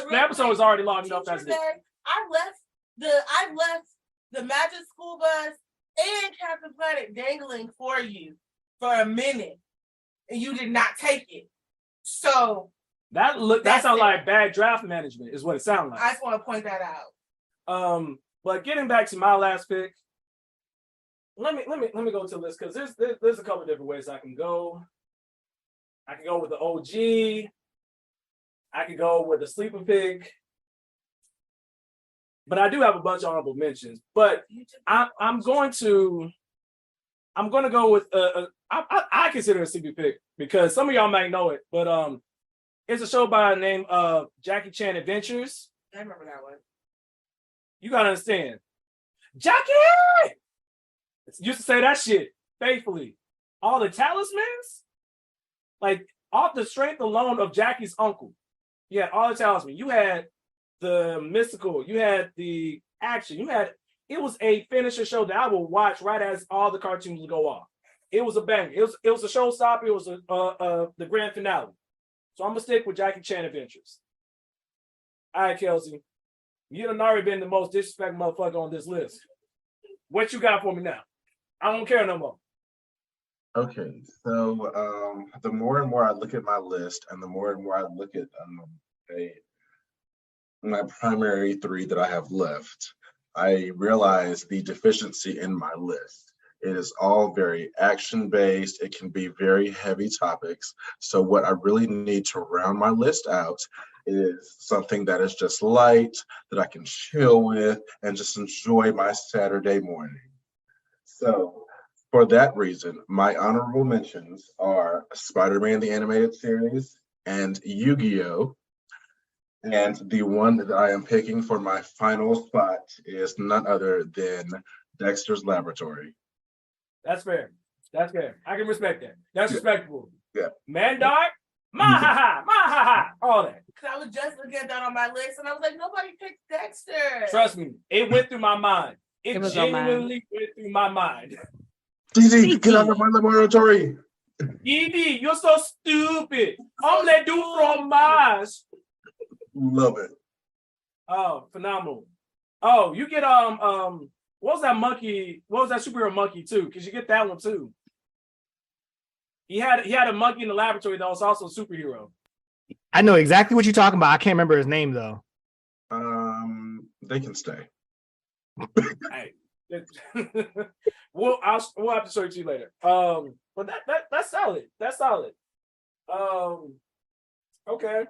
S1: The episode was already long enough as it is.
S2: I left the Magic School Bus and Captain Planet dangling for you for a minute, and you did not take it. So
S1: that sounds like bad draft management, is what it sounds like.
S2: I just want to point that out.
S1: But getting back to my last pick, let me go to the list because there's a couple of different ways I can go. I can go with the OG. I can go with the sleeper pick. But I do have a bunch of honorable mentions. But I'm going to go with I consider it a sleeper pick because some of y'all might know it, but it's a show by the name of Jackie Chan Adventures.
S2: I remember that one.
S1: You gotta understand, Jackie used to say that shit faithfully. All the talismans, like off the strength alone of Jackie's uncle, you had all the talismans. You had the mystical, you had the action, it was a finisher show that I will watch right as all the cartoons will go off. It was a bang. It was a showstopper. It was the grand finale. So I'm gonna stick with Jackie Chan Adventures. All right, Kelcie, you done already been the most disrespectful motherfucker on this list. What you got for me now? I don't care no more.
S3: Okay, so the more and more I look at my list, and the more and more I look at my primary 3 that I have left, I realize the deficiency in my list. It is all very action-based. It can be very heavy topics. So what I really need to round my list out is something that is just light, that I can chill with, and just enjoy my Saturday morning. So for that reason, my honorable mentions are Spider-Man the Animated Series and Yu-Gi-Oh! And the one that I am picking for my final spot is none other than Dexter's Laboratory.
S1: That's fair. That's fair. I can respect that. That's respectable.
S3: Yeah.
S1: Man Dark, ma-ha-ha, all that.
S2: Because I was just looking at that on my list, and I was like, nobody picked Dexter.
S1: Trust me, it went through my mind. It
S5: was
S1: genuinely went through my mind.
S3: DD, get out of my laboratory.
S1: DD, you're so stupid. Omelette du fromage.
S3: Love it.
S1: Oh, phenomenal. Oh, you get what was that monkey? What was that superhero monkey too? Because you get that one too. He had a monkey in the laboratory that was also a superhero.
S6: I know exactly what you're talking about. I can't remember his name though.
S3: They can stay.
S1: Hey. we'll have to show it to you later. But that's solid. That's solid. Okay.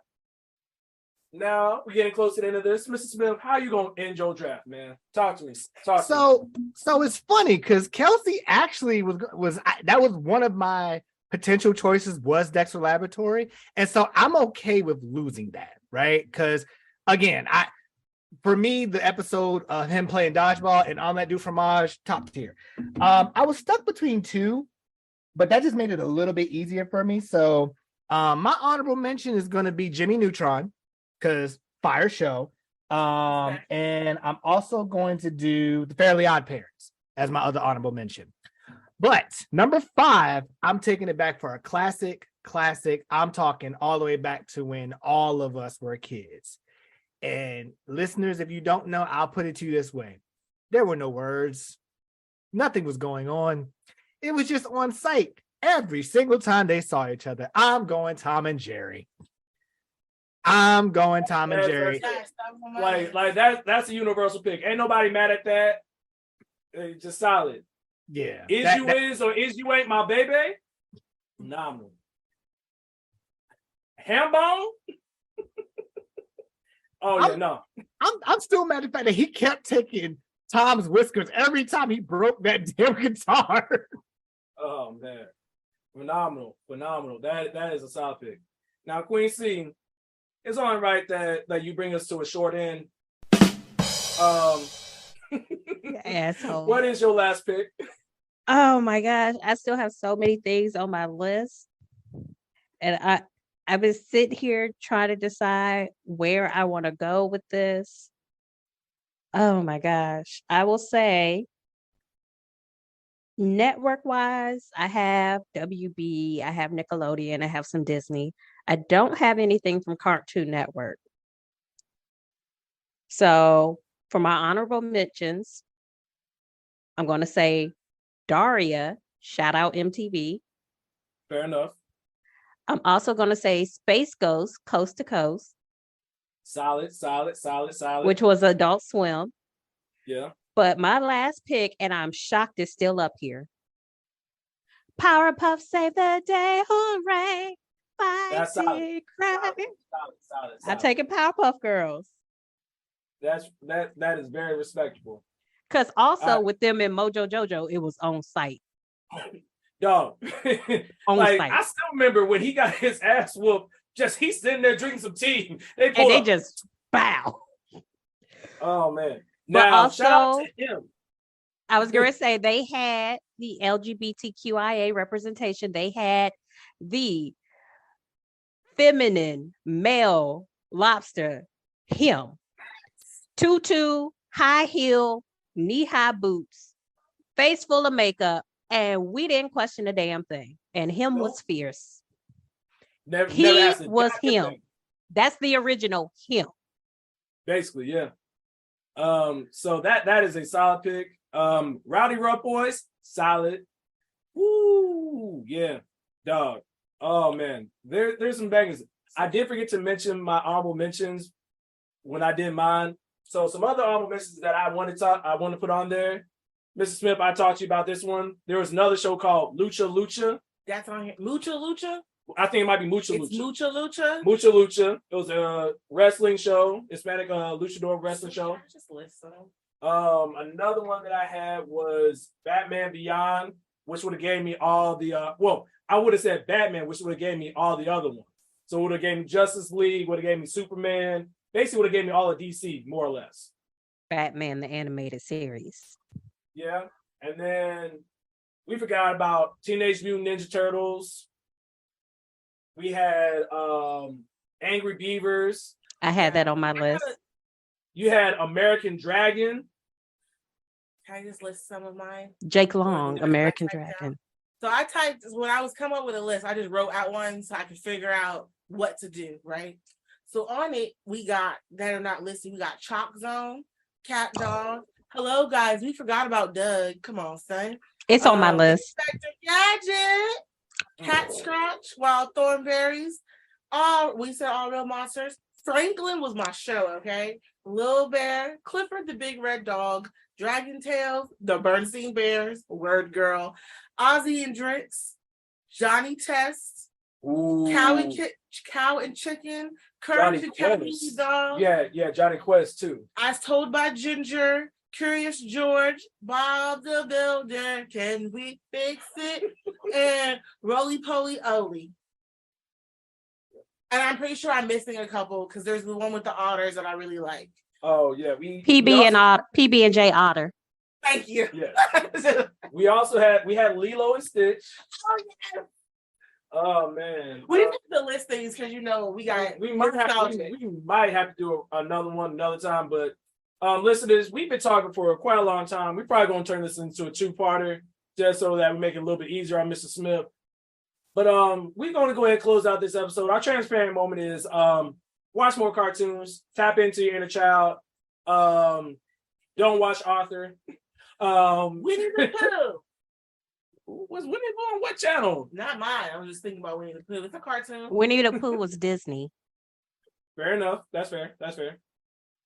S1: Now we're getting close to the end of this. Mr. Smith, how you gonna end your draft, man? Talk to me.
S6: So it's funny because Kelcie actually was that was one of my potential choices was Dexter Laboratory, and so I'm okay with losing that, right? Because again, for me, the episode of him playing dodgeball and Omelette du Fromage, top tier. I was stuck between 2, but that just made it a little bit easier for me. So my honorable mention is going to be Jimmy Neutron, because fire show. And I'm also going to do the Fairly Odd Parents as my other honorable mention. But number 5, I'm taking it back for a classic. I'm talking all the way back to when all of us were kids. And listeners, if you don't know, I'll put it to you this way. There were no words. Nothing was going on. It was just on sight every single time they saw each other. I'm going Tom and Jerry. I'm going Tom and Jerry.
S1: Like that's a universal pick. Ain't nobody mad at that. It's just solid.
S6: Yeah.
S1: Is or is you ain't my baby? Phenomenal. Hambone?
S6: I'm still mad at the fact that he kept taking Tom's whiskers every time he broke that damn guitar.
S1: Oh man. Phenomenal. That is a solid pick. Now, Queen C, it's only right that you bring us to a short end.
S5: Asshole.
S1: What is your last pick?
S5: Oh my gosh, I still have so many things on my list, and I've been sitting here trying to decide where I want to go with this. Oh my gosh, I will say Network wise, I have WB, I have Nickelodeon, I have some Disney. I don't have anything from Cartoon Network. So for my honorable mentions, I'm going to say Daria, shout out MTV.
S1: Fair enough.
S5: I'm also going to say Space Ghost, Coast to Coast.
S1: Solid.
S5: Which was Adult Swim.
S1: Yeah.
S5: But my last pick, and I'm shocked it's still up here. Powerpuff Save the Day, hooray!
S1: That's solid. Solid.
S5: I'm taking Powerpuff Girls.
S1: That is very respectable.
S5: Because also with them in Mojo Jojo, it was on site.
S1: Dog.
S5: On
S1: like,
S5: site.
S1: I still remember when he got his ass whooped, he's sitting there drinking some tea.
S5: They just bow.
S1: Oh man.
S5: But
S1: Now,
S5: also,
S1: shout out to him.
S5: I was going to say they had the LGBTQIA representation. They had the feminine male lobster, him. Tutu, high heel, knee-high boots, face full of makeup, and we didn't question a damn thing. And him was fierce. He was him. That's the original him.
S1: Basically, yeah. So that is a solid pick. Rowdy Rough Boys, solid. Woo, yeah, dog. Oh man, there's some bangers. I did forget to mention my honorable mentions when I did mine. So some other honorable mentions that I want to put on there. Mr. Smith, I talked to you about this one. There was another show called Lucha.
S2: That's on here. Lucha?
S1: I think it might be Mucha
S2: It's
S1: Lucha.
S2: Mucha Lucha?
S1: Lucha. It was a wrestling show, Hispanic luchador wrestling show.
S2: Just listen.
S1: Another one that I had was Batman Beyond, which would have gave me all the I would have said Batman, which would have gave me all the other ones. So it would have gave me Justice League, would have gave me Superman, basically would have gave me all of DC, more or less.
S5: Batman, the animated series.
S1: Yeah. And then we forgot about Teenage Mutant Ninja Turtles. We had Angry Beavers.
S5: I had that on my list.
S1: You had American Dragon.
S2: Can I just list some of mine?
S5: Jake Long, American Dragon.
S2: So I typed, when I was coming up with a list, I just wrote out one so I could figure out what to do, right? So on it, we got, that are not listed, we got Chalk Zone, Cat Dog. Hello, guys, we forgot about Doug. Come on, son.
S5: It's on my list.
S2: Inspector Gadget, Cat Scratch, Wild Thornberries. We said All Real Monsters. Franklin was my show, okay? Lil Bear, Clifford the Big Red Dog, Dragon Tales, the Bernstein Bears, Word Girl, Ozzy and Drix, Johnny Test, Cow and Chicken, Courage the Cowardly Dog.
S1: Yeah, Johnny Quest too.
S2: As Told by Ginger, Curious George, Bob the Builder, Can We Fix It? And Roly Poly Oly. And I'm pretty sure I'm missing a couple because there's the one with the otters that I really like.
S1: Oh yeah,
S5: PB and J Otter.
S2: Thank you.
S1: Yeah. we had Lilo and Stitch.
S2: Oh yeah.
S1: Oh man.
S2: We need to list things because we might
S1: have to do another one another time, but listeners, we've been talking for quite a long time. We're probably gonna turn this into a two-parter just so that we make it a little bit easier on Mr. Smith. But we're going to go ahead and close out this episode. Our transparent moment is watch more cartoons, tap into your inner child. Don't watch Arthur.
S2: Winnie the Pooh.
S1: Was Winnie the Pooh on what channel?
S2: Not mine. I was just thinking about Winnie the Pooh. It's a cartoon.
S5: Winnie the Pooh was Disney.
S1: Fair enough. That's fair.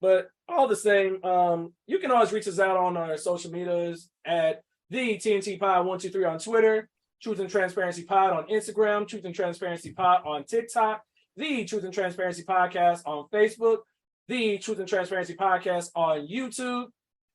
S1: But all the same, you can always reach us out on our social medias at the TNT Pod 123 on Twitter. Truth and Transparency Pod on Instagram, Truth and Transparency Pod on TikTok, the Truth and Transparency Podcast on Facebook, the Truth and Transparency Podcast on YouTube.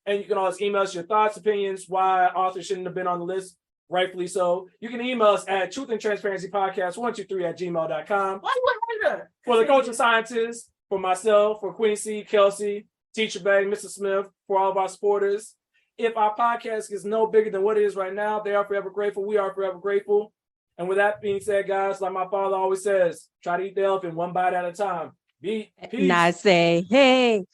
S1: And you can always email us your thoughts, opinions, why Arthur shouldn't have been on the list, rightfully so. You can email us at truthandtransparencypodcast123@gmail.com.
S2: Why you want that?
S1: For the coaching scientists, for myself, for Queen C, Kelcie, Teacher Bang, Mr. Smith, for all of our supporters. If our podcast is no bigger than what it is right now, they are forever grateful. We are forever grateful. And with that being said, guys, like my father always says, try to eat the elephant one bite at a time. Peace.
S5: And I say, hey.